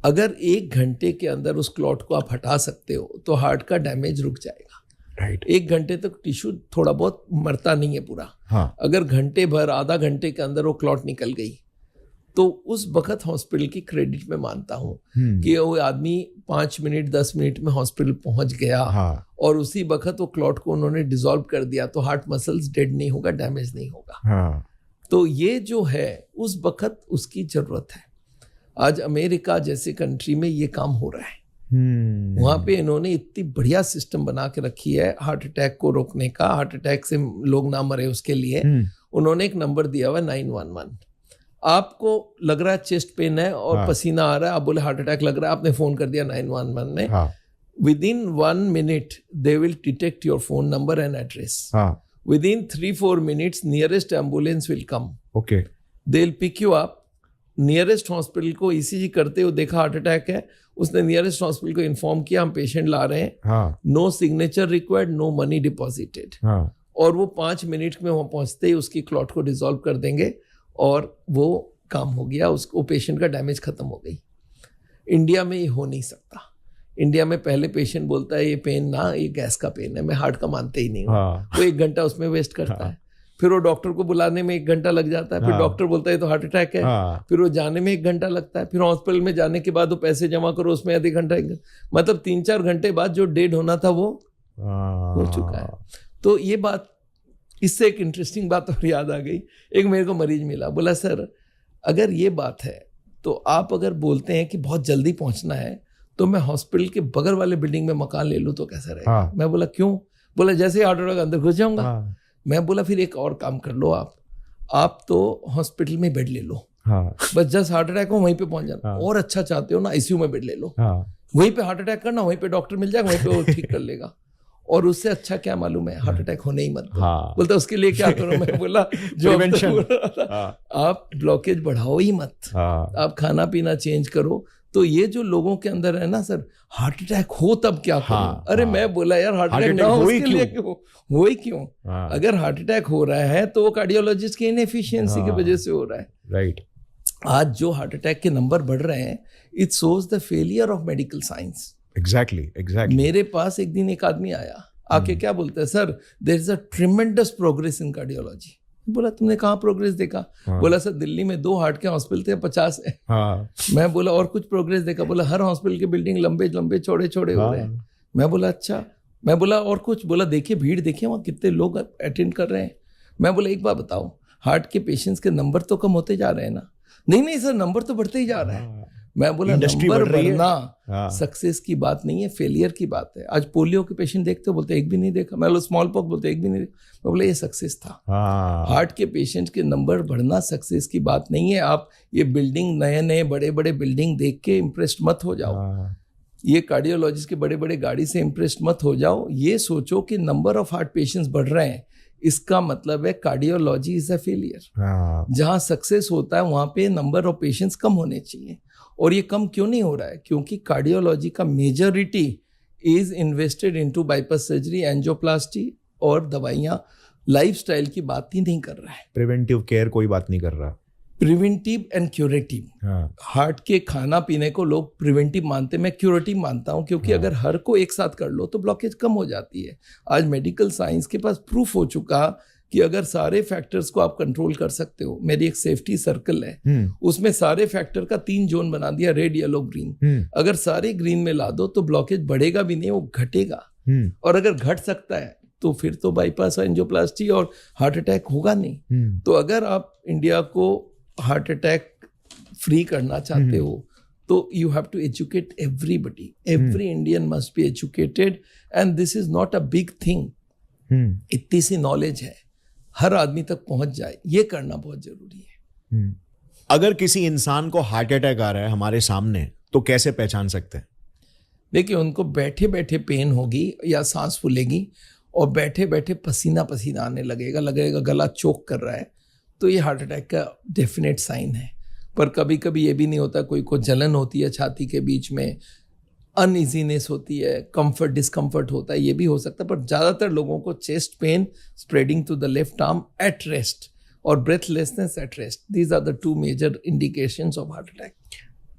अगर 1 घंटे के अंदर उस क्लॉट को आप हटा सकते हो तो हार्ट का डैमेज रुक जाएगा। राइट। 1 घंटे तक टिश्यू थोड़ा बहुत मरता नहीं है पूरा। हाँ। अगर घंटे भर, आधा घंटे के अंदर वो क्लॉट निकल गई तो उस वक्त हॉस्पिटल की क्रेडिट में मानता हूँ कि वो आदमी 5 मिनट 10 मिनट में हॉस्पिटल पहुंच गया और उसी वक्त वो क्लॉट को उन्होंने डिसॉल्व कर दिया, तो हार्ट मसल्स डेड नहीं होगा, डैमेज नहीं होगा। तो ये जो है उस वक्त उसकी जरूरत है। आज अमेरिका जैसे कंट्री में ये काम हो रहा है। वहां पे इन्होंने इतनी बढ़िया सिस्टम बना के रखी है हार्ट अटैक को रोकने का, हार्ट अटैक से लोग ना मरे उसके लिए। उन्होंने एक नंबर दिया हुआ 911। आपको लग रहा है चेस्ट पेन है और पसीना आ रहा है, आप बोले हार्ट अटैक लग रहा है, आपने फोन कर दिया 911 में। Within 1 minute they will detect your phone number and address. Within 3-4 minutes nearest ambulance will come. Okay, they will pick you up. Nearest hospital को ECG करते हो देखा हार्ट अटैक है, उसने नियरेस्ट हॉस्पिटल को इन्फॉर्म किया हम पेशेंट ला रहे हैं, no signature required, no money deposited, और वो 5 मिनट में वहां पहुंचते ही उसकी क्लॉट को डिसॉल्व कर देंगे और वो काम हो गया, उसको पेशेंट का डैमेज खत्म हो गई। इंडिया में ये हो नहीं सकता। इंडिया में पहले पेशेंट बोलता है ये पेन ना, ये गैस का पेन है, मैं हार्ट का मानते ही नहीं हूँ। वो 1 घंटा उसमें वेस्ट करता है, फिर वो डॉक्टर को बुलाने में 1 घंटा लग जाता है, फिर डॉक्टर बोलता है तो हार्ट अटैक है, फिर वो जाने में 1 घंटा लगता है, फिर हॉस्पिटल में जाने के बाद वो पैसे जमा करो, उसमें आधे घंटा, मतलब 3-4 घंटे बाद जो डेड होना था वो हो चुका है। तो ये बात, इससे एक इंटरेस्टिंग बात और याद आ गई। एक मेरे को मरीज मिला, बोला सर अगर ये बात है तो आप अगर बोलते हैं कि बहुत जल्दी पहुंचना है तो मैं हॉस्पिटल के बगल वाले बिल्डिंग में मकान ले लूँ तो कैसा रहेगा? मैं बोला क्यों? बोला जैसे ही हार्ट अटैक अंदर घुस जाऊंगा। मैं बोला फिर एक और काम कर लो, आप तो हॉस्पिटल में बेड ले लो, बस जस्ट हार्ट अटैक हो वहीं पे पहुंच जाना, और अच्छा चाहते हो ना ICU में बेड ले लो, वहीं पे हार्ट अटैक करना, वहीं पे डॉक्टर मिल जाएगा, वहीं पे वो ठीक कर लेगा। और उससे अच्छा क्या मालूम है, हार्ट अटैक होने ही मत दो। बोलता उसके लिए क्या करो? मैं बोला जो आप ब्लॉकेज बढ़ाओ ही मत, आप खाना पीना चेंज करो। तो ये जो लोगों के अंदर है ना सर, हार्ट अटैक हो तब क्या करो? अरे मैं बोला यार हार्ट अटैक ना हो उसके लिए क्यों हो ही क्यों? अगर हार्ट अटैक हो रहा है तो वो कार्डियोलॉजिस्ट की इनएफिशिएंसी की वजह से हो रहा है। राइट। आज जो हार्ट अटैक के नंबर बढ़ रहे हैं, it shows the failure of medical science. Exactly. मेरे पास एक दिन एक आदमी आया, आके क्या बोलता है, sir there is a tremendous progress in cardiology. बोला तुमने कहाँ प्रोग्रेस देखा? बोला सर दिल्ली में 2 हार्ट के हॉस्पिटल थे, 50 है। मैं बोला और कुछ प्रोग्रेस देखा? बोला हर हॉस्पिटल के बिल्डिंग लंबे लंबे चौड़े चौड़े हो रहे हैं। मैं बोला अच्छा। मैं बोला और कुछ? बोला देखिए भीड़ देखिए वहाँ कितने लोग अटेंड कर रहे हैं। मैं बोला एक बात बताओ, हार्ट के पेशेंट्स के नंबर तो कम होते जा रहे हैं ना? नहीं सर नंबर तो बढ़ते ही जा रहा है। मैं बोला नंबर बढ़ना सक्सेस की बात नहीं है, फेलियर की बात है। आज पोलियो के पेशेंट देखते हो, बोलते एक भी नहीं देखा। मैं बोला स्मॉल पॉक्स, बोलते एक भी नहीं देखा। मैं बोला ये सक्सेस था। हार्ट के पेशेंट के नंबर बढ़ना सक्सेस की बात नहीं है। आप ये बिल्डिंग, नए नए बड़े बड़े बिल्डिंग देख के इम्प्रेस्ड मत हो जाओ, ये कार्डियोलॉजिस्ट के बड़े बड़े गाड़ी से इम्प्रेस्ड मत हो जाओ। ये सोचो कि नंबर ऑफ हार्ट पेशेंट्स बढ़ रहे हैं, इसका मतलब है कार्डियोलॉजी इज अ फेलियर। जहां सक्सेस होता है वहां पे नंबर ऑफ पेशेंट्स कम होने चाहिए। और ये कम क्यों नहीं हो रहा है? क्योंकि कार्डियोलॉजी का majority is invested into bypass surgery, angioplasty और दवाइयां। लाइफस्टाइल की बात ही नहीं कर रहा है, प्रिवेंटिव केयर कोई बात नहीं कर रहा। Preventive and curative. हार्ट के खाना पीने को लोग प्रिवेंटिव मानते, मैं क्यूरेटिव मानता हूं, क्योंकि अगर हर को एक साथ कर लो तो ब्लॉकेज कम हो जाती है। आज मेडिकल साइंस के पास प्रूफ हो चुका कि अगर सारे फैक्टर्स को आप कंट्रोल कर सकते हो, मेरी एक सेफ्टी सर्कल है, उसमें सारे फैक्टर का 3 जोन बना दिया, रेड येलो ग्रीन। अगर सारे ग्रीन में ला दो तो ब्लॉकेज बढ़ेगा भी नहीं, वो घटेगा। और अगर घट सकता है तो फिर तो बाईपास, एंजियोप्लास्टी और हार्ट अटैक होगा नहीं। तो अगर आप इंडिया को हार्ट अटैक फ्री करना चाहते हो तो you have to educate everybody. Every Indian must be educated and this is not a big thing. इतनी सी नॉलेज है, हर आदमी तक पहुंच जाए, ये करना बहुत जरूरी है। अगर किसी इंसान को हार्ट अटैक आ रहा है हमारे सामने तो कैसे पहचान सकते हैं? देखिए उनको बैठे बैठे पेन होगी या सांस फूलेगी और बैठे बैठे पसीना पसीना आने लगेगा गला चोक कर रहा है, तो ये हार्ट अटैक का डेफिनेट साइन है। पर कभी कभी ये भी नहीं होता, कोई को जलन होती है छाती के बीच में, अनइजीनेस होती है, कंफर्ट डिस्कम्फर्ट होता है, ये भी हो सकता है। पर ज़्यादातर लोगों को chest pain spreading to the left arm at rest और breathlessness at rest, these are the 2 major indications of heart attack.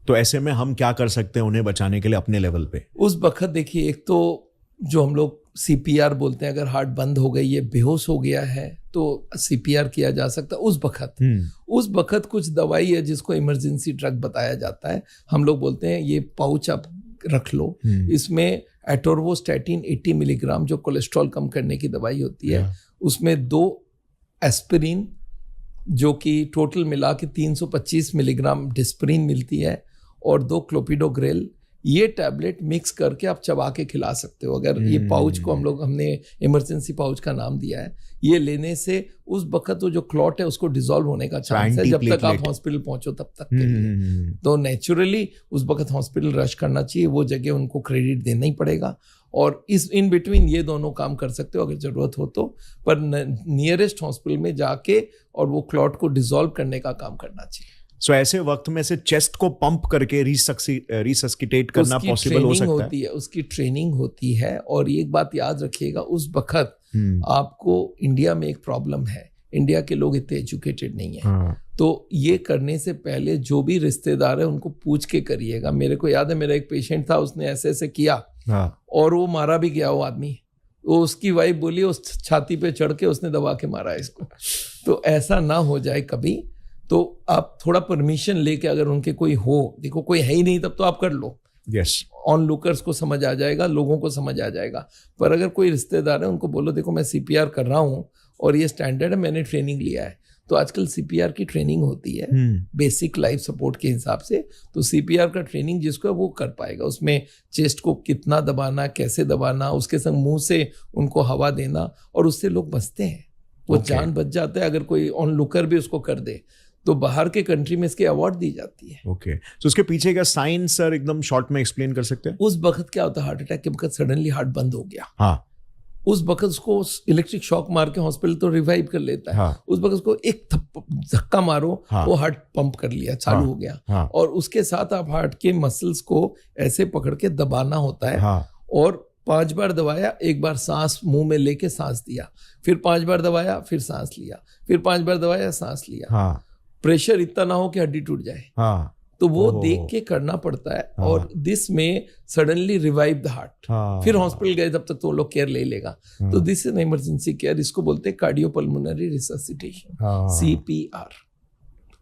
तो ऐसे में हम क्या कर सकते हैं उन्हें बचाने के लिए अपने लेवल पे? उस वक्त देखिए, एक तो जो हम लोग CPR बोलते हैं, अगर हार्ट बंद हो गई है, बेहोश हो गया है, तो CPR किया जा सकता है उस वक्त कुछ दवाई है जिसको इमरजेंसी ड्रग बताया जाता है। हम लोग बोलते हैं ये पाउच आप रख लो, इसमें एटोर्वोस्टैटिन 80 मिलीग्राम जो कोलेस्ट्रॉल कम करने की दवाई होती है, उसमें 2 एस्पिरिन जो कि टोटल मिला के 325 मिलीग्राम डिस्प्रिन मिलती है, और 2 क्लोपिडोग्रेल, ये टैबलेट मिक्स करके आप चबा के खिला सकते हो। अगर ये पाउच को हमने इमरजेंसी पाउच का नाम दिया है, ये लेने से उस वक्त वो जो क्लॉट है उसको डिसॉल्व होने का चांस है, जब तक आप हॉस्पिटल पहुंचो तब तक के लिए। तो नेचुरली उस वक्त हॉस्पिटल रश करना चाहिए, वो जगह उनको क्रेडिट देना ही पड़ेगा, और इस इन बिटवीन ये दोनों काम कर सकते हो अगर जरूरत हो तो, पर नियरेस्ट हॉस्पिटल में जाके और वो क्लॉट को डिसॉल्व करने का काम करना चाहिए। सो ऐसे वक्त में से चेस्ट को पंप करके रिसस्किटेट करना पॉसिबल हो सकता है? उसकी ट्रेनिंग होती है, और एक बात याद रखिएगा, उस वक्त आपको इंडिया में एक प्रॉब्लम है, इंडिया के लोग इतने एजुकेटेड नहीं है। तो ये करने से पहले जो भी रिश्तेदार है उनको पूछ के करिएगा। मेरे को याद है, मेरा एक पेशेंट था, उसने ऐसे ऐसे किया और वो मारा भी गया वो आदमी। वो उसकी वाइफ बोली उस छाती पे चढ़ के उसने दबा के मारा इसको। तो ऐसा ना हो जाए कभी, तो आप थोड़ा परमिशन लेके, अगर उनके कोई हो, देखो कोई है ही नहीं तब तो आप कर लो, ऑन लुकर्स को समझ आ जाएगा, लोगों को समझ आ जाएगा। पर अगर कोई रिश्तेदार है उनको बोलो देखो मैं CPR कर रहा हूँ और ये स्टैंडर्ड है, मैंने ट्रेनिंग लिया है। तो आजकल CPR की ट्रेनिंग होती है बेसिक लाइफ सपोर्ट के हिसाब से, तो CPR का ट्रेनिंग जिसको है वो कर पाएगा। उसमें चेस्ट को कितना दबाना, कैसे दबाना, उसके संग मुंह से उनको हवा देना, और उससे लोग बचते हैं, वो जान बच जाता है। अगर कोई ऑन लुकर भी उसको कर दे तो बाहर के कंट्री में इसके अवार्ड दी जाती है। ओके, तो उसके पीछे का साइंस सर एकदम शॉर्ट में एक्सप्लेन कर सकते हैं? उस वक्त क्या होता है, हार्ट अटैक के वक्त सडनली हार्ट बंद हो गया, उस वक्त उसको इलेक्ट्रिक शॉक मार के हॉस्पिटल तो रिवाइव कर लेता है। उस वक्त उसको एक धक्का मारो, वो हार्ट पंप कर लिया, चालू हो गया। और उसके साथ आप हार्ट के मसल्स को ऐसे पकड़ के दबाना होता है, और 5 बार दबाया, एक बार सांस मुंह में लेके सांस दिया, फिर 5 बार दबाया, फिर सांस लिया, फिर 5 बार दबाया, सांस लिया। प्रेशर इतना ना हो कि हड्डी टूट जाए, तो वो देख के करना पड़ता है। और दिस में सडनली रिवाइव द हार्ट, फिर हॉस्पिटल गए तब तक तो लोग केयर ले लेगा। तो दिस इज इमरजेंसी केयर, इसको बोलते हैं cardiopulmonary resuscitation, CPR।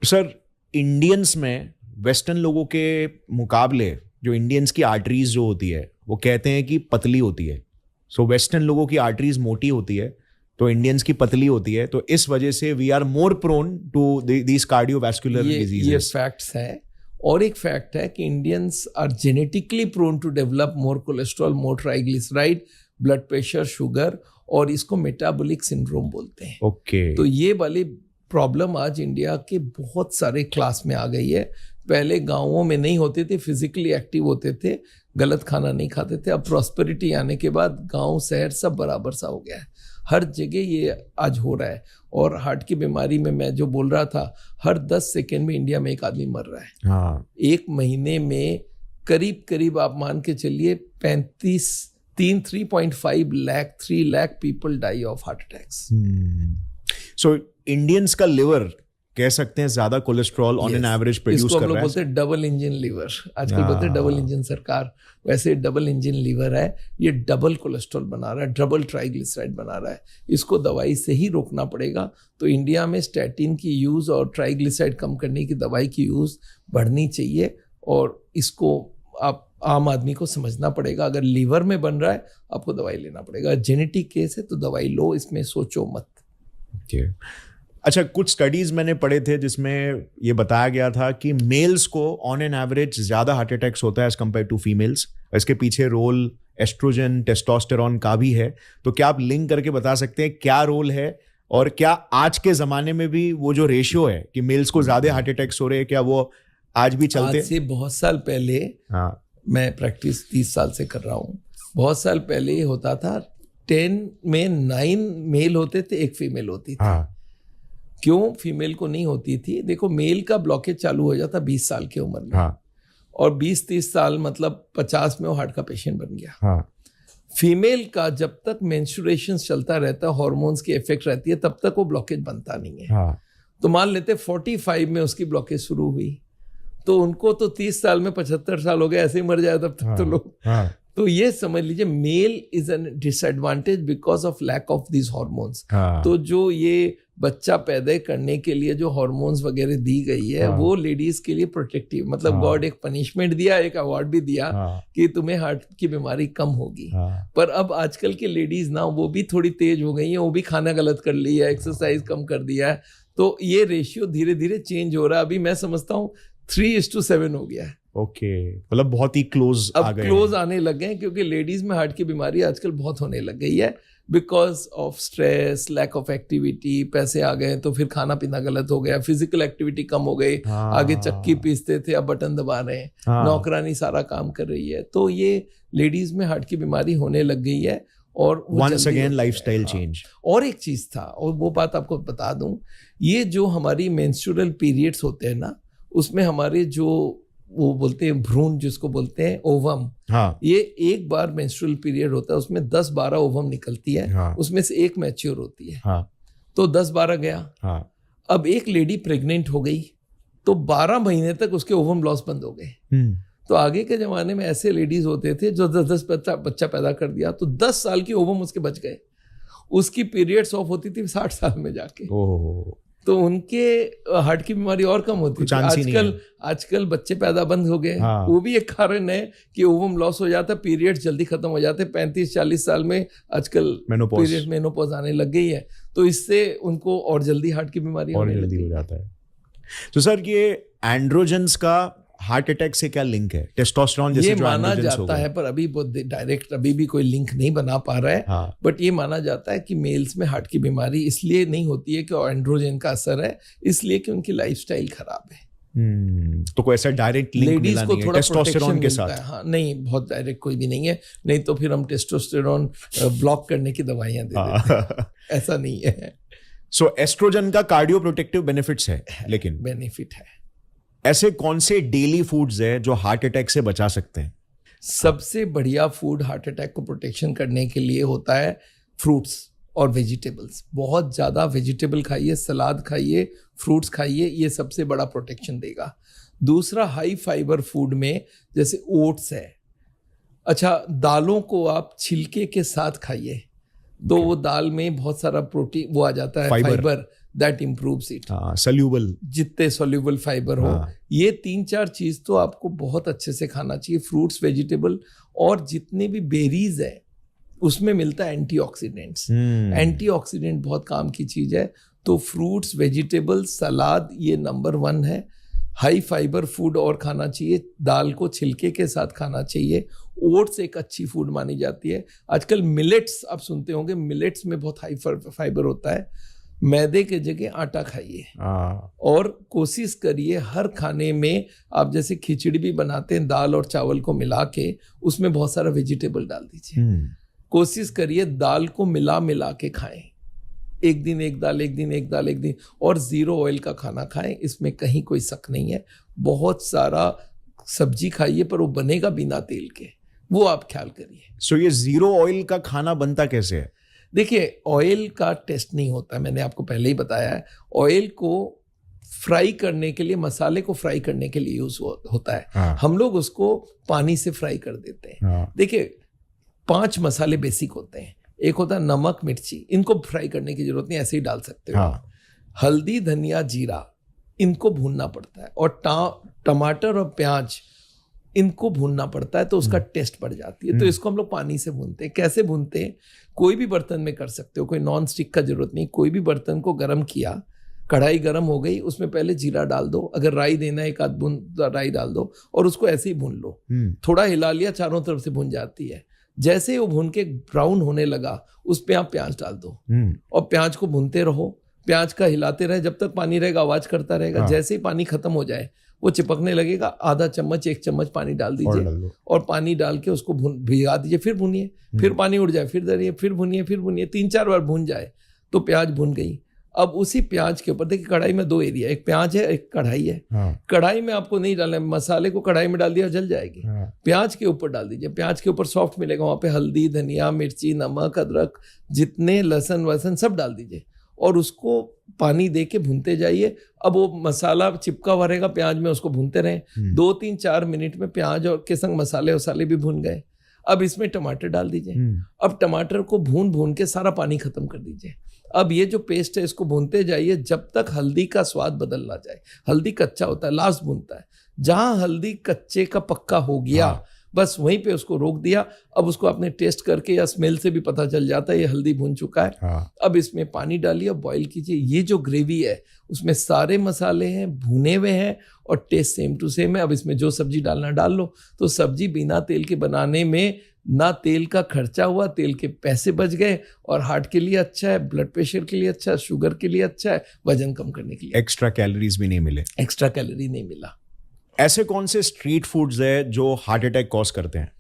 Sir, Indians में वेस्टर्न लोगों के मुकाबले जो इंडियंस की आर्टरीज जो होती है वो कहते हैं कि पतली होती है। सो वेस्टर्न लोगों की आर्टरीज मोटी होती है, तो इंडियंस की पतली होती है, तो इस वजह से we are more prone to these cardiovascular diseases. ये फैक्ट्स है। और एक फैक्ट है कि Indians are genetically prone to develop more cholesterol, more triglyceride, blood pressure, sugar, और इसको मेटाबॉलिक सिंड्रोम बोलते हैं। ओके, तो ये वाली प्रॉब्लम आज इंडिया के बहुत सारे क्लास में आ गई है। पहले गांवों में नहीं होते थे, फिजिकली एक्टिव होते थे, गलत खाना नहीं खाते थे। अब प्रॉस्पेरिटी आने के बाद गांव शहर सब बराबर सा हो गया है, हर जगह ये आज हो रहा है। और हार्ट की बीमारी में मैं जो बोल रहा था, हर 10 सेकेंड में इंडिया में एक आदमी मर रहा है। एक महीने में करीब आप मान के चलिए 3.5 lakh 3 lakh people die of heart attacks. So Indians का लिवर कह सकते हैं ज्यादा cholesterol on an average produce कर रहा है। इसको हम लोग बोलते हैं डबल इंजन लीवर, आजकल बोलते हैं डबल इंजन सरकार, वैसे डबल इंजन लीवर है। ये डबल कोलेस्ट्रॉल बना रहा है, डबल ट्राइग्लिसराइड बना रहा है, इसको दवाई से ही रोकना पड़ेगा। तो इंडिया में स्टैटिन की यूज़ और ट्राइग्लिसराइड कम करने की दवाई की यूज़ बढ़नी चाहिए, और इसको आप आम आदमी को समझना पड़ेगा। अगर लीवर में बन रहा है आपको दवाई लेना पड़ेगा, जेनेटिक केस है तो दवाई लो, इसमें सोचो मत। अच्छा, कुछ स्टडीज मैंने पढ़े थे जिसमें ये बताया गया था कि मेल्स को ऑन एन एवरेज ज्यादा हार्ट अटैक्स होता है एज कम्पेयर टू फीमेल्स। इसके पीछे रोल एस्ट्रोजन, टेस्टोस्टेरोन का भी है। तो क्या आप लिंक करके बता सकते हैं क्या रोल है, और क्या आज के जमाने में भी वो जो रेशियो है कि मेल्स को ज्यादा हार्ट अटैक्स हो रहे हैं, क्या वो आज भी चलते? आज से बहुत साल पहले, मैं प्रैक्टिस 30 साल से कर रहा हूँ, बहुत साल पहले ये होता था 10 में 9 मेल होते थे, 1 फीमेल होती थी। क्यों फीमेल को नहीं होती थी? देखो, मेल का ब्लॉकेज चालू हो जाता 20 साल की उम्र में, और 20-30 साल मतलब 50 में वो हार्ट का पेशेंट बन गया। फीमेल का जब तक मेंस्ट्रुएशन चलता रहता है, हार्मोन्स की इफेक्ट रहती है, तब तक वो ब्लॉकेज बनता नहीं है। तो मान लेते 45 में उसकी ब्लॉकेज शुरू हुई, तो उनको तो 30 साल में 75 साल हो गए, ऐसे ही मर जाए तब तक तो लोग। तो ये समझ लीजिए male is an disadvantage because of lack of this hormones. तो जो ये बच्चा पैदा करने के लिए जो हॉर्मोन्स वगैरह दी गई है वो लेडीज के लिए प्रोटेक्टिव, मतलब गॉड एक पनिशमेंट दिया, एक अवार्ड भी दिया कि तुम्हें हार्ट की बीमारी कम होगी। पर अब आजकल के लेडीज ना वो भी थोड़ी तेज हो गई है, वो भी खाना गलत कर लिया है, एक्सरसाइज कम कर दिया है, तो ये रेशियो धीरे धीरे चेंज हो रहा है। अभी मैं समझता हूँ 3:7 हो गया है। ओके, मतलब बहुत ही क्लोज आ गए, क्लोज आने लग गए, क्योंकि लेडीज में हार्ट की बीमारी आजकल बहुत होने लग गई है because of stress, lack of activity. पैसे आ गए तो फिर खाना पीना गलत हो गया, फिजिकल एक्टिविटी कम हो गई, आगे चक्की पीसते थे अब बटन दबा रहे हैं, नौकरानी सारा काम कर रही है, तो ये लेडीज में हार्ट की बीमारी होने लग गई है। और वंस अगेन लाइफस्टाइल चेंज। और एक चीज था, और वो बात आपको बता दूं, ये जो हमारी मेंस्ट्रुअल पीरियड्स होते हैं ना, उसमें हमारे जो वो बोलते हैं भ्रूण, जिसको बोलते हैं ओवम, ये एक बार मेंस्ट्रुअल पीरियड होता है, उसमें 10-12 ओवम निकलती है, उसमें से एक मैच्योर होती है, तो 10-12 गया। अब एक लेडी प्रेग्नेंट हो गई तो 12 महीने तक उसके ओवम लॉस बंद हो गए। तो आगे के जमाने में ऐसे लेडीज होते थे जो 10 बच्चा पैदा कर दिया तो 10 साल की ओवम उसके बच गए, उसकी पीरियड्स ऑफ होती थी 60 साल में जाके। तो उनके हार्ट की बीमारी और कम होती थी। आजकल बच्चे पैदा बंद हो गए, वो भी एक कारण है कि ओवम लॉस हो जाता है, पीरियड्स जल्दी खत्म हो जाते हैं। 35-40 साल में आजकल पीरियड मेनोपॉज आने लग गई है, तो इससे उनको और जल्दी हार्ट की बीमारी और जल्दी हो जाता है। तो सर ये एंड्रोजन्स का हार्ट अटैक से क्या लिंक है? टेस्टोस्टेरोन जैसे ये माना जाता है, पर अभी डायरेक्ट अभी भी कोई लिंक नहीं बना पा रहा है। बट ये माना जाता है कि मेल्स में हार्ट की बीमारी इसलिए नहीं होती है कि एंड्रोजन का असर है, इसलिए कि उनकी लाइफस्टाइल खराब है। तो कोई ऐसा डायरेक्ट लिंक लेडीज को थोड़ा टेस्टोस्टेरोन के साथ? हाँ, नहीं, बहुत डायरेक्ट कोई भी नहीं है, नहीं तो फिर हम टेस्टोस्टेरोन ब्लॉक करने की दवाइयां दे देते हैं। ऐसा नहीं है। सो एस्ट्रोजन का कार्डियो प्रोटेक्टिव बेनिफिट्स है, लेकिन बेनिफिट है। ऐसे कौन से डेली फूड्स है जो हार्ट अटैक से बचा सकते हैं? सबसे बढ़िया फूड हार्ट अटैक को प्रोटेक्शन करने के लिए होता है फ्रूट्स और वेजिटेबल्स। बहुत ज़्यादा वेजिटेबल खाइए, सलाद खाइए, फ्रूट्स खाइए, ये सबसे बड़ा प्रोटेक्शन देगा। दूसरा, हाई फाइबर फूड में जैसे ओट्स है, अच्छा, दालों को आप छिलके के साथ खाइए, तो वो दाल में बहुत सारा प्रोटीन वो आ जाता है, fibre that improves it. Soluble, जितने सोल्यूबल फाइबर हो, ये 3-4 चीज तो आपको बहुत अच्छे से खाना चाहिए। फ्रूट्स, वेजिटेबल, और जितने भी बेरीज है उसमें मिलता है एंटीऑक्सीडेंट्स। एंटीऑक्सीडेंट बहुत काम की चीज है, तो फ्रूट्स, वेजिटेबल, सलाद ये नंबर 1 है। हाई फाइबर फूड और खाना चाहिए, दाल को छिलके के साथ खाना चाहिए। ओट्स एक अच्छी फूड मानी जाती है। आजकल मिलेट्स आप सुनते होंगे, मिलेट्स में बहुत हाई फाइबर होता है। मैदे के जगह आटा खाइए, और कोशिश करिए हर खाने में आप जैसे खिचड़ी भी बनाते हैं, दाल और चावल को मिला के उसमें बहुत सारा वेजिटेबल डाल दीजिए। कोशिश करिए दाल को मिला के खाएं, एक दिन एक दाल, एक दिन एक दाल, एक दिन, और 0 ऑयल का खाना खाएं, इसमें कहीं कोई शक नहीं है। बहुत सारा सब्जी खाइए, पर वो बनेगा बिना तेल के, वो आप ख्याल करिए। सो ये 0 ऑयल का खाना बनता कैसे है? देखिए, ऑयल का टेस्ट नहीं होता, मैंने आपको पहले ही बताया है। ऑयल को फ्राई करने के लिए, मसाले को फ्राई करने के लिए यूज होता है। हम लोग उसको पानी से फ्राई कर देते हैं। देखिए, 5 मसाले बेसिक होते हैं। एक होता है नमक, मिर्ची, इनको फ्राई करने की जरूरत नहीं, ऐसे ही डाल सकते हो। हल्दी, धनिया, जीरा, इनको भूनना पड़ता है, और टमाटर और प्याज, इनको भूनना पड़ता है, तो उसका टेस्ट बढ़ जाती है। तो इसको हम लोग पानी से भूनते हैं। कैसे भूनते हैं? कोई भी बर्तन में कर सकते हो, कोई नॉन स्टिक का जरूरत नहीं। कोई भी बर्तन को गर्म किया, कढ़ाई गर्म हो गई, उसमें पहले जीरा डाल दो, अगर राई देना है 1-आध बूंद राई डाल दो, और उसको ऐसे ही भून लो। थोड़ा हिला लिया, चारों तरफ से भून जाती है। जैसे ही वो भून के ब्राउन होने लगा, उस पर आप प्याज डाल दो, और प्याज को भूनते रहो। प्याज का हिलाते रहे, जब तक पानी रहेगा आवाज करता रहेगा। जैसे ही पानी खत्म हो जाए, वो चिपकने लगेगा, आधा चम्मच 1 चम्मच पानी डाल दीजिए, और पानी डाल के उसको भिगा दीजिए। फिर भूनिए, फिर पानी उड़ जाए, फिर दरिए, फिर भूनिए, फिर भूनिए, 3-4 बार भून जाए तो प्याज भून गई। अब उसी प्याज के ऊपर देखिए, कढ़ाई में 2 एरिया, एक प्याज है, एक कढ़ाई है। कढ़ाई में आपको नहीं डालना है, मसाले को कढ़ाई में डाल दिया, जल जाएगी। प्याज के ऊपर डाल दीजिए, प्याज के ऊपर सॉफ्ट मिलेगा, वहां पे हल्दी, धनिया, मिर्ची, नमक, अदरक, जितने लहसुन वसन सब डाल दीजिए, और उसको पानी दे के भूनते जाइए। अब वो मसाला चिपका हुआ रहेगा प्याज में, उसको भूनते रहें। 2-3-4 मिनट में प्याज और के संग मसाले वसाले भी भून गए। अब इसमें टमाटर डाल दीजिए। अब टमाटर को भून भून के सारा पानी खत्म कर दीजिए। अब ये जो पेस्ट है इसको भूनते जाइए जब तक हल्दी का स्वाद बदल ना जाए। हल्दी कच्चा होता है, लास्ट भूनता है। जहां हल्दी कच्चे का पक्का हो गया, बस वहीं पे उसको रोक दिया। अब उसको आपने टेस्ट करके या स्मेल से भी पता चल जाता है ये हल्दी भून चुका है। अब इसमें पानी डालिए, बॉईल कीजिए। ये जो ग्रेवी है उसमें सारे मसाले हैं, भुने हुए हैं और टेस्ट सेम टू सेम है। अब इसमें जो सब्जी डालना डाल लो। तो सब्जी बिना तेल के बनाने में ना तेल का खर्चा हुआ, तेल के पैसे बच गए, और हार्ट के लिए अच्छा है, ब्लड प्रेशर के लिए अच्छा है, शुगर के लिए अच्छा है, वजन कम करने के लिए। एक्स्ट्रा कैलोरीज भी नहीं मिले। एक्स्ट्रा कैलोरी नहीं मिला। ऐसे कौन से स्ट्रीट फूड्स है जो हार्ट अटैक कॉज करते हैं?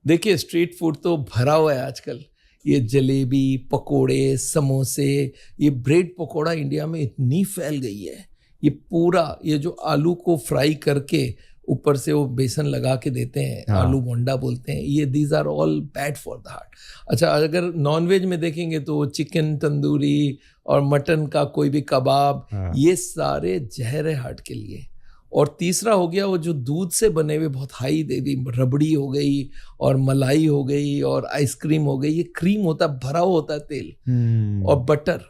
देखिए, स्ट्रीट फूड तो भरा हुआ है आजकल। ये जलेबी, पकोड़े, समोसे, ये ब्रेड पकोड़ा इंडिया में इतनी फैल गई है। ये पूरा ये जो आलू को फ्राई करके ऊपर से वो बेसन लगा के देते हैं, आलू बोंडा बोलते हैं, ये these are all bad for the heart. अच्छा, अगर नॉनवेज में देखेंगे तो चिकन तंदूरी और मटन का कोई भी कबाब, ये सारे जहर है हार्ट के लिए। और तीसरा हो गया वो जो दूध से बने हुए बहुत हाई देवी, रबड़ी हो गई और मलाई हो गई और आइसक्रीम हो गई। ये क्रीम होता है, भरा हुआ होता है तेल। और बटर,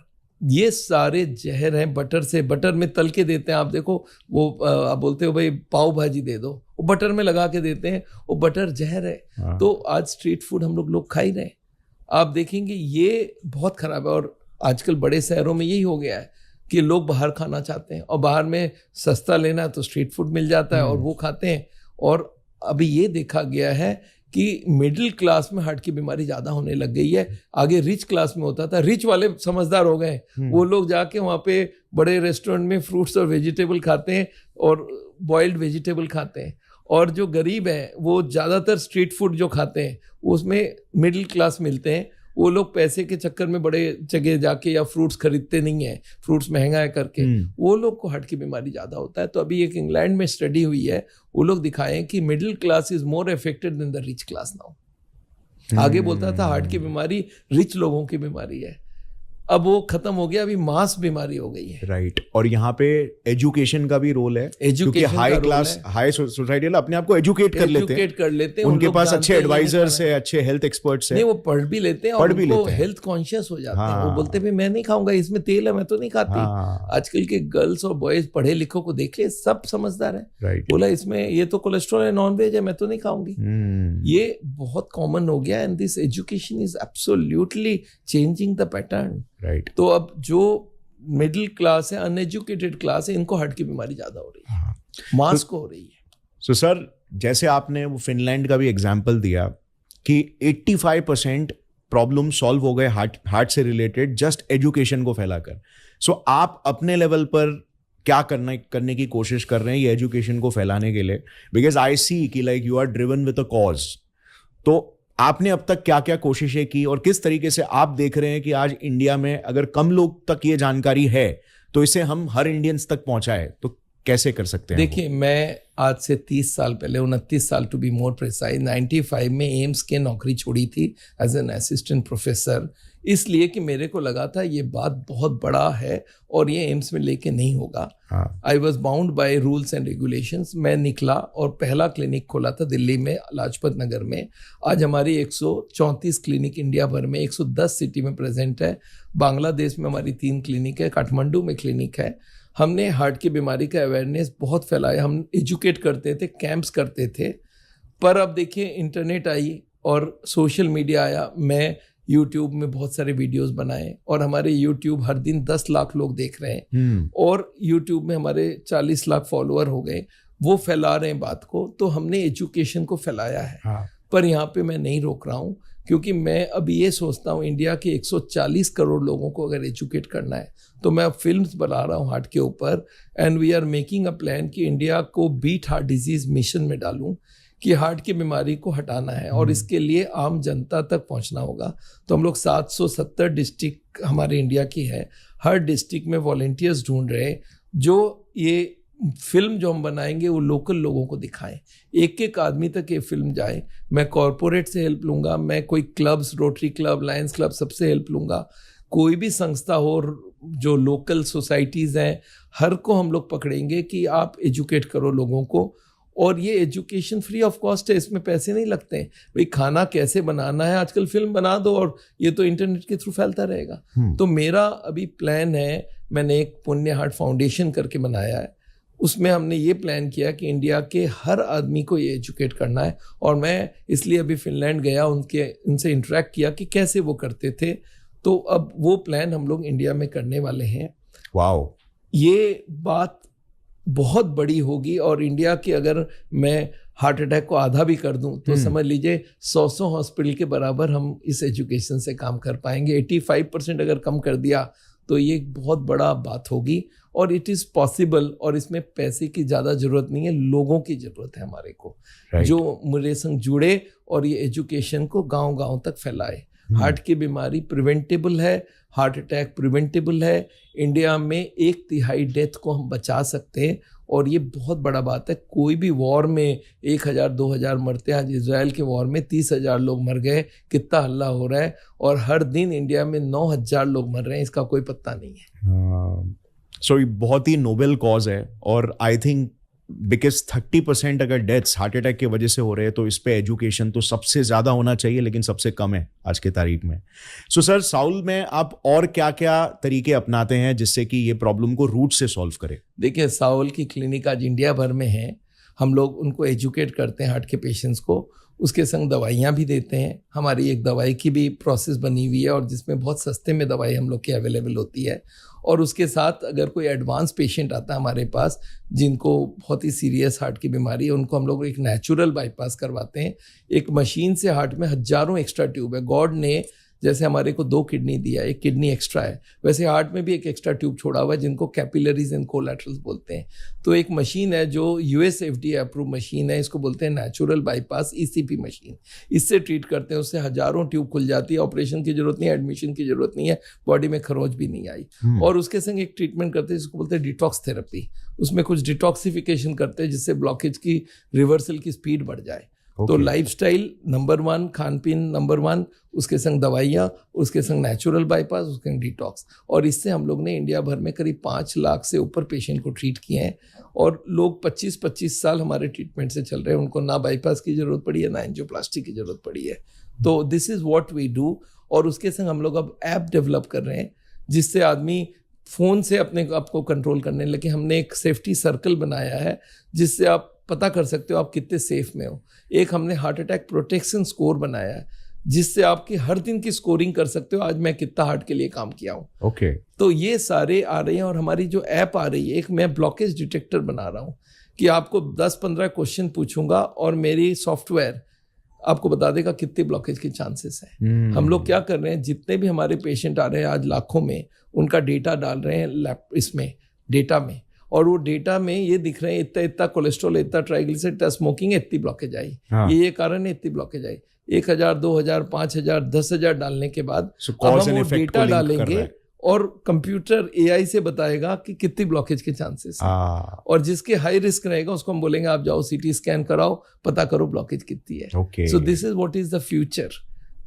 ये सारे जहर हैं। बटर से, बटर में तल के देते हैं। आप देखो वो आप बोलते हो भाई पाव भाजी दे दो, वो बटर में लगा के देते हैं, वो बटर जहर है। तो आज स्ट्रीट फूड हम लोग खा ही रहे हैं। आप देखेंगे ये बहुत खराब है। और आजकल बड़े शहरों में यही हो गया है कि लोग बाहर खाना चाहते हैं, और बाहर में सस्ता लेना है तो स्ट्रीट फूड मिल जाता है और वो खाते हैं। और अभी ये देखा गया है कि मिडिल क्लास में हार्ट की बीमारी ज़्यादा होने लग गई है। आगे रिच क्लास में होता था, रिच वाले समझदार हो गए, वो लोग जाके वहाँ पे बड़े रेस्टोरेंट में फ्रूट्स और वेजिटेबल खाते हैं और बॉइल्ड वेजिटेबल खाते हैं। और जो गरीब हैं वो ज़्यादातर स्ट्रीट फूड जो खाते हैं उसमें मिडिल क्लास मिलते हैं। वो लोग पैसे के चक्कर में बड़े जगह जाके या फ्रूट्स खरीदते नहीं है, फ्रूट्स महंगा है करके, वो लोग को हार्ट की बीमारी ज़्यादा होता है। तो अभी एक इंग्लैंड में स्टडी हुई है, वो लोग दिखाएं कि middle class is more affected than the rich class now. आगे बोलता था हार्ट की बीमारी रिच लोगों की बीमारी है, अब वो खत्म हो गया, अभी मास बीमारी हो गई है। राइट। और यहाँ पे एजुकेशन का भी रोल है, क्योंकि हाई क्लास हाई सोसाइटी अपने आप को एजुकेट कर लेते हैं, उनके पास अच्छे एडवाइजर्स है, अच्छे हेल्थ एक्सपर्ट्स है, नहीं वो पढ़ भी लेते हैं और उनको हेल्थ कॉन्शियस हो जाते हैं। वो बोलते हैं मैं नहीं खाऊंगा, इसमें तेल है, मैं तो नहीं खाती। आजकल के गर्ल्स और बॉयज पढ़े लिखों को देख ले, सब समझदार है। बोला इसमें ये तो कोलेस्ट्रॉल है, नॉन वेज है, मैं तो नहीं खाऊंगी। ये बहुत कॉमन हो गया and this education is absolutely changing the pattern. Right. तो अब जो मिडिल क्लास है, अनएजुकेटेड क्लास है, इनको हार्ट की बीमारी ज्यादा हो रही है, मास को हो रही है। सो सर, जैसे आपने वो फिनलैंड का भी एग्जांपल दिया कि 85% प्रॉब्लम सॉल्व हो गए हार्ट से रिलेटेड जस्ट एजुकेशन को फैलाकर। सो आप अपने लेवल पर क्या करने की कोशिश कर रहे हैं ये एजुकेशन को फैलाने के लिए? बिकॉज आई सी कि like you are driven with a cause. तो आपने अब तक क्या क्या कोशिशें की और किस तरीके से आप देख रहे हैं कि आज इंडिया में अगर कम लोग तक ये जानकारी है तो इसे हम हर इंडियंस तक पहुंचाए, तो कैसे कर सकते हैं? देखिए, मैं आज से 30 साल पहले, 29 साल टू बी मोर प्रिसाइज, 95 में एम्स के नौकरी छोड़ी थी एज एन असिस्टेंट प्रोफेसर, इसलिए कि मेरे को लगा था ये बात बहुत बड़ा है और ये एम्स में लेके नहीं होगा। I was bound by rules and regulations. मैं निकला और पहला क्लिनिक खोला था दिल्ली में, लाजपत नगर में। आज हमारी 134 क्लिनिक इंडिया भर में 110 सिटी में प्रेजेंट है। बांग्लादेश में हमारी 3 क्लिनिक है, काठमांडू में क्लिनिक है। हमने हार्ट की बीमारी का अवेयरनेस बहुत फैलाया, हम एजुकेट करते थे, कैंप्स करते थे। पर अब देखिए इंटरनेट आई और सोशल मीडिया आया, मैं यूट्यूब में बहुत सारे वीडियोस बनाए और हमारे यूट्यूब हर दिन 10 लाख लोग देख रहे हैं और यूट्यूब में हमारे 40 लाख फॉलोअर हो गए, वो फैला रहे हैं बात को। तो हमने एजुकेशन को फैलाया है। पर यहाँ पे मैं नहीं रोक रहा हूँ, क्योंकि मैं अब ये सोचता हूँ इंडिया के 140 करोड़ लोगों को अगर एजुकेट करना है तो मैं अब फिल्म्स बना रहा हूँ हार्ट के ऊपर, and we are making a plan कि इंडिया को बीट हार्ट डिजीज मिशन में डालूं कि हार्ट की बीमारी को हटाना है और इसके लिए आम जनता तक पहुंचना होगा। तो हम लोग 770 डिस्ट्रिक्ट हमारे इंडिया की है, हर डिस्ट्रिक्ट में वॉलंटियर्स ढूंढ रहे हैं जो ये फिल्म जो हम बनाएंगे वो लोकल लोगों को दिखाएं, एक एक आदमी तक ये फिल्म जाए। मैं कॉरपोरेट से हेल्प लूँगा, मैं कोई clubs, rotary club, Lions club, सबसे हेल्प लूँगा। कोई भी संस्था हो, जो लोकल सोसाइटीज़ हैं, हर को हम लोग पकड़ेंगे कि आप एजुकेट करो लोगों को और ये एजुकेशन फ्री ऑफ कॉस्ट है, इसमें पैसे नहीं लगते हैं। भाई खाना कैसे बनाना है, आजकल फिल्म बना दो और ये तो इंटरनेट के थ्रू फैलता रहेगा। तो मेरा अभी प्लान है, मैंने एक पुण्य हार्ट फाउंडेशन करके बनाया है, उसमें हमने ये प्लान किया कि इंडिया के हर आदमी को ये एजुकेट करना है। और मैं इसलिए अभी फिनलैंड गया, उनसे इंटरेक्ट किया कि कैसे वो करते थे। तो अब वो प्लान हम लोग इंडिया में करने वाले हैं। वाओ, ये बात बहुत बड़ी होगी। और इंडिया की अगर मैं हार्ट अटैक को आधा भी कर दूं तो समझ लीजिए 100 हॉस्पिटल के बराबर हम इस एजुकेशन से काम कर पाएंगे। 85% अगर कम कर दिया तो ये एक बहुत बड़ा बात होगी। और इट इज़ पॉसिबल। और इसमें पैसे की ज़्यादा ज़रूरत नहीं है, लोगों की ज़रूरत है हमारे को, जो मेरे संग जुड़े और ये एजुकेशन को गांव-गांव तक फैलाए। हार्ट की बीमारी प्रिवेंटेबल है, हार्ट अटैक प्रिवेंटेबल है। इंडिया में 1/3 डेथ को हम बचा सकते हैं। और ये बहुत बड़ा बात है। कोई भी वॉर में 1000-2000 मरते हैं, आज इजराइल के वॉर में 30,000 लोग मर गए, कितना हल्ला हो रहा है। और हर दिन इंडिया में 9,000 लोग मर रहे हैं, इसका कोई पत्ता नहीं है। सो ये बहुत ही नोबेल कॉज है। और आई थिंक बिकॉज 30% अगर डेथ्स हार्ट अटैक की वजह से हो रहे हैं तो इस पे एजुकेशन तो सबसे ज़्यादा होना चाहिए, लेकिन सबसे कम है आज की तारीख में। सो सर, साउल में आप और क्या क्या तरीके अपनाते हैं जिससे कि ये प्रॉब्लम को रूट से सॉल्व करे? देखिए, साउल की क्लिनिक आज इंडिया भर में है। हम लोग उनको एजुकेट करते हैं, हार्ट के पेशेंट्स को, उसके संग दवाइयाँ भी देते हैं। हमारी एक दवाई की भी प्रोसेस बनी हुई है और जिसमें बहुत सस्ते में दवाई हम लोग की अवेलेबल होती है। और उसके साथ अगर कोई एडवांस पेशेंट आता है हमारे पास, जिनको बहुत ही सीरियस हार्ट की बीमारी है, उनको हम लोग एक नेचुरल बाईपास करवाते हैं। एक मशीन से हार्ट में हजारों एक्स्ट्रा ट्यूब है। गॉड ने जैसे हमारे को 2 किडनी दिया, एक किडनी एक्स्ट्रा है, वैसे हार्ट में भी एक एक्स्ट्रा ट्यूब छोड़ा हुआ है जिनको कैपिलरीज एंड कोलैटरल्स बोलते हैं। तो एक मशीन है जो US FDA अप्रूव मशीन है, इसको बोलते हैं नेचुरल बाईपास ECP मशीन। इससे ट्रीट करते हैं, उससे हजारों ट्यूब खुल जाती है। ऑपरेशन की जरूरत नहीं है, एडमिशन की जरूरत नहीं है, बॉडी में खरोंच भी नहीं आई। और उसके संग एक ट्रीटमेंट करते हैं जिसको बोलते हैं डिटॉक्स थेरेपी। उसमें कुछ डिटॉक्सिफिकेशन करते हैं जिससे ब्लॉकेज की रिवर्सल की स्पीड बढ़ जाए। तो लाइफस्टाइल नंबर 1, खान पीन नंबर 1, उसके संग दवाइयाँ, उसके संग नेचुरल बाईपास, उसके संग डिटॉक्स। और इससे हम लोग ने इंडिया भर में करीब 5 लाख से ऊपर पेशेंट को ट्रीट किए हैं। और लोग 25-25 साल हमारे ट्रीटमेंट से चल रहे हैं, उनको ना बाईपास की जरूरत पड़ी है, ना एंजियोप्लास्टी की जरूरत पड़ी है। तो this is what we do. और उसके संग हम लोग अब ऐप डेवलप कर रहे हैं जिससे आदमी फ़ोन से अपने आप को कंट्रोल करने लगे। हमने एक सेफ्टी सर्कल बनाया है जिससे आप पता कर सकते हो आप कितने सेफ में हो। एक हमने हार्ट अटैक प्रोटेक्शन स्कोर बनाया है जिससे आपकी हर दिन की स्कोरिंग कर सकते हो, आज मैं कितना हार्ट के लिए काम किया हूँ। ओके। तो ये सारे आ रहे हैं। और हमारी जो ऐप आ रही है, एक मैं ब्लॉकेज डिटेक्टर बना रहा हूँ कि आपको 10-15 क्वेश्चन पूछूंगा और मेरी सॉफ्टवेयर आपको बता देगा कितने ब्लॉकेज के चांसेस हैं। हम लोग क्या कर रहे हैं, जितने भी हमारे पेशेंट आ रहे हैं आज लाखों में, उनका डेटा डाल रहे हैं इसमें डेटा में। और वो डेटा में ये दिख रहे हैं इतना कोलेस्ट्रॉल, इतना ट्राइग्लिसराइड, इतना स्मोकिंग, इतनी ब्लॉकेज आई। ये कारण है, इतनी ब्लॉकेज आई। 1000, 2000, 5000, 10,000 डालने के बाद अब हम वो डेटा डालेंगे और कंप्यूटर AI से बताएगा कि कितनी ब्लॉकेज के चांसेस हैं। और जिसके हाई रिस्क रहेगा उसको हम बोलेंगे आप जाओ CT स्कैन कराओ, पता करो ब्लॉकेज कितनी है। So this is what is the future.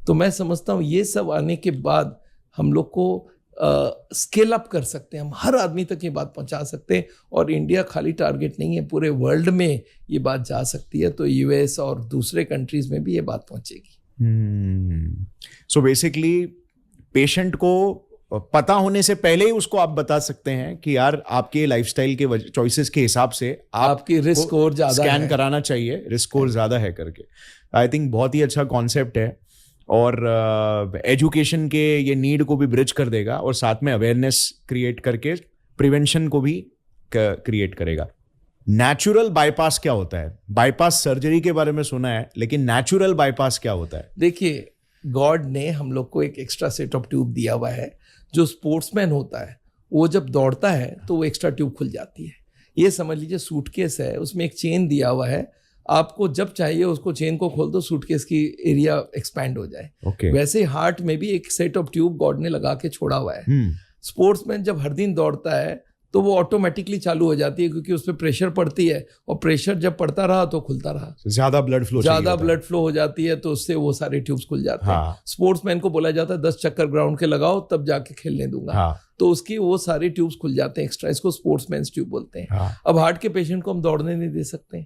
तो मैं समझता हूँ ये सब आने के बाद हम लोग को स्केल अप कर सकते हैं, हम हर आदमी तक ये बात पहुंचा सकते हैं। और इंडिया खाली टारगेट नहीं है, पूरे वर्ल्ड में ये बात जा सकती है। तो US और दूसरे कंट्रीज में भी ये बात पहुंचेगी। सो बेसिकली पेशेंट को पता होने से पहले ही उसको आप बता सकते हैं कि यार आपके लाइफस्टाइल के चॉइसेस के हिसाब से आपकी रिस्क स्कोर ज्यादा स्कैन कराना चाहिए, रिस्क स्कोर ज्यादा है करके। आई थिंक बहुत ही अच्छा कॉन्सेप्ट है और एजुकेशन के ये नीड को भी ब्रिज कर देगा और साथ में अवेयरनेस क्रिएट करके प्रिवेंशन को भी क्रिएट करेगा। नेचुरल बाईपास क्या होता है? बाईपास सर्जरी के बारे में सुना है, लेकिन नेचुरल बाईपास क्या होता है? देखिए, गॉड ने हम लोग को एक एक्स्ट्रा सेट ऑफ ट्यूब दिया हुआ है। जो स्पोर्ट्समैन होता है वो जब दौड़ता है तो वो एक्स्ट्रा ट्यूब खुल जाती है। ये समझ लीजिए सूटकेस है, उसमें एक चेन दिया हुआ है, आपको जब चाहिए उसको चेन को खोल दो, सूटकेस की एरिया एक्सपैंड हो जाए। वैसे हार्ट में भी एक सेट ऑफ ट्यूब गॉड ने लगा के छोड़ा हुआ है। स्पोर्ट्समैन जब हर दिन दौड़ता है तो वो ऑटोमेटिकली चालू हो जाती है क्योंकि उस पर प्रेशर पड़ती है और प्रेशर जब पड़ता रहा तो खुलता रहा, ज्यादा ब्लड फ्लो हो जाती है तो उससे वो सारे ट्यूब्स खुल जाते हैं। स्पोर्ट्समैन को बोला जाता है 10 चक्कर ग्राउंड के लगाओ तब जाके खेलने दूंगा। तो उसकी वो सारे ट्यूब्स खुल जाते हैं एक्स्ट्रा, इसको स्पोर्ट्समैन ट्यूब बोलते हैं। अब हार्ट के पेशेंट को हम दौड़ने नहीं दे सकते,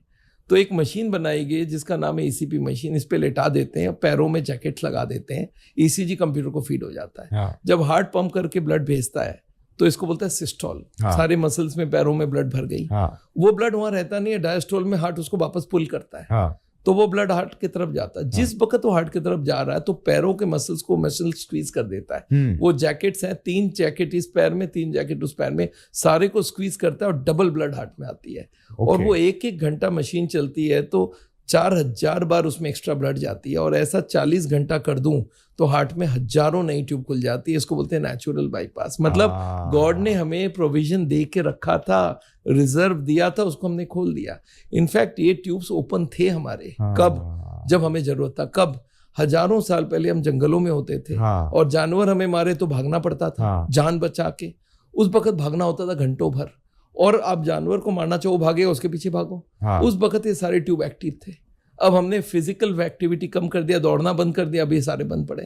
तो एक मशीन बनाई गई जिसका नाम है ईसीपी मशीन। इस पे लेटा देते हैं, पैरों में जैकेट लगा देते हैं, ईसीजी कंप्यूटर को फीड हो जाता है। हाँ। जब हार्ट पंप करके ब्लड भेजता है तो इसको बोलता है सिस्टोल। हाँ। सारे मसल्स में, पैरों में ब्लड भर गई। हाँ। वो ब्लड वहां रहता नहीं है, डायस्टोल में हार्ट उसको वापस पुल करता है। हाँ। तो वो ब्लड हार्ट की तरफ जाता है। जिस वक्त वो हार्ट की तरफ जा रहा है तो पैरों के मसल्स को मसल स्क्वीज कर देता है। वो जैकेट्स हैं, 3 जैकेट इस पैर में, 3 जैकेट उस पैर में, सारे को स्क्वीज करता है और डबल ब्लड हार्ट में आती है। और वो 1-1 घंटा मशीन चलती है तो 4000 बार उसमें एक्स्ट्रा ब्लड जाती है। और ऐसा 40 घंटा कर दूं तो हार्ट में हजारों नई ट्यूब खुल जाती है। इसको बोलते हैं नेचुरल बाईपास। मतलब गॉड ने हमें प्रोविजन दे के रखा था, रिजर्व दिया था, उसको हमने खोल दिया। इनफैक्ट ये ट्यूब्स ओपन थे हमारे कब, जब हमें जरूरत था। कब? हजारों साल पहले हम जंगलों में होते थे और जानवर हमें मारे तो भागना पड़ता था जान बचा के। उस वक्त भागना होता था घंटों भर, और आप जानवर को मारना चाहो भागेगा, उसके पीछे भागो। उस वक्त ये सारे ट्यूब एक्टिव थे। अब हमने फिजिकल एक्टिविटी कम कर दिया, दौड़ना बंद कर दिया, अब ये सारे बंद पड़े।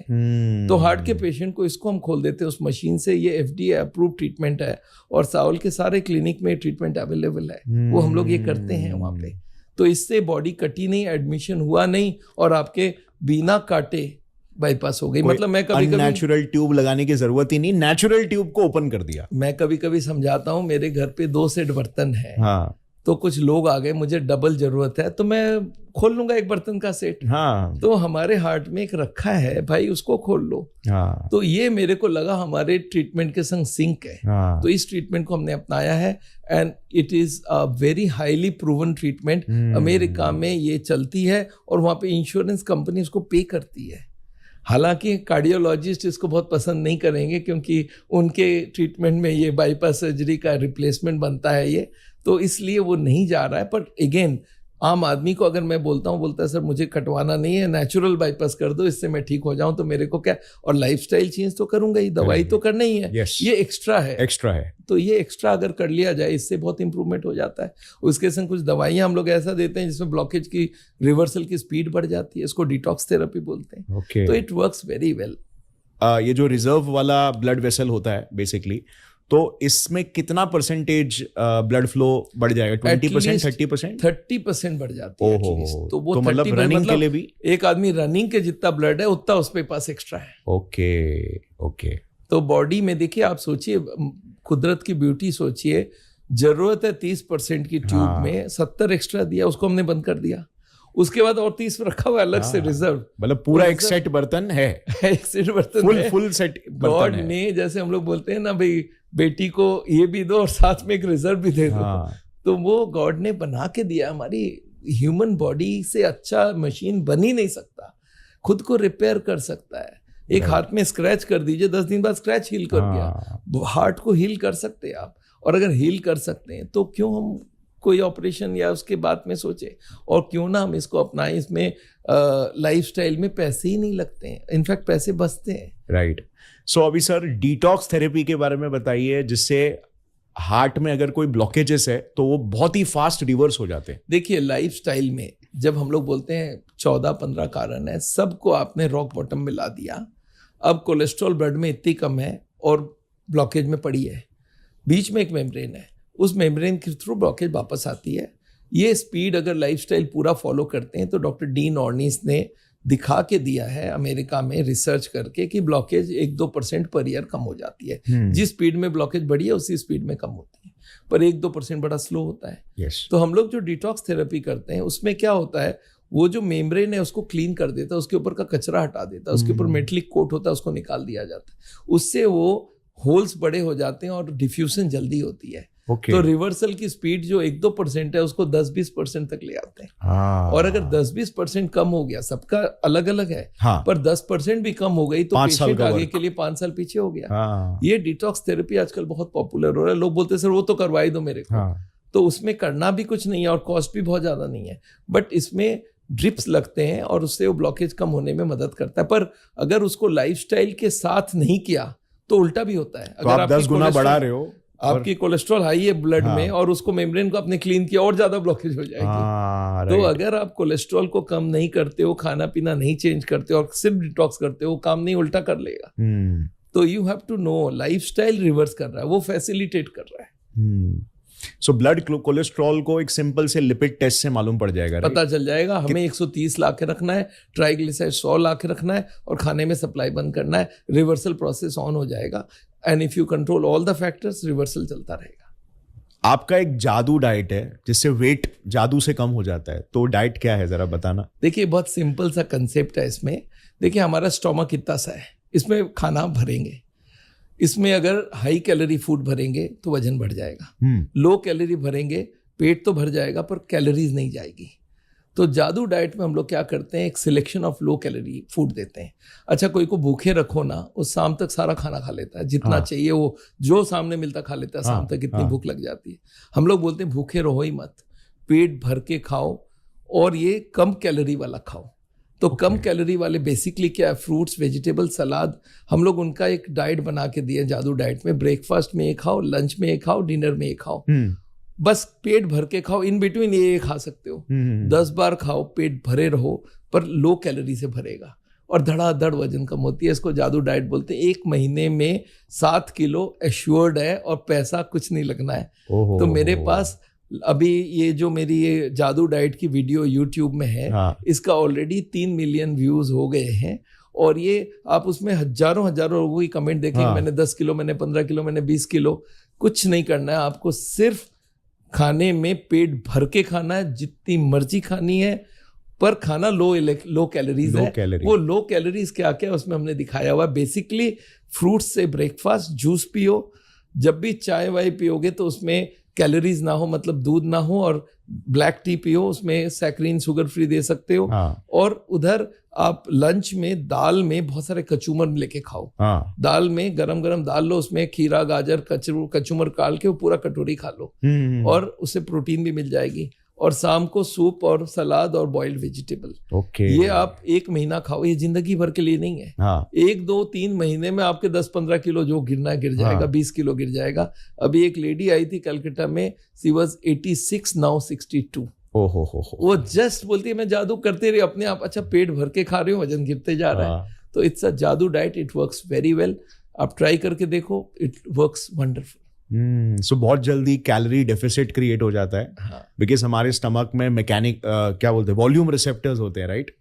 तो हार्ट के पेशेंट को इसको हम खोल देते हैं उस मशीन से। ये FDA अप्रूव ट्रीटमेंट है और साउल के सारे क्लिनिक में ट्रीटमेंट अवेलेबल है। वो हम लोग ये करते हैं वहाँ पे। तो इससे बॉडी कटी नहीं, एडमिशन हुआ नहीं, और आपके बिना काटे बाईपास हो गई। मतलब मैं कभी नेचुरल ट्यूब लगाने की जरूरत ही नहीं, नेचुरल ट्यूब को ओपन कर दिया। मैं कभी कभी समझाता हूँ, मेरे घर पे 2 सेट बर्तन है। हाँ। तो कुछ लोग आ गए, मुझे डबल जरूरत है, तो मैं खोल लूंगा एक बर्तन का सेट। हाँ। तो हमारे हार्ट में एक रखा है भाई, उसको खोल लो। हाँ। तो ये मेरे को लगा हमारे ट्रीटमेंट के संग सिंक है। हाँ। तो इस ट्रीटमेंट को हमने अपनाया है and it is a very highly proven treatment. America में ये चलती है और वहाँ पे इंश्योरेंस कंपनी उसको पे करती है। हालांकि कार्डियोलॉजिस्ट इसको बहुत पसंद नहीं करेंगे क्योंकि उनके ट्रीटमेंट में ये बाईपास सर्जरी का रिप्लेसमेंट बनता है ये, तो इसलिए वो नहीं जा रहा है। पर अगेन आम आदमी को अगर मैं बोलता हूँ, बोलता है सर मुझे कटवाना नहीं है, नेचुरल बाईपास कर दो, इससे मैं ठीक हो जाऊं, तो मेरे को क्या, और लाइफस्टाइल चेंज तो करूंगा ही, दवाई तो करना ही है। ये एक्स्ट्रा है। तो ये एक्स्ट्रा अगर कर लिया जाए, इससे बहुत इंप्रूवमेंट हो जाता है। उसके संग कुछ दवाइयां हम लोग ऐसा देते हैं जिसमें ब्लॉकेज की रिवर्सल की स्पीड बढ़ जाती है। इसको डिटॉक्स थेरेपी बोलते हैं। तो इट वर्क्स वेरी वेल। ये जो रिजर्व वाला ब्लड वेसल होता है बेसिकली, तो इसमें कितना परसेंटेज ब्लड फ्लो बढ़ जाएगा? 20%, 30%? 30% बढ़ जाती है एटलीस्ट। तो वो मतलब रनिंग के लिए भी एक आदमी रनिंग के जितना ब्लड है उतना उसके पास एक्स्ट्रा है। ओके। तो बॉडी में देखिए, आप सोचिए, कुदरत की ब्यूटी सोचिए, जरूरत है 30% की ट्यूब में, 70 एक्स्ट्रा दिया, उसको हमने बंद कर दिया। उसके बाद और 30 रखा हुआ अलग से रिजर्व। मतलब पूरा एक सेट बर्तन है। एक सेट बर्तन फुल सेट गॉड ने, जैसे हम लोग बोलते हैं ना भाई, बेटी को ये भी दो और साथ में एक रिजर्व भी दे दो। तो वो गॉड ने बना के दिया। हमारी ह्यूमन बॉडी से अच्छा मशीन बन ही नहीं सकता। खुद को रिपेयर कर सकता है। एक हाथ में स्क्रैच कर दीजिए, 10 दिन बाद स्क्रैच हील कर गया। हार्ट को हील कर सकते हैं आप, और अगर हील कर सकते हैं तो क्यों हम कोई ऑपरेशन या उसके बाद में सोचे, और क्यों ना हम इसको अपनाएं। इसमें लाइफस्टाइल में पैसे ही नहीं लगते हैं, इनफैक्ट पैसे बचते हैं। राइट। सो अभी सर डिटॉक्स थेरेपी के बारे में बताइए, जिससे हार्ट में अगर कोई ब्लॉकेजेस है तो वो बहुत ही फास्ट रिवर्स हो जाते हैं। देखिए, लाइफस्टाइल में जब हम लोग बोलते हैं 14-15 कारण है, सबको आपने रॉक बॉटम में ला दिया। अब कोलेस्ट्रॉल ब्लड में इतनी कम है और ब्लॉकेज में पड़ी है, बीच में एक मेम्ब्रेन है, उस मेम्ब्रेन के थ्रू ब्लॉकेज वापस आती है। ये स्पीड अगर लाइफस्टाइल पूरा फॉलो करते हैं तो डॉक्टर डीन ऑर्निस ने दिखा के दिया है अमेरिका में रिसर्च करके कि ब्लॉकेज 1-2% पर ईयर कम हो जाती है। जिस स्पीड में ब्लॉकेज बढ़ी है उसी स्पीड में कम होती है, पर 1-2% बड़ा स्लो होता है। तो हम लोग जो डिटॉक्स थेरेपी करते हैं उसमें क्या होता है, वो जो मेम्ब्रेन है उसको क्लीन कर देता है, उसके ऊपर का कचरा हटा देता है, उसके ऊपर मेटलिक कोट होता है उसको निकाल दिया जाता है। उससे वो होल्स बड़े हो जाते हैं और डिफ्यूजन जल्दी होती है। तो रिवर्सल की स्पीड जो 1-2% है उसको 10-20% तक ले आते हैं। और अगर 10-20% कम हो गया, सबका अलग अलग है, पर 10% भी कम हो गई तो पेशेंट आगे के लिए 5 साल पीछे हो गया। ये डिटॉक्स थेरेपी आजकल बहुत पॉपुलर हो रहा है। लोग बोलते हैं सर वो तो करवाई दो मेरे को। तो उसमें करना भी कुछ नहीं है और कॉस्ट भी बहुत ज्यादा नहीं है, बट इसमें ड्रिप्स लगते हैं और उससे वो ब्लॉकेज कम होने में मदद करता है। पर अगर उसको लाइफस्टाइल के साथ नहीं किया तो उल्टा भी होता है। अगर आप 10 गुना बढ़ा रहे हो, आपकी कोलेस्ट्रॉल हाई है ब्लड में और उसको मेम्ब्रेन को आपने क्लीन किया और ज्यादा ब्लॉकेज हो जाएगी। तो अगर आप कोलेस्ट्रॉल को कम नहीं करते हो, खाना पीना नहीं चेंज करते हो और सिर्फ डिटॉक्स करते हो, काम नहीं उल्टा कर लेगा। तो you have to know lifestyle reverse कर रहा है, वो फैसिलिटेट कर रहा है। सो ब्लड कोलेस्ट्रॉल को एक सिंपल से लिपिड टेस्ट से मालूम पड़ जाएगा, पता चल जाएगा। हमें 130 ला के रखना है, ट्राइग्लिसराइड 100 ला के रखना है और खाने में सप्लाई बंद करना है। रिवर्सल प्रोसेस ऑन हो जाएगा and if you control all the factors, reversal चलता रहेगा। आपका एक जादू डाइट है जिससे वेट जादू से कम हो जाता है, तो डाइट क्या है जरा बताना। देखिए बहुत सिंपल सा कंसेप्ट है इसमें। देखिए हमारा स्टोमक कितना सा है, इसमें खाना भरेंगे, इसमें अगर हाई कैलोरी फूड भरेंगे तो वजन बढ़ जाएगा, लो कैलोरी भरेंगे पेट तो भर जाएगा पर कैलोरीज नहीं जाएगी। तो जादू डाइट में हम लोग क्या करते हैं, एक selection of low calorie food देते हैं। अच्छा कोई को भूखे रखो ना, वो शाम तक सारा खाना खा लेता है, जितना चाहिए वो जो सामने मिलता खा लेता है, शाम तक इतनी भूख लग जाती है। हम लोग बोलते हैं भूखे रहो ही मत, पेट भर के खाओ और ये कम कैलोरी वाला खाओ। तो कम कैलोरी वाले बेसिकली क्या है, फ्रूट्स, वेजिटेबल, सलाद, हम लोग उनका एक डाइट बना के दिए जादू डाइट में। ब्रेकफास्ट में ये खाओ, लंच में ये खाओ, डिनर में ये खाओ, बस पेट भर के खाओ। इन बिटवीन ये खा सकते हो, 10 बार खाओ, पेट भरे रहो पर लो कैलोरी से भरेगा और धड़ाधड़ वजन कम होती है। इसको जादू डाइट बोलते हैं। 1 महीने में 7 किलो एश्योर्ड है और पैसा कुछ नहीं लगना है। तो मेरे पास अभी ये जो मेरी ये जादू डाइट की वीडियो यूट्यूब में है, इसका ऑलरेडी 3 मिलियन व्यूज हो गए हैं और ये आप उसमें हजारों लोगों की कमेंट देखेंगे, मैंने 10 किलो, मैंने 15 किलो, मैंने 20 किलो। कुछ नहीं करना है आपको, सिर्फ खाने में पेट भर के खाना है, जितनी मर्जी खानी है, पर खाना लो कैलोरीज है। वो लो कैलोरीज क्या क्या उसमें हमने दिखाया हुआ। बेसिकली फ्रूट्स से ब्रेकफास्ट, जूस पियो, जब भी चाय वाय पियोगे तो उसमें कैलोरीज ना हो, मतलब दूध ना हो, और ब्लैक टी पियो, उसमें सैकरीन शुगर फ्री दे सकते हो। और उधर आप लंच में दाल में बहुत सारे कचूमर लेके खाओ। दाल में गरम गरम दाल लो, उसमें खीरा, गाजर, कचूमर काट के वो पूरा कटोरी खा लो और उससे प्रोटीन भी मिल जाएगी। और शाम को सूप और सलाद और बॉइल्ड वेजिटेबल। ये आप 1 महीना खाओ, ये जिंदगी भर के लिए नहीं है। 1, 2, 3 महीने में आपके 10-15 किलो जो गिरना गिर जाएगा, 20 किलो गिर जाएगा। अभी एक लेडी आई थी कलकत्ता में, शी वाज 86, नाउ 62। वो जस्ट बोलती है मैं जादू करते रही अपने आप। अच्छा पेट भर के खा रही हूँ, वजन गिरते जा रहा है। तो इट्स अ जादू diet, it works very well. आप ट्राई करके देखो, इट वर्क्स वंडरफुल। सो बहुत जल्दी कैलोरी डेफिसिट क्रिएट हो जाता है, बिकॉज हमारे स्टमक में मैकेनिक क्या बोलते हैं, वॉल्यूम रिसेप्टर्स होते हैं, राइट।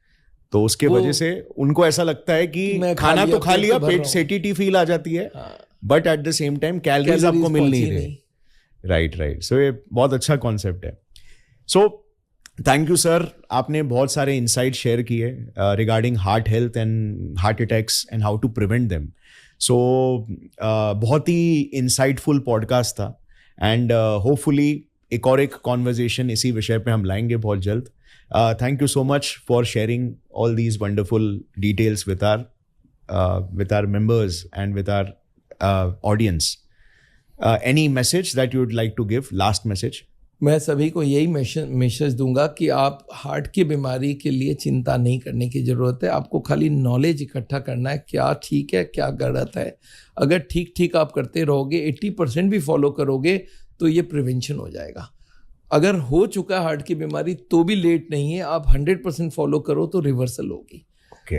तो उसके वजह से उनको ऐसा लगता है कि खाना तो खा लिया, पेट सेटिटी फील आ जाती है, but at the same time calories आपको मिल नहीं रही। राइट। सो ये बहुत अच्छा कॉन्सेप्ट है। सो थैंक यू सर, आपने बहुत सारे इंसाइट शेयर किए regarding heart health and heart attacks and how to prevent them. So बहुत ही इंसाइटफुल पॉडकास्ट था एंड होपफुली एक कॉन्वर्जेशन इसी विषय पे हम लाएंगे बहुत जल्द। Thank you so much for sharing all these wonderful details with our members and with our audience. Any message that you would like to give, last message? मैं सभी को यही मैसेज दूंगा कि आप हार्ट की बीमारी के लिए चिंता नहीं करने की ज़रूरत है। आपको खाली नॉलेज इकट्ठा करना है, क्या ठीक है क्या गलत है। अगर ठीक आप करते रहोगे, 80% भी फॉलो करोगे तो ये प्रिवेंशन हो जाएगा। अगर हो चुका है हार्ट की बीमारी तो भी लेट नहीं है, आप 100% फॉलो करो तो रिवर्सल होगी।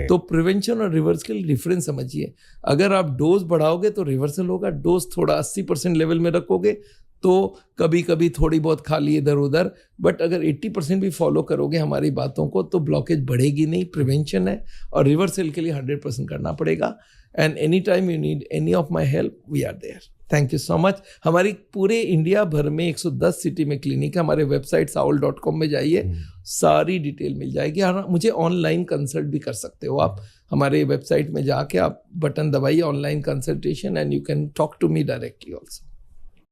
तो प्रिवेंशन और रिवर्सल के डिफरेंस समझिए। अगर आप डोज बढ़ाओगे तो रिवर्सल होगा, डोज थोड़ा 80% लेवल में रखोगे तो कभी कभी थोड़ी बहुत खा ली इधर उधर, बट अगर 80% भी फॉलो करोगे हमारी बातों को तो ब्लॉकेज बढ़ेगी नहीं, प्रिवेंशन है। और रिवर्सल के लिए 100% करना पड़ेगा। And any time you need any of my help, we are there. Thank you so much. हमारी पूरे इंडिया भर में 110 सिटी में क्लिनिक है। हमारे वेबसाइट saul.com में जाइए, सारी डिटेल मिल जाएगी। और मुझे ऑनलाइन कंसल्ट भी कर सकते हो आप। हमारे वेबसाइट में जाके आप बटन दबाइए online consultation and you can talk to me directly also.